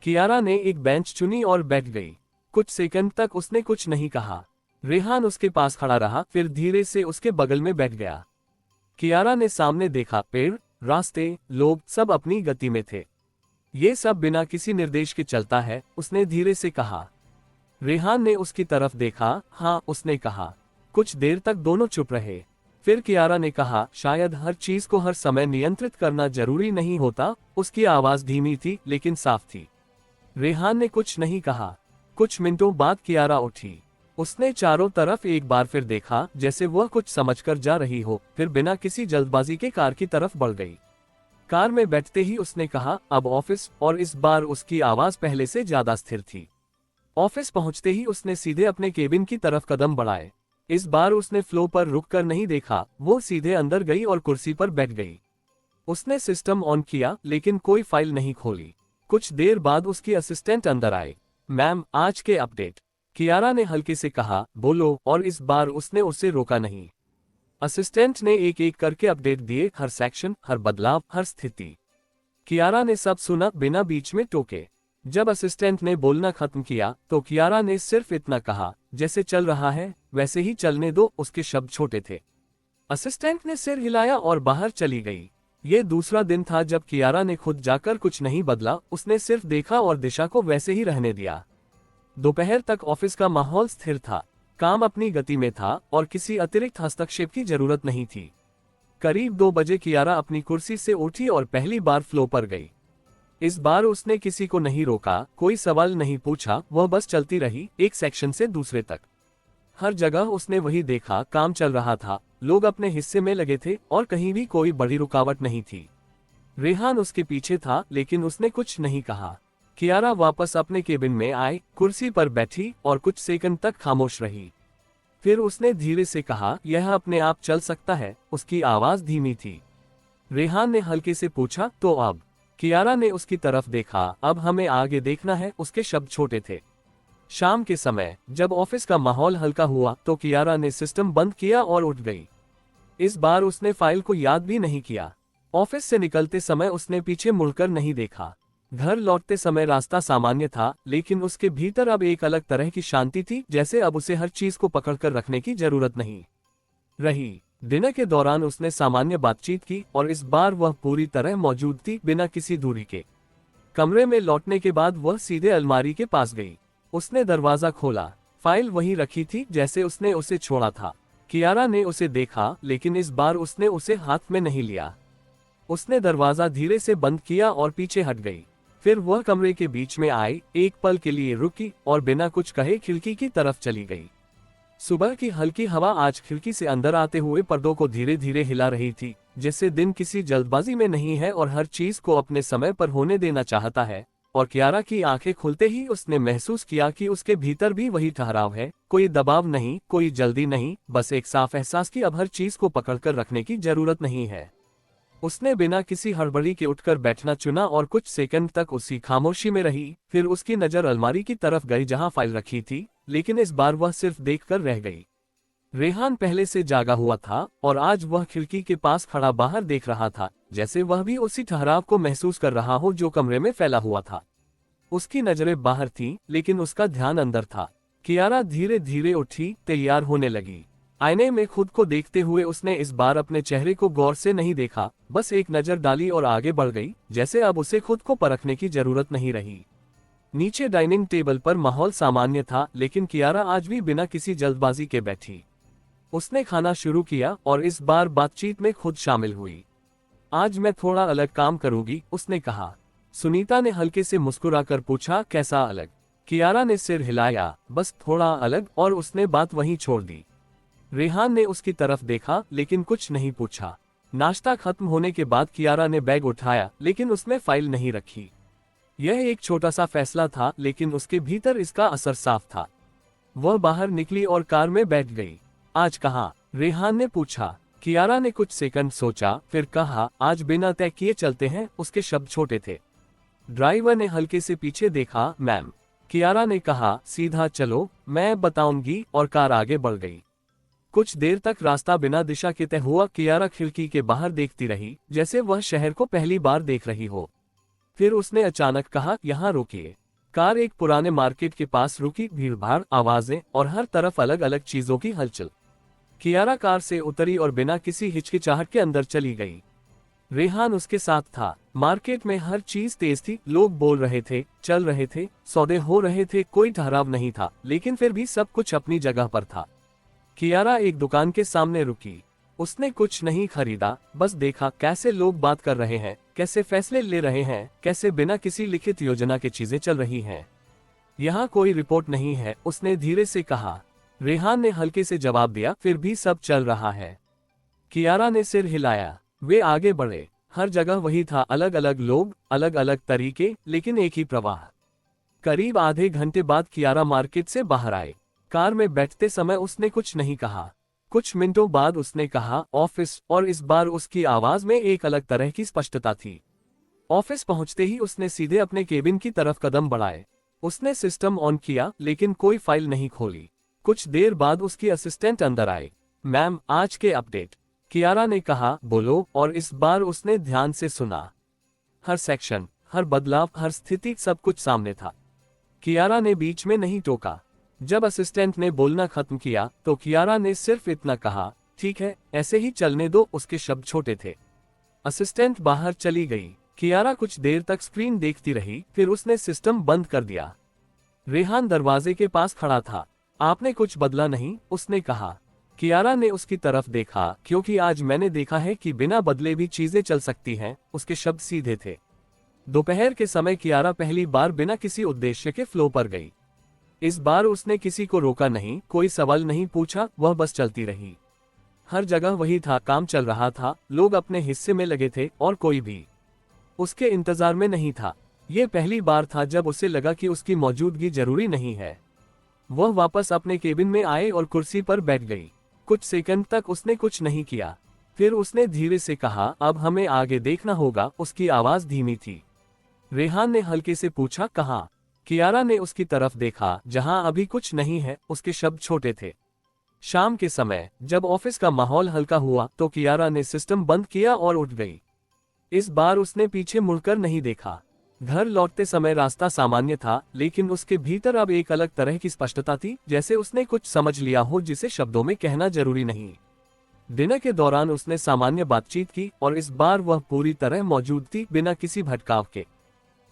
कियारा ने एक बेंच चुनी और बैठ गई। कुछ सेकंड तक उसने कुछ नहीं कहा। रेहान उसके पास खड़ा रहा, फिर धीरे से उसके बगल में बैठ गया। कियारा ने सामने देखा, पेड़, रास्ते, लोग सब अपनी गति में थे। ये सब बिना किसी निर्देश के चलता है, उसने धीरे से कहा। रेहान ने उसकी तरफ देखा। हाँ, उसने कहा। कुछ देर तक दोनों चुप रहे। फिर कियारा ने कहा, शायद हर चीज को हर समय नियंत्रित करना जरूरी नहीं होता। उसकी आवाज धीमी थी लेकिन साफ थी। रेहान ने कुछ नहीं कहा। कुछ मिनटों बाद कियारा उठी। उसने चारों तरफ एक बार फिर देखा, जैसे वह कुछ समझकर जा रही हो, फिर बिना किसी जल्दबाजी के कार की तरफ बढ़ गई। कार में बैठते ही उसने कहा, अब ऑफिस, और इस बार उसकी आवाज पहले से ज्यादा स्थिर थी। ऑफिस पहुंचते ही उसने सीधे अपने केबिन की तरफ कदम बढ़ाए। इस बार उसने फ्लो पर रुककर नहीं देखा, वो सीधे अंदर गई और कुर्सी पर बैठ गई। उसने सिस्टम ऑन किया लेकिन कोई फाइल नहीं खोली। कुछ देर बाद उसकी असिस्टेंट अंदर आए। मैम, आज के अपडेट, कियारा ने हल्के से कहा। बोलो, और इस बार उसने उसे रोका नहीं। असिस्टेंट ने एक एक करके अपडेट दिए, हर सेक्शन, हर बदलाव, हर स्थिति। कियारा ने सब सुना बिना बीच में टोके। जब असिस्टेंट ने बोलना खत्म किया तो कियारा ने सिर्फ इतना कहा, जैसे चल रहा है वैसे ही चलने दो। उसके शब्द छोटे थे। असिस्टेंट ने सिर हिलाया और बाहर चली गई। ये दूसरा दिन था जब कियारा ने खुद जाकर कुछ नहीं बदला। उसने सिर्फ देखा और दिशा को वैसे ही रहने दिया। दोपहर तक ऑफिस का माहौल स्थिर था। काम अपनी गति में था और किसी अतिरिक्त हस्तक्षेप की जरूरत नहीं थी। करीब 2 बजे कियारा अपनी कुर्सी से उठी और पहली बार फ्लो पर गई। इस बार उसने किसी को नहीं रोका, कोई सवाल नहीं पूछा, वह बस चलती रही, एक सेक्शन से दूसरे तक। हर जगह उसने वही देखा, काम चल रहा था, लोग अपने हिस्से में लगे थे और कहीं भी कोई बड़ी रुकावट नहीं थी। रेहान उसके पीछे था लेकिन उसने कुछ नहीं कहा। कियारा वापस अपने केबिन में आई, कुर्सी पर बैठी और कुछ सेकंड तक खामोश रही। फिर उसने धीरे से कहा, यह अपने आप चल सकता है। उसकी आवाज धीमी थी। रेहान ने हल्के से पूछा, तो अब? कियारा ने उसकी तरफ देखा। अब हमें आगे देखना है। उसके शब्द छोटे थे। शाम के समय जब ऑफिस का माहौल हल्का हुआ तो कियारा ने सिस्टम बंद किया और उठ गई। इस बार उसने फाइल को याद भी नहीं किया। ऑफिस से निकलते समय उसने पीछे मुड़कर नहीं देखा। घर लौटते समय रास्ता सामान्य था लेकिन उसके भीतर अब एक अलग तरह की शांति थी, जैसे अब उसे हर चीज को पकड़कर रखने की जरूरत नहीं रही। डिनर के दौरान उसने सामान्य बातचीत की और इस बार वह पूरी तरह मौजूद थी, बिना किसी दूरी के। कमरे में लौटने के बाद वह सीधे अलमारी के पास गई। उसने दरवाजा खोला। फाइल वहीं रखी थी जैसे उसने उसे छोड़ा था। कियारा ने उसे देखा लेकिन इस बार उसने उसे हाथ में नहीं लिया। उसने दरवाजा धीरे से बंद किया और पीछे हट गई। फिर वह कमरे के बीच में आई, एक पल के लिए रुकी और बिना कुछ कहे खिड़की की तरफ चली गई। सुबह की हल्की हवा आज खिड़की से अंदर आते हुए पर्दों को धीरे धीरे हिला रही थी, जैसे दिन किसी जल्दबाजी में नहीं है और हर चीज को अपने समय पर होने देना चाहता है। और कियारा की आंखें खुलते ही उसने महसूस किया कि उसके भीतर भी वही ठहराव है, कोई दबाव नहीं, कोई जल्दी नहीं, बस एक साफ एहसास कि अब हर चीज को पकड़कर रखने की जरूरत नहीं है। उसने बिना किसी हड़बड़ी के उठकर बैठना चुना और कुछ सेकंड तक उसी खामोशी में रही। फिर उसकी नजर अलमारी की तरफ गई जहां फाइल रखी थी, लेकिन इस बार वह सिर्फ देखकर रह गई। रेहान पहले से जागा हुआ था और आज वह खिड़की के पास खड़ा बाहर देख रहा था, जैसे वह भी उसी ठहराव को महसूस कर रहा हो जो कमरे में फैला हुआ था। उसकी नजरें बाहर थीं, लेकिन उसका ध्यान अंदर था। कियारा धीरे धीरे उठी, तैयार होने लगी। आईने में खुद को देखते हुए उसने इस बार अपने चेहरे को गौर से नहीं देखा, बस एक नजर डाली और आगे बढ़ गई, जैसे अब उसे खुद को परखने की जरूरत नहीं रही। नीचे डाइनिंग टेबल पर माहौल सामान्य था, लेकिन कियारा आज भी बिना किसी जल्दबाजी के बैठी। उसने खाना शुरू किया और इस बार बातचीत में खुद शामिल हुई। आज मैं थोड़ा अलग काम करूंगी, उसने कहा। सुनीता ने हल्के से मुस्कुराकर पूछा, कैसा अलग? कियारा ने सिर हिलाया, बस थोड़ा अलग, और उसने बात वहीं छोड़ दी। रेहान ने उसकी तरफ देखा लेकिन कुछ नहीं पूछा। नाश्ता खत्म होने के बाद कियारा ने बैग उठाया, लेकिन उसमें फाइल नहीं रखी। यह एक छोटा सा फैसला था, लेकिन उसके भीतर इसका असर साफ था। वह बाहर निकली और कार में बैठ गई। आज कहाँ? रेहान ने पूछा। कियारा ने कुछ सेकंड सोचा, फिर कहा, आज बिना तय किए चलते हैं। उसके शब्द छोटे थे। ड्राइवर ने हल्के से पीछे देखा। मैम, कियारा ने कहा, सीधा चलो, मैं बताऊंगी, और कार आगे बढ़ गई। कुछ देर तक रास्ता बिना दिशा के तय हुआ। कियारा खिड़की के बाहर देखती रही, जैसे वह शहर को पहली बार देख रही हो। फिर उसने अचानक कहा, यहाँ रोकिए। कार एक पुराने मार्केट के पास रुकी। भीड़भाड़, आवाजें और हर तरफ अलग अलग चीजों की हलचल। कियारा कार से उतरी और बिना किसी हिचकिचाहट के अंदर चली गई। रेहान उसके साथ था। मार्केट में हर चीज तेज थी, लोग बोल रहे थे, चल रहे थे, सौदे हो रहे थे, कोई ठहराव नहीं था, लेकिन फिर भी सब कुछ अपनी जगह पर था। कियारा एक दुकान के सामने रुकी। उसने कुछ नहीं खरीदा, बस देखा कैसे लोग बात कर रहे हैं, कैसे फैसले ले रहे हैं, कैसे बिना किसी लिखित योजना के चीजें चल रही हैं। यहाँ कोई रिपोर्ट नहीं है, उसने धीरे से कहा। रेहान ने हल्के से जवाब दिया, फिर भी सब चल रहा है। कियारा ने सिर हिलाया। वे आगे बढ़े। हर जगह वही था, अलग अलग लोग, अलग अलग तरीके, लेकिन एक ही प्रवाह। करीब आधे घंटे बाद कियारा मार्केट से बाहर आए। कार में बैठते समय उसने कुछ नहीं कहा। कुछ मिनटों बाद उसने कहा, ऑफिस, और इस बार उसकी आवाज में एक अलग तरह की स्पष्टता थी। ऑफिस पहुंचते ही उसने सीधे अपने केबिन की तरफ कदम बढ़ाए। उसने सिस्टम ऑन किया, लेकिन कोई फाइल नहीं खोली। कुछ देर बाद उसकी असिस्टेंट अंदर आए। मैम, आज के अपडेट, कियारा ने कहा। बोलो। और इस बार उसने ध्यान से सुना। हर सेक्शन, हर बदलाव, हर स्थिति, सब कुछ सामने था। कियारा ने बीच में नहीं टोका। जब असिस्टेंट ने बोलना खत्म किया तो कियारा ने सिर्फ इतना कहा, ठीक है, ऐसे ही चलने दो। उसके शब्द छोटे थे। असिस्टेंट बाहर चली गई। कियारा कुछ देर तक स्क्रीन देखती रही, फिर उसने सिस्टम बंद कर दिया। रेहान दरवाजे के पास खड़ा था। आपने कुछ बदला नहीं, उसने कहा। कियारा ने उसकी तरफ देखा, क्योंकि आज मैंने देखा है कि बिना बदले भी चीजें चल सकती हैं। उसके शब्द सीधे थे। दोपहर के समय कियारा पहली बार बिना किसी उद्देश्य के फ्लो पर गई। इस बार उसने किसी को रोका नहीं, कोई सवाल नहीं पूछा, वह बस चलती रही। हर जगह वही था, काम चल रहा था, लोग अपने हिस्से में लगे थे और कोई भी उसके इंतजार में नहीं था। ये पहली बार था जब उसे लगा कि उसकी मौजूदगी जरूरी नहीं है। वह वापस अपने केबिन में आए और कुर्सी पर बैठ गई। कुछ सेकंड तक उसने कुछ नहीं किया। फिर उसने धीरे से कहा, अब हमें आगे देखना होगा। उसकी आवाज धीमी थी। रेहान ने हल्के से पूछा, कहाँ? कियारा ने उसकी तरफ देखा, जहां अभी कुछ नहीं है। उसके शब्द छोटे थे। शाम के समय जब ऑफिस का माहौल हल्का हुआ तो कियारा ने सिस्टम बंद किया और उठ गई। इस बार उसने पीछे मुड़कर नहीं देखा। घर लौटते समय रास्ता सामान्य था, लेकिन उसके भीतर अब एक अलग तरह की स्पष्टता थी, जैसे उसने कुछ समझ लिया हो जिसे शब्दों में कहना जरूरी नहीं। डिनर के दौरान उसने सामान्य बातचीत की और इस बार वह पूरी तरह मौजूद थी, बिना किसी भटकाव के।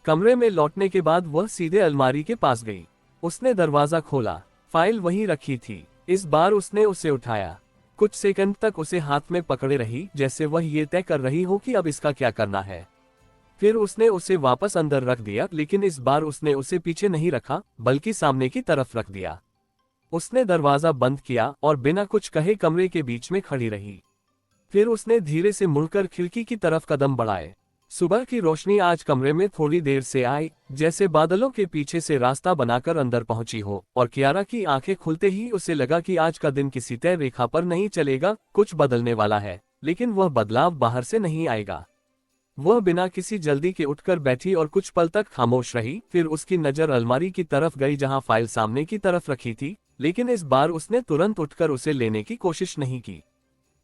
कमरे में लौटने के बाद वह सीधे अलमारी के पास गई। उसने दरवाजा खोला। फाइल वहीं रखी थी। इस बार उसने उसे उठाया। कुछ सेकंड तक उसे हाथ में पकड़े रही, जैसे वह ये तय कर रही हो कि अब इसका क्या करना है। फिर उसने उसे वापस अंदर रख दिया, लेकिन इस बार उसने उसे पीछे नहीं रखा, बल्कि सामने की तरफ रख दिया। उसने दरवाजा बंद किया और बिना कुछ कहे कमरे के बीच में खड़ी रही। फिर उसने धीरे से मुड़कर खिड़की की तरफ कदम बढ़ाए। सुबह की रोशनी आज कमरे में थोड़ी देर से आई, जैसे बादलों के पीछे से रास्ता बनाकर अंदर पहुंची हो, और कियारा की आंखें खुलते ही उसे लगा कि आज का दिन किसी तय रेखा पर नहीं चलेगा। कुछ बदलने वाला है, लेकिन वह बदलाव बाहर से नहीं आएगा। वह बिना किसी जल्दी के उठकर बैठी और कुछ पल तक खामोश रही। फिर उसकी नजर अलमारी की तरफ गई, जहां फाइल सामने की तरफ रखी थी, लेकिन इस बार उसने तुरंत उठकर उसे लेने की कोशिश नहीं की।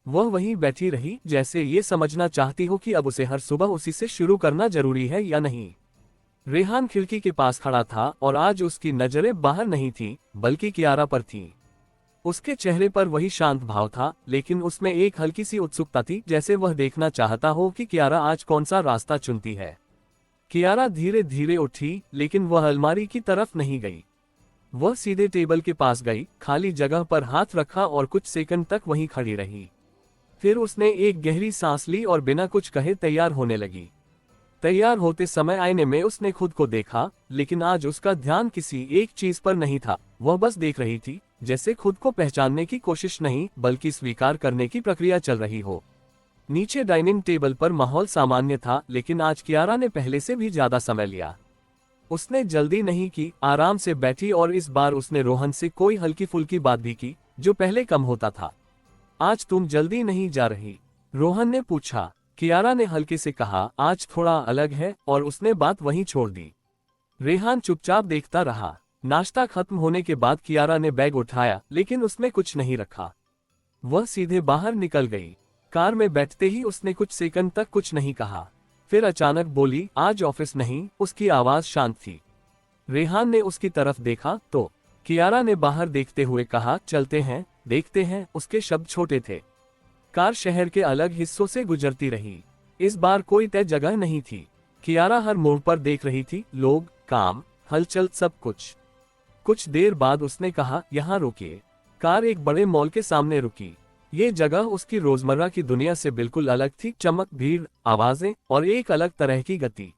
वह वहीं बैठी रही, जैसे ये समझना चाहती हो कि अब उसे हर सुबह उसी से शुरू करना जरूरी है या नहीं। रेहान खिड़की के पास खड़ा था और आज उसकी नजरें बाहर नहीं थीं, बल्कि कियारा पर थीं। उसके चेहरे पर वही शांत भाव था, लेकिन उसमें एक हल्की सी उत्सुकता थी, जैसे वह देखना चाहता हो कि कियारा आज कौन सा रास्ता चुनती है। कियारा धीरे धीरे उठी, लेकिन वह अलमारी की तरफ नहीं गई। वह सीधे टेबल के पास गई, खाली जगह पर हाथ रखा और कुछ सेकंड तक वहीं खड़ी रही। फिर उसने एक गहरी सांस ली और बिना कुछ कहे तैयार होने लगी। तैयार होते समय आईने में उसने खुद को देखा, लेकिन आज उसका ध्यान किसी एक चीज पर नहीं था। वह बस देख रही थी, जैसे खुद को पहचानने की कोशिश नहीं, बल्कि स्वीकार करने की प्रक्रिया चल रही हो। नीचे डाइनिंग टेबल पर माहौल सामान्य था, लेकिन आज कियारा ने पहले से भी ज्यादा समय लिया। उसने जल्दी नहीं की, आराम से बैठी, और इस बार उसने रोहन से कोई हल्की फुल्की बात भी की, जो पहले कम होता था। आज तुम जल्दी नहीं जा रही? रोहन ने पूछा। कियारा ने हल्के से कहा, आज थोड़ा अलग है, और उसने बात वहीं छोड़ दी। रेहान चुपचाप देखता रहा। नाश्ता खत्म होने के बाद कियारा ने बैग उठाया, लेकिन उसमें कुछ नहीं रखा। वह सीधे बाहर निकल गई। कार में बैठते ही उसने कुछ सेकंड तक कुछ नहीं कहा। फिर अचानक बोली, आज ऑफिस नहीं। उसकी आवाज शांत थी। रेहान ने उसकी तरफ देखा तो कियारा ने बाहर देखते हुए कहा, चलते हैं, देखते हैं। उसके शब्द छोटे थे। कार शहर के अलग हिस्सों से गुजरती रही। इस बार कोई तय जगह नहीं थी। कियारा हर मोड़ पर देख रही थी, लोग, काम, हलचल, सब कुछ। कुछ देर बाद उसने कहा, यहाँ रुकिए। कार एक बड़े मॉल के सामने रुकी। ये जगह उसकी रोजमर्रा की दुनिया से बिल्कुल अलग थी। चमक, भीड़, आवाजें और एक अलग तरह की गति।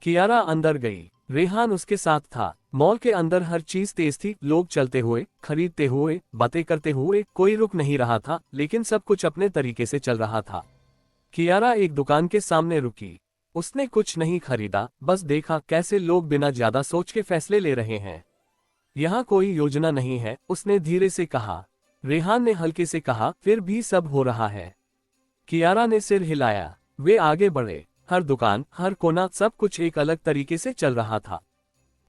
कियारा अंदर गई। रेहान उसके साथ था। मॉल के अंदर हर चीज तेज थी, लोग चलते हुए, खरीदते हुए, बातें करते हुए, कोई रुक नहीं रहा था, लेकिन सब कुछ अपने तरीके से चल रहा था। कियारा एक दुकान के सामने रुकी। उसने कुछ नहीं खरीदा, बस देखा कैसे लोग बिना ज्यादा सोच के फैसले ले रहे हैं। यहाँ कोई योजना नहीं है, उसने धीरे से कहा। रेहान ने हल्के से कहा, फिर भी सब हो रहा है। कियारा ने सिर हिलाया। वे आगे बढ़े। हर दुकान, हर कोना, सब कुछ एक अलग तरीके से चल रहा था।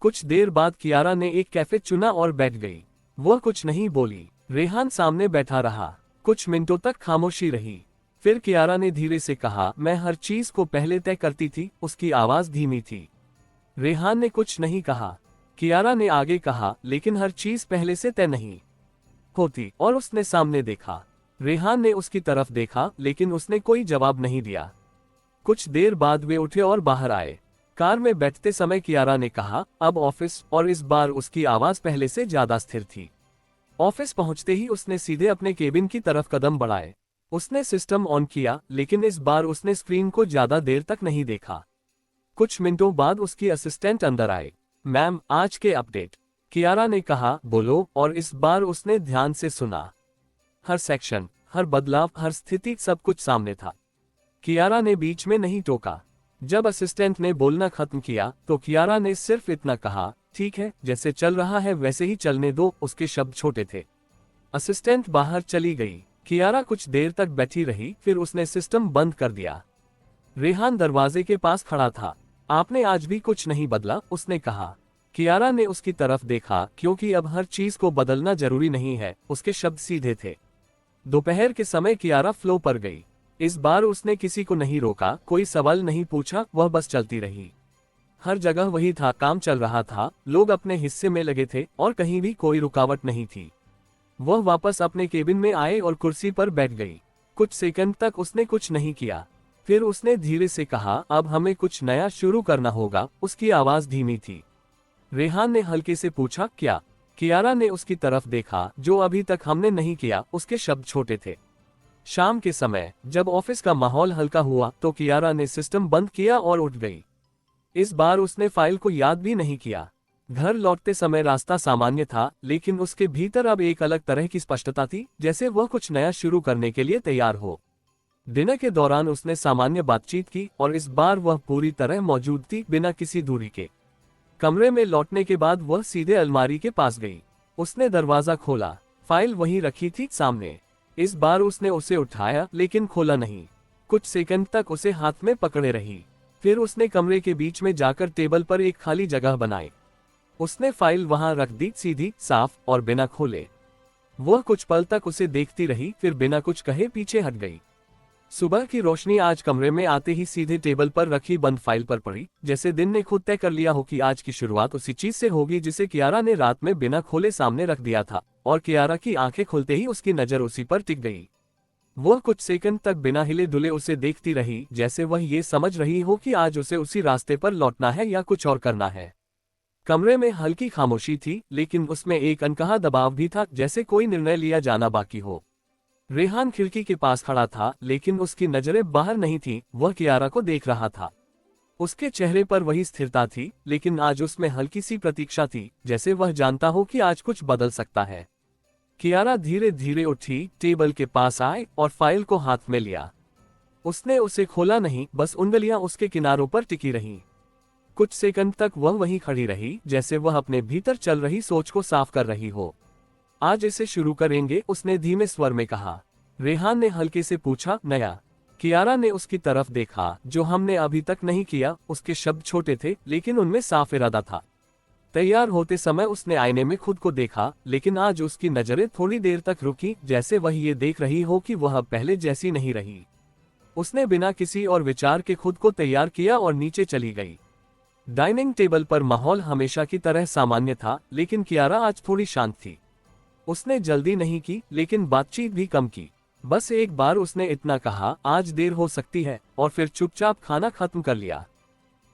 कुछ देर बाद कियारा ने एक कैफे चुना और बैठ गई। वह कुछ नहीं बोली। रेहान सामने बैठा रहा। कुछ मिनटों तक खामोशी रही। फिर कियारा ने धीरे से कहा, मैं हर चीज को पहले तय करती थी। उसकी आवाज धीमी थी। रेहान ने कुछ नहीं कहा। कियारा ने आगे कहा, लेकिन हर चीज पहले से तय नहीं होती। और उसने सामने देखा। रेहान ने उसकी तरफ देखा, लेकिन उसने कोई जवाब नहीं दिया। कुछ देर बाद वे उठे और बाहर आए। कार में बैठते समय कियारा ने कहा, अब ऑफिस, और इस बार उसकी आवाज पहले से ज्यादा स्थिर थी। ऑफिस पहुंचते ही उसने सीधे अपने केबिन की तरफ कदम बढ़ाए। उसने सिस्टम ऑन किया, लेकिन इस बार उसने स्क्रीन को ज्यादा देर तक नहीं देखा। कुछ मिनटों बाद उसकी असिस्टेंट अंदर आए। मैम, आज के अपडेट, कियारा ने कहा। बोलो। और इस बार उसने ध्यान से सुना। हर सेक्शन, हर बदलाव, हर स्थिति, सब कुछ सामने था। कियारा ने बीच में नहीं टोका। जब असिस्टेंट ने बोलना खत्म किया तो कियारा ने सिर्फ इतना कहा, ठीक है, जैसे चल रहा है वैसे ही चलने दो। उसके शब्द छोटे थे। असिस्टेंट बाहर चली गई। कियारा कुछ देर तक बैठी रही, फिर उसने सिस्टम बंद कर दिया। रेहान दरवाजे के पास खड़ा था। आपने आज भी कुछ नहीं बदला, उसने कहा। कियारा ने उसकी तरफ देखा, क्योंकि अब हर चीज को बदलना जरूरी नहीं है। उसके शब्द सीधे थे। दोपहर के समय कियारा फ्लो पर गई। इस बार उसने किसी को नहीं रोका, कोई सवाल नहीं पूछा, वह बस चलती रही। हर जगह वही था, काम चल रहा था, लोग अपने हिस्से में लगे थे और कहीं भी कोई रुकावट नहीं थी। वह वापस अपने केबिन में आए और कुर्सी पर बैठ गई। कुछ सेकंड तक उसने कुछ नहीं किया। फिर उसने धीरे से कहा, अब हमें कुछ नया शुरू करना होगा। उसकी आवाज धीमी थी। रेहान ने हल्के से पूछा, क्या? कियारा ने उसकी तरफ देखा। जो अभी तक हमने नहीं किया। उसके शब्द छोटे थे। शाम के समय जब ऑफिस का माहौल हल्का हुआ तो कियारा ने सिस्टम बंद किया और उठ गई। इस बार उसने फाइल को याद भी नहीं किया। घर लौटते समय रास्ता सामान्य था, लेकिन उसके भीतर अब एक अलग तरह की स्पष्टता थी, जैसे वह कुछ नया शुरू करने के लिए तैयार हो। डिनर के दौरान उसने सामान्य बातचीत की और इस बार वह पूरी तरह मौजूद थी, बिना किसी दूरी के। कमरे में लौटने के बाद वह सीधे अलमारी के पास गई। उसने दरवाजा खोला। फाइल वहीं रखी थी सामने। इस बार उसने उसे उठाया, लेकिन खोला नहीं। कुछ सेकंड तक उसे हाथ में पकड़े रही। फिर उसने कमरे के बीच में जाकर टेबल पर एक खाली जगह बनाई। उसने फाइल वहां रख दी, सीधी, साफ और बिना खोले। वह कुछ पल तक उसे देखती रही, फिर बिना कुछ कहे पीछे हट गई। सुबह की रोशनी आज कमरे में आते ही सीधे टेबल पर रखी बंद फाइल पर पड़ी, जैसे दिन ने खुद तय कर लिया हो कि आज की शुरुआत उसी चीज से होगी जिसे कियारा ने रात में बिना खोले सामने रख दिया था। और कियारा की आंखें खुलते ही उसकी नजर उसी पर टिक गई। वह कुछ सेकंड तक बिना हिले डुले उसे देखती रही, जैसे वह ये समझ रही हो कि आज उसे उसी रास्ते पर लौटना है या कुछ और करना है। कमरे में हल्की खामोशी थी, लेकिन उसमें एक अनकहा दबाव भी था, जैसे कोई निर्णय लिया जाना बाकी हो। रेहान खिड़की के पास खड़ा था, लेकिन उसकी नजरें बाहर नहीं थीं। वह कियारा को देख रहा था। उसके चेहरे पर वही स्थिरता थी, लेकिन आज उसमें हल्की सी प्रतीक्षा थी, जैसे वह जानता हो कि आज कुछ बदल सकता है। कियारा धीरे धीरे उठी, टेबल के पास आए और फाइल को हाथ में लिया। उसने उसे खोला नहीं, बस उंगलियां उसके किनारों पर टिकी रहीं। कुछ सेकंड तक वह वहीं खड़ी रही, जैसे वह अपने भीतर चल रही सोच को साफ कर रही हो। आज इसे शुरू करेंगे, उसने धीमे स्वर में कहा। रेहान ने हल्के से पूछा, नया? कियारा ने उसकी तरफ देखा। जो हमने अभी तक नहीं किया। उसके शब्द छोटे थे, लेकिन उनमें साफ इरादा था। तैयार होते समय उसने आईने में खुद को देखा, लेकिन आज उसकी नजरें थोड़ी देर तक रुकी, जैसे वह ये देख रही हो कि वह अब पहले जैसी नहीं रही। उसने बिना किसी और विचार के खुद को तैयार किया और नीचे चली गई। डाइनिंग टेबल पर माहौल हमेशा की तरह सामान्य था, लेकिन कियारा आज थोड़ी शांत थी। उसने जल्दी नहीं की, लेकिन बातचीत भी कम की। बस एक बार उसने इतना कहा, आज देर हो सकती है, और फिर चुपचाप खाना खत्म कर लिया।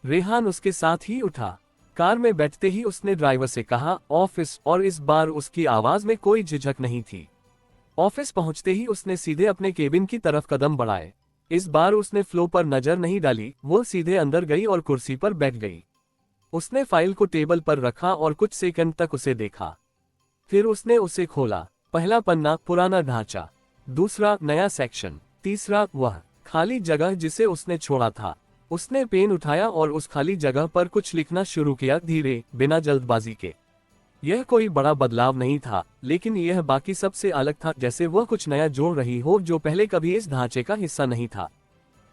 रेहान उसके साथ ही उठा। कार में बैठते ही उसने ड्राइवर से कहा, ऑफिस, और इस बार उसकी आवाज में कोई झिझक नहीं थी। ऑफिस पहुंचते ही उसने सीधे अपने केबिन की तरफ कदम बढ़ाए। इस बार उसने फ्लो पर नजर नहीं डाली, वो सीधे अंदर गई और कुर्सी पर बैठ गई। उसने फाइल को टेबल पर रखा और कुछ सेकंड तक उसे देखा। फिर उसने उसे खोला। पहला पन्ना, पुराना ढांचा। दूसरा, नया सेक्शन। तीसरा, वह खाली जगह जिसे उसने छोड़ा था। उसने पेन उठाया और उस खाली जगह पर कुछ लिखना शुरू किया, धीरे, बिना जल्दबाजी के। यह कोई बड़ा बदलाव नहीं था, लेकिन यह बाकी सब से अलग था, जैसे वह कुछ नया जोड़ रही हो जो पहले कभी इस ढांचे का हिस्सा नहीं था।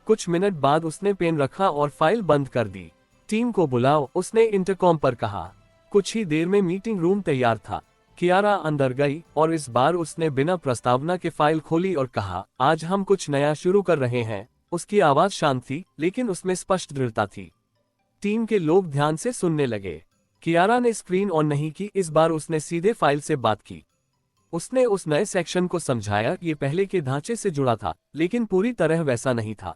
कुछ मिनट बाद उसने पेन रखा और फाइल बंद कर दी। टीम को बुलाओ, उसने इंटरकॉम पर कहा। कुछ ही देर में मीटिंग रूम तैयार था। कियारा अंदर गई और इस बार उसने बिना प्रस्तावना के फाइल खोली और कहा, आज हम कुछ नया शुरू कर रहे हैं। उसकी आवाज शांत थी, लेकिन उसमें स्पष्ट दृढ़ता थी। टीम के लोग ध्यान से सुनने लगे। कियारा ने स्क्रीन ऑन नहीं की, इस बार उसने सीधे फाइल से बात की। उसने उस नए सेक्शन को समझाया, ये पहले के ढांचे से जुड़ा था, लेकिन पूरी तरह वैसा नहीं था।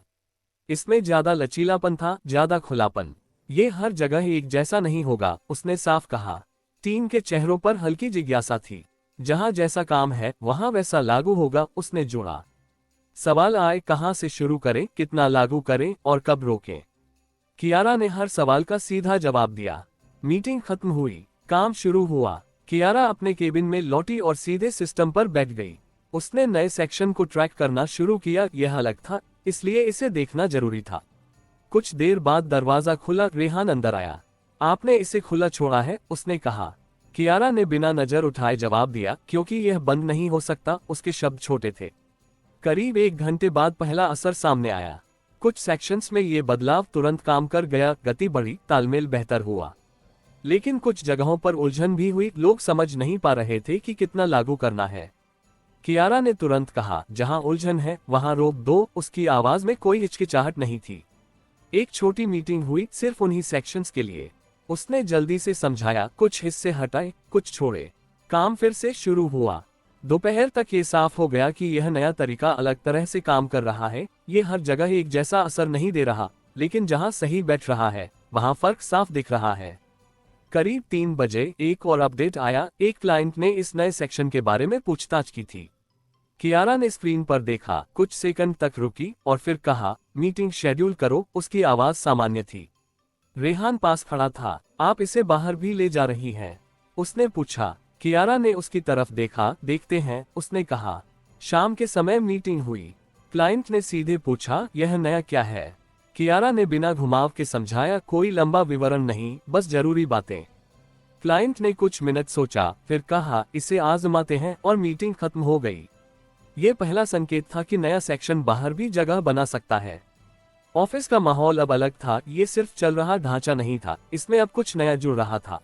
इसमें ज्यादा लचीलापन था, ज्यादा खुलापन। ये हर जगह एक जैसा नहीं होगा, उसने साफ कहा। टीम के चेहरों पर हल्की जिज्ञासा थी। जहां जैसा काम है वहां वैसा लागू होगा, उसने जोड़ा। सवाल आए, कहां से शुरू करें, कितना लागू करें और कब रोकें। कियारा ने हर सवाल का सीधा जवाब दिया। मीटिंग खत्म हुई, काम शुरू हुआ। कियारा अपने केबिन में लौटी और सीधे सिस्टम पर बैठ गई। उसने नए सेक्शन को ट्रैक करना शुरू किया। यह अलग था, इसलिए इसे देखना जरूरी था। कुछ देर बाद दरवाजा खुला, रेहान अंदर आया। आपने इसे खुला छोड़ा है, उसने कहा। कियारा ने बिना नजर उठाए जवाब दिया, क्योंकि यह बंद नहीं हो सकता। उसके शब्द छोटे थे। करीब 1 घंटे बाद पहला असर सामने आया। कुछ सेक्शंस में ये बदलाव तुरंत काम कर गया, गति बढ़ी, तालमेल बेहतर हुआ। लेकिन कुछ जगहों पर उलझन भी हुई, लोग समझ नहीं पा रहे थे कि कितना लागू करना है। कियारा ने तुरंत कहा, जहां उलझन है वहां रोक दो। उसकी आवाज में कोई हिचकिचाहट नहीं थी। एक छोटी मीटिंग हुई, सिर्फ उन्हीं सेक्शंस के लिए। उसने जल्दी से समझाया, कुछ हिस्से हटाए, कुछ छोड़े। काम फिर से शुरू हुआ। दोपहर तक ये साफ हो गया कि यह नया तरीका अलग तरह से काम कर रहा है। ये हर जगह एक जैसा असर नहीं दे रहा, लेकिन जहां सही बैठ रहा है वहां फर्क साफ दिख रहा है। करीब 3 बजे एक और अपडेट आया। एक क्लाइंट ने इस नए सेक्शन के बारे में पूछताछ की थी। कियारा ने स्क्रीन पर देखा, कुछ सेकंड तक रुकी और फिर कहा, मीटिंग शेड्यूल करो। उसकी आवाज सामान्य थी। रेहान पास खड़ा था। आप इसे बाहर भी ले जा रही हैं? उसने पूछा। कियारा ने उसकी तरफ देखा। देखते हैं, उसने कहा। शाम के समय मीटिंग हुई। क्लाइंट ने सीधे पूछा, यह नया क्या है? कियारा ने बिना घुमाव के समझाया, कोई लंबा विवरण नहीं, बस जरूरी बातें। क्लाइंट ने कुछ मिनट सोचा, फिर कहा, इसे आजमाते हैं, और मीटिंग खत्म हो गई। ये पहला संकेत था कि नया सेक्शन बाहर भी जगह बना सकता है। ऑफिस का माहौल अब अलग था। ये सिर्फ चल रहा ढांचा नहीं था, इसमें अब कुछ नया जुड़ रहा था।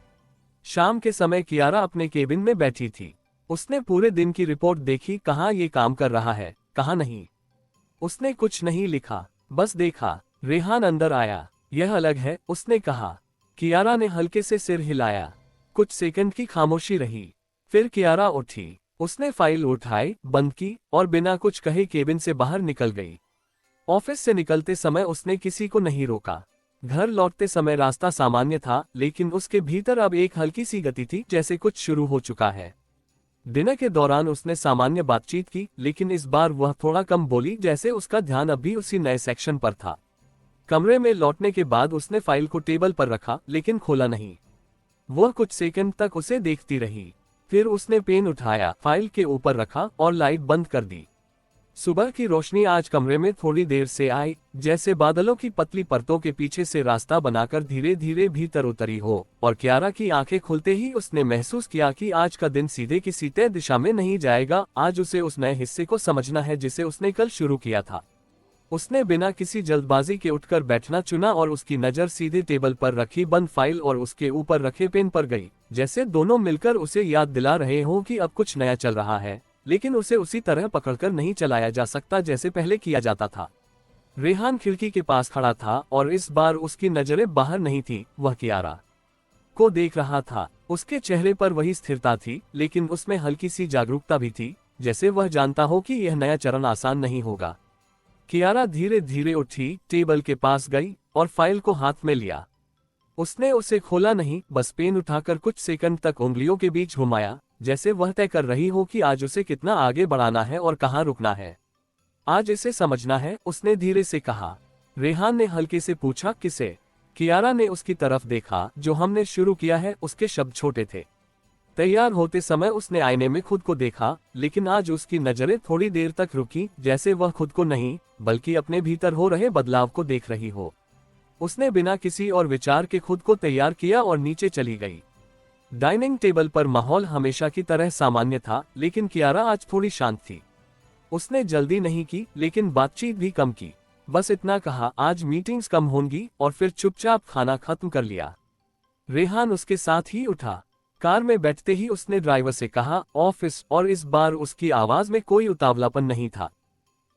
शाम के समय कियारा अपने केबिन में बैठी थी। उसने पूरे दिन की रिपोर्ट देखी, कहाँ ये काम कर रहा है, कहाँ नहीं। उसने कुछ नहीं लिखा, बस देखा। रेहान अंदर आया। यह अलग है, उसने कहा। कियारा ने हल्के से सिर हिलाया। कुछ सेकंड की खामोशी रही। फिर कियारा उठी। उसने फाइल उठाई, बंद की और बिना कुछ कहे केबिन से बाहर निकल गई। ऑफिस से निकलते समय उसने किसी को नहीं रोका। घर लौटते समय रास्ता सामान्य था, लेकिन उसके भीतर अब एक हल्की सी गति थी, जैसे कुछ शुरू हो चुका है। डिनर के दौरान उसने सामान्य बातचीत की, लेकिन इस बार वह थोड़ा कम बोली, जैसे उसका ध्यान अब भी उसी नए सेक्शन पर था। कमरे में लौटने के बाद उसने फाइल को टेबल पर रखा, लेकिन खोला नहीं। वह कुछ सेकंड तक उसे देखती रही। फिर उसने पेन उठाया, फाइल के ऊपर रखा और लाइट बंद कर दी। सुबह की रोशनी आज कमरे में थोड़ी देर से आई, जैसे बादलों की पतली परतों के पीछे से रास्ता बनाकर धीरे धीरे भीतर उतरी हो। और कियारा की आंखें खुलते ही उसने महसूस किया कि आज का दिन सीधे किसी तय दिशा में नहीं जाएगा। आज उसे उस नए हिस्से को समझना है जिसे उसने कल शुरू किया था। उसने बिना किसी जल्दबाजी के उठकर बैठना चुना और उसकी नजर सीधे टेबल पर रखी बंद फाइल और उसके ऊपर रखे पेन पर गई, जैसे दोनों मिलकर उसे याद दिला रहे हों कि अब कुछ नया चल रहा है, लेकिन उसे उसी तरह पकड़कर नहीं चलाया जा सकता जैसे पहले किया जाता था। रेहान खिड़की के पास खड़ा था और इस बार उसकी नजरें बाहर नहीं थी, वह कियारा को देख रहा था। उसके चेहरे पर वही स्थिरता थी, लेकिन उसमें हल्की सी जागरूकता भी थी। जैसे वह जानता हो कि यह नया चरण आसान नहीं होगा। कियारा धीरे धीरे उठी, टेबल के पास गई और फाइल को हाथ में लिया। उसने उसे खोला नहीं, बस पेन उठाकर कुछ सेकंड तक उंगलियों के बीच घुमाया, जैसे वह तय कर रही हो कि आज उसे कितना आगे बढ़ाना है और कहाँ रुकना है। आज इसे समझना है, उसने धीरे से कहा। रेहान ने हल्के से पूछा, किसे? कियारा ने उसकी तरफ देखा। जो हमने शुरू किया है। उसके शब्द छोटे थे। तैयार होते समय उसने आईने में खुद को देखा, लेकिन आज उसकी नजरें थोड़ी देर तक रुकी, जैसे वह खुद को नहीं बल्कि अपने भीतर हो रहे बदलाव को देख रही हो। उसने बिना किसी और विचार के खुद को तैयार किया और नीचे चली गई। डाइनिंग टेबल पर माहौल हमेशा की तरह सामान्य था, लेकिन कियारा आज थोड़ी शांत थी। उसने जल्दी नहीं की, लेकिन बातचीत भी कम की। बस इतना कहा, आज मीटिंग्स कम होंगी, और फिर चुपचाप खाना खत्म कर लिया। रेहान उसके साथ ही उठा। कार में बैठते ही उसने ड्राइवर से कहा, ऑफिस, और इस बार उसकी आवाज में कोई उतावलापन नहीं था।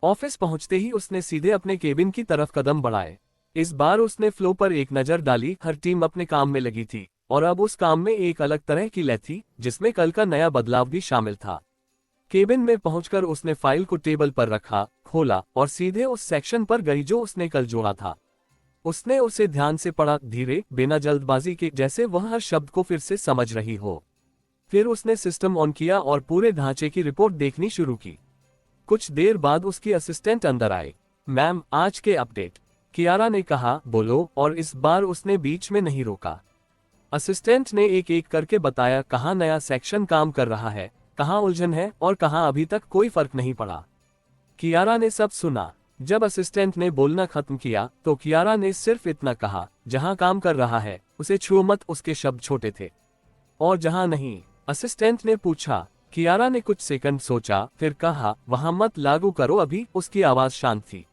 ऑफिस पहुंचते ही उसने सीधे अपने केबिन की तरफ कदम बढ़ाए। इस बार उसने फ्लो पर एक नजर डाली। हर टीम अपने काम में लगी थी, और अब उस काम में एक अलग तरह की लय थी, जिसमें कल का नया बदलाव भी शामिल था। केबिन में पहुंचकर उसने फाइल को टेबल पर रखा, खोला और सीधे उस सेक्शन पर गई जो उसने कल जोड़ा था। उसने उसे ध्यान से पढ़ा, धीरे, बिना जल्दबाजी के, जैसे वह हर शब्द को फिर से समझ रही हो। फिर उसने सिस्टम ऑन किया और पूरे ढांचे की रिपोर्ट देखनी शुरू की। कुछ देर बाद उसकी असिस्टेंट अंदर आए। मैम, आज के अपडेट, कियारा ने कहा। बोलो, और इस बार उसने बीच में नहीं रोका। असिस्टेंट ने एक एक करके बताया, कहाँ नया सेक्शन काम कर रहा है, कहाँ उलझन है और कहाँ अभी तक कोई फर्क नहीं पड़ा। कियारा ने सब सुना। जब असिस्टेंट ने बोलना खत्म किया तो कियारा ने सिर्फ इतना कहा, जहां काम कर रहा है उसे छुओ मत। उसके शब्द छोटे थे। और जहां नहीं? असिस्टेंट ने पूछा। कियारा ने कुछ सेकंड सोचा, फिर कहा, वहां मत लागू करो अभी। उसकी आवाज शांत थी।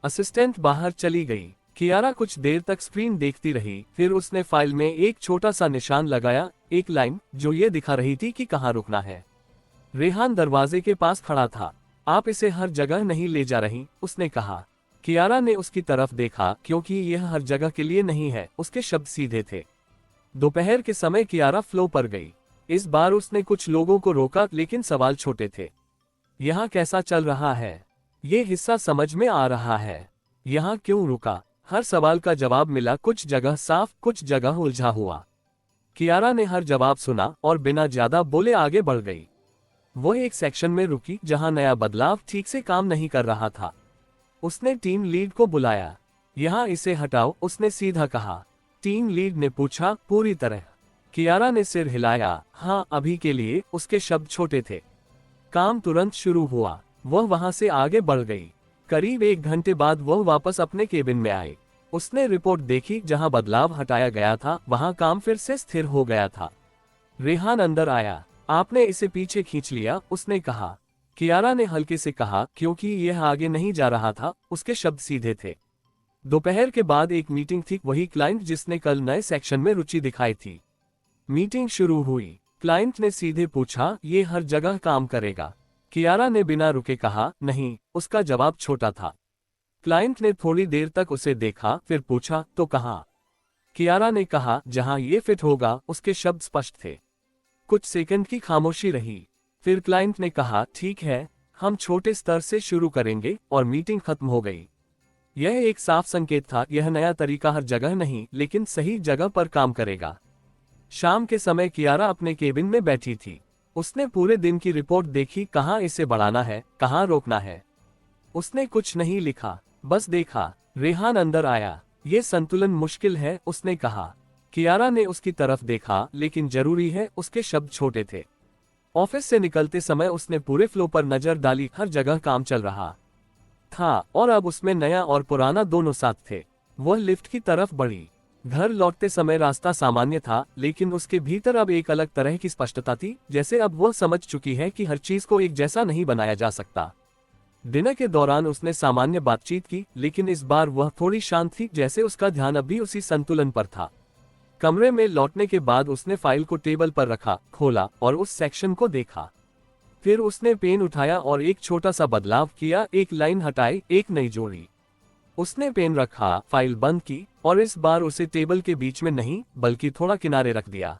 असिस्टेंट बाहर चली गई। कियारा कुछ देर तक स्क्रीन देखती रही, फिर उसने फाइल में एक छोटा सा निशान लगाया, एक लाइन जो ये दिखा रही थी कि कहाँ रुकना है। रेहान दरवाजे के पास खड़ा था। आप इसे हर जगह नहीं ले जा रही, उसने कहा। कियारा ने उसकी तरफ देखा, क्योंकि यह हर जगह के लिए नहीं है। उसके शब्द सीधे थे। दोपहर के समय कियारा फ्लो पर गई। इस बार उसने कुछ लोगों को रोका, लेकिन सवाल छोटे थे। यहाँ कैसा चल रहा है? ये हिस्सा समझ में आ रहा है। यहाँ क्यों रुका? हर सवाल का जवाब मिला, कुछ जगह साफ, कुछ जगह उलझा हुआ। कियारा ने हर जवाब सुना और बिना ज्यादा बोले आगे बढ़ गई। वो एक सेक्शन में रुकी जहां नया बदलाव ठीक से काम नहीं कर रहा था। उसने टीम लीड को बुलाया। यहाँ इसे हटाओ, उसने सीधा कहा। टीम लीड ने पूछा, पूरी तरह? कियारा ने सिर हिलाया। हाँ, अभी के लिए। उसके शब्द छोटे थे। काम तुरंत शुरू हुआ। वह वहां से आगे बढ़ गई। करीब 1 घंटे बाद वह वापस अपने केबिन में आई। उसने रिपोर्ट देखी। जहां बदलाव हटाया गया था वहां काम फिर से स्थिर हो गया था। रेहान अंदर आया। आपने इसे पीछे खींच लिया, उसने कहा। कियारा ने हल्के से कहा, क्योंकि यह आगे नहीं जा रहा था। उसके शब्द सीधे थे। दोपहर के बाद एक मीटिंग थी, वही क्लाइंट जिसने कल नए सेक्शन में रुचि दिखाई थी। मीटिंग शुरू हुई। क्लाइंट ने सीधे पूछा, ये हर जगह काम करेगा? कियारा ने बिना रुके कहा, नहीं। उसका जवाब छोटा था। क्लाइंट ने थोड़ी देर तक उसे देखा, फिर पूछा, तो कहाँ? कियारा ने कहा, जहां ये फिट होगा। उसके शब्द स्पष्ट थे। कुछ सेकंड की खामोशी रही। फिर क्लाइंट ने कहा, ठीक है, हम छोटे स्तर से शुरू करेंगे, और मीटिंग खत्म हो गई। यह एक साफ संकेत था। यह नया तरीका हर जगह नहीं, लेकिन सही जगह पर काम करेगा। शाम के समय कियारा अपने केबिन में बैठी थी। उसने पूरे दिन की रिपोर्ट देखी, कहाँ इसे बढ़ाना है, कहाँ रोकना है। उसने कुछ नहीं लिखा, बस देखा। रेहान अंदर आया। ये संतुलन मुश्किल है, उसने कहा। कियारा ने उसकी तरफ देखा, लेकिन जरूरी है। उसके शब्द छोटे थे। ऑफिस से निकलते समय उसने पूरे फ्लो पर नजर डाली। हर जगह काम चल रहा था, और अब उसमें नया और पुराना दोनों साथ थे। वह लिफ्ट की तरफ बढ़ी। घर लौटते समय रास्ता सामान्य था, लेकिन उसके भीतर अब एक अलग तरह की स्पष्टता थी, जैसे अब वह समझ चुकी है कि हर चीज को एक जैसा नहीं बनाया जा सकता। डिनर के दौरान उसने सामान्य बातचीत की, लेकिन इस बार वह थोड़ी शांत थी, जैसे उसका ध्यान अभी उसी संतुलन पर था। कमरे में लौटने के बाद उसने फाइल को टेबल पर रखा, खोला और उस सेक्शन को देखा। फिर उसने पेन उठाया और एक छोटा सा बदलाव किया। एक लाइन हटाई, एक नई जोड़ी। उसने पेन रखा, फाइल बंद की, और इस बार उसे टेबल के बीच में नहीं, बल्कि थोड़ा किनारे रख दिया।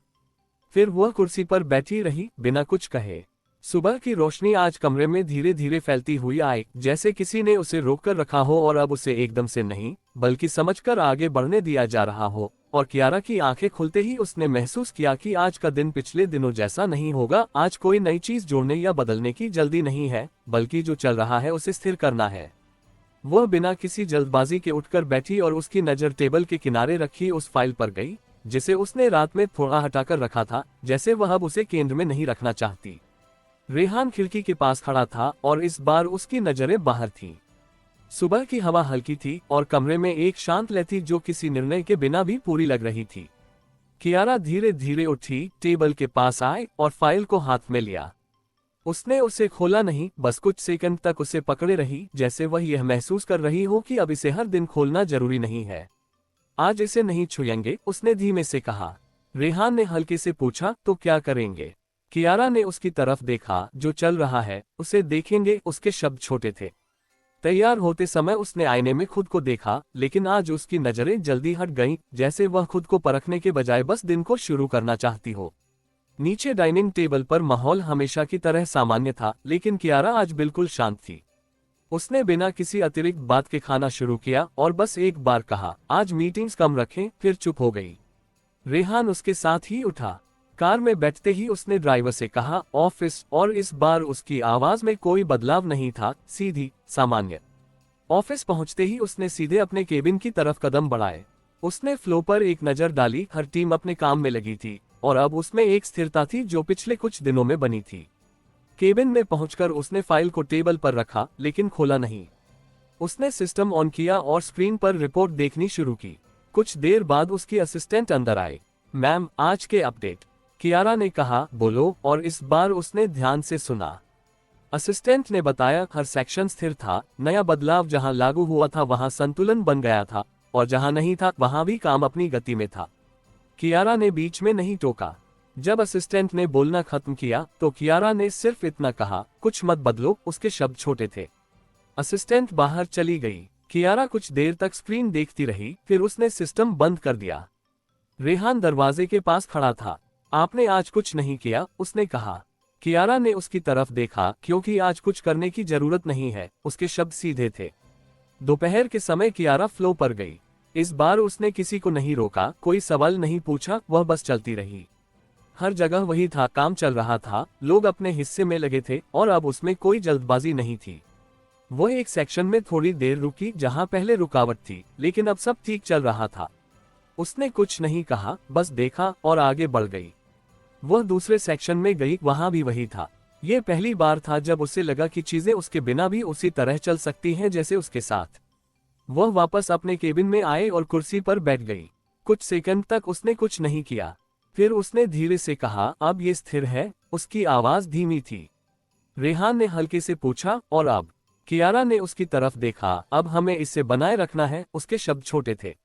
फिर वह कुर्सी पर बैठी रही, बिना कुछ कहे। सुबह की रोशनी आज कमरे में धीरे धीरे फैलती हुई आई, जैसे किसी ने उसे रोककर रखा हो और अब उसे एकदम से नहीं बल्कि समझकर आगे बढ़ने दिया जा रहा हो। और कियारा की आंखें खुलते ही उसने महसूस किया कि आज का दिन पिछले दिनों जैसा नहीं होगा। आज कोई नई चीज जोड़ने या बदलने की जल्दी नहीं है, बल्कि जो चल रहा है उसे स्थिर करना है। वह बिना किसी जल्दबाजी के उठकर बैठी और उसकी नजर टेबल के किनारे रखी उस फाइल पर गई, जिसे उसने रात में थोड़ा हटाकर रखा था, जैसे वह अब उसे केंद्र में नहीं रखना चाहती। रेहान खिड़की के पास खड़ा था और इस बार उसकी नजरें बाहर थीं। सुबह की हवा हल्की थी और कमरे में एक शांत लय थी जो किसी निर्णय के बिना भी पूरी लग रही थी। कियारा धीरे धीरे उठी, टेबल के पास आए और फाइल को हाथ में लिया। उसने उसे खोला नहीं, बस कुछ सेकंड तक उसे पकड़े रही, जैसे वह यह महसूस कर रही हो कि अब इसे हर दिन खोलना जरूरी नहीं है। आज इसे नहीं छुएंगे, उसने धीमे से कहा। रेहान ने हल्के से पूछा, तो क्या करेंगे? कियारा ने उसकी तरफ देखा। जो चल रहा है उसे देखेंगे। उसके शब्द छोटे थे। तैयार होते समय उसने आईने में खुद को देखा, लेकिन आज उसकी नजरें जल्दी हट गईं, जैसे वह खुद को परखने के बजाय बस दिन को शुरू करना चाहती हो। नीचे डाइनिंग टेबल पर माहौल हमेशा की तरह सामान्य था, लेकिन कियारा आज बिल्कुल शांत थी। उसने बिना किसी अतिरिक्त बात के खाना शुरू किया और बस एक बार कहा, आज मीटिंग्स कम रखें, फिर चुप हो गई। रेहान उसके साथ ही उठा। कार में बैठते ही उसने ड्राइवर से कहा, ऑफिस, और इस बार उसकी आवाज में कोई बदलाव नहीं था, सीधी, सामान्य। ऑफिस पहुंचते ही उसने सीधे अपने केबिन की तरफ कदम बढ़ाए। उसने फ्लो पर एक नजर डाली। हर टीम अपने काम में लगी थी और अब उसमें एक स्थिरता थी जो पिछले कुछ दिनों में बनी थी। केबिन में पहुंचकर उसने फाइल को टेबल पर रखा, लेकिन खोला नहीं। उसने सिस्टम ऑन किया और स्क्रीन पर रिपोर्ट देखनी शुरू की। कुछ देर बाद उसकी असिस्टेंट अंदर आए। मैम, आज के अपडेट, कियारा ने कहा। बोलो। और इस बार उसने ध्यान से सुना। असिस्टेंट ने बताया, हर सेक्शन स्थिर था। नया बदलाव जहां लागू हुआ था वहां संतुलन बन गया था, और जहां नहीं था वहां भी काम अपनी गति में था। कियारा ने बीच में नहीं टोका। जब असिस्टेंट ने बोलना खत्म किया तो कियारा ने सिर्फ इतना कहा, कुछ मत बदलो। उसके शब्द छोटे थे। असिस्टेंट बाहर चली गई। कियारा कुछ देर तक स्क्रीन देखती रही, फिर उसने सिस्टम बंद कर दिया। रेहान दरवाजे के पास खड़ा था। आपने आज कुछ नहीं किया, उसने कहा। कियारा ने उसकी तरफ देखा, क्योंकि आज कुछ करने की जरूरत नहीं है। उसके शब्द सीधे थे। दोपहर के समय कियारा फ्लो पर गई। इस बार उसने किसी को नहीं रोका, कोई सवाल नहीं पूछा, वह बस चलती रही। हर जगह वही था, काम चल रहा था, लोग अपने हिस्से में लगे थे और अब उसमें कोई जल्दबाजी नहीं थी। वह एक सेक्शन में थोड़ी देर रुकी जहां पहले रुकावट थी, लेकिन अब सब ठीक चल रहा था। उसने कुछ नहीं कहा, बस देखा और आगे बढ़ गई। वह दूसरे सेक्शन में गई, वहां भी वही था। यह पहली बार था जब उसे लगा कि चीजें उसके बिना भी उसी तरह चल सकती हैं जैसे उसके साथ। वह वापस अपने केबिन में आए और कुर्सी पर बैठ गई। कुछ सेकंड तक उसने कुछ नहीं किया। फिर उसने धीरे से कहा, अब ये स्थिर है। उसकी आवाज धीमी थी। रेहान ने हल्के से पूछा, और अब? कियारा ने उसकी तरफ देखा। अब हमें इसे बनाए रखना है। उसके शब्द छोटे थे।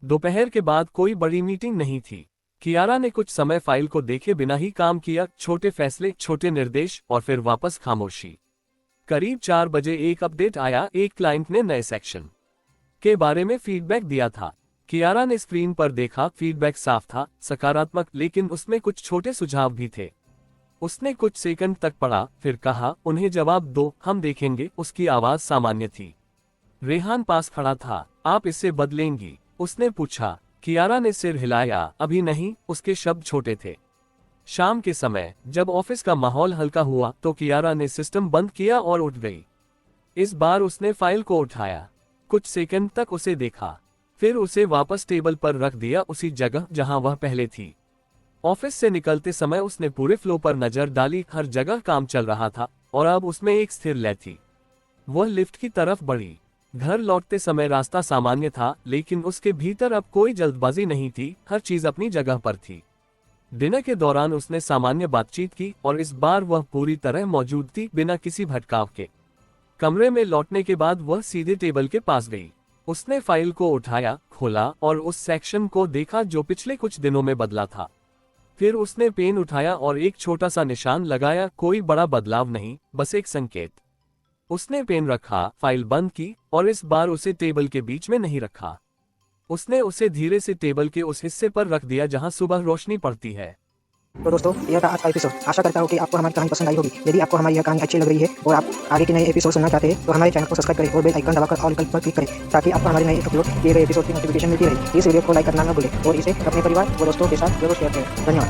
दोपहर के बाद कोई बड़ी मीटिंग नहीं थी। कियारा ने कुछ समय फाइल को देखे बिना ही काम किया, छोटे फैसले, छोटे निर्देश, और फिर वापस खामोशी। करीब 4 बजे एक अपडेट आया। एक क्लाइंट ने नए सेक्शन के बारे में फीडबैक दिया था। कियारा ने स्क्रीन पर देखा। फीडबैक साफ था, सकारात्मक, लेकिन उसमें कुछ छोटे सुझाव भी थे। उसने कुछ सेकंड तक पढ़ा, फिर कहा, उन्हें जवाब दो, हम देखेंगे। उसकी आवाज सामान्य थी। रेहान पास खड़ा था। आप इसे बदलेंगी? उसने पूछा। कियारा ने सिर हिलाया। अभी नहीं। उसके शब्द छोटे थे। शाम के समय जब ऑफिस का माहौल हल्का हुआ तो कियारा ने सिस्टम बंद किया और उठ गई। इस बार उसने फाइल को उठाया। कुछ सेकंड तक उसे देखा, फिर उसे वापस टेबल पर रख दिया, उसी जगह जहां वह पहले थी। ऑफिस से निकलते समय उसने पूरे फ्लो पर नजर डाली। हर जगह काम चल रहा था और अब उसमें एक स्थिर लय थी। वह लिफ्ट की तरफ बढ़ी। घर लौटते समय रास्ता सामान्य था, लेकिन उसके भीतर अब कोई जल्दबाजी नहीं थी। हर चीज अपनी जगह पर थी। डिनर के दौरान उसने सामान्य बातचीत की और इस बार वह पूरी तरह मौजूद थी, बिना किसी भटकाव के। कमरे में लौटने के बाद वह सीधे टेबल के पास गई। उसने फाइल को उठाया, खोला और उस सेक्शन को देखा जो पिछले कुछ दिनों में बदला था। फिर उसने पेन उठाया और एक छोटा सा निशान लगाया। कोई बड़ा बदलाव नहीं, बस एक संकेत। उसने पेन रखा, फाइल बंद की और इस बार उसे टेबल के बीच में नहीं रखा। उसने उसे धीरे से टेबल के उस हिस्से पर रख दिया जहां सुबह रोशनी पड़ती है। तो दोस्तों यह था आज का एपिसोड। आशा करता हूँ कि आपको हमारी कहानी पसंद आई होगी। यदि आपको हमारी यह कहानी अच्छी लग रही है और आप आगे के नए एपिसोड सुनना चाहते हैं तो हमारे चैनल को सब्सक्राइब करें और बेल आइकन दबाकर ऑल विकल्प पर क्लिक करें ताकि आपको हमारे नए अपलोड किए गए एपिसोड की नोटिफिकेशन मिलती रहे। इस वीडियो को लाइक करना न भूलें और इसे अपने परिवार व दोस्तों के साथ जरूर शेयर करें। धन्यवाद।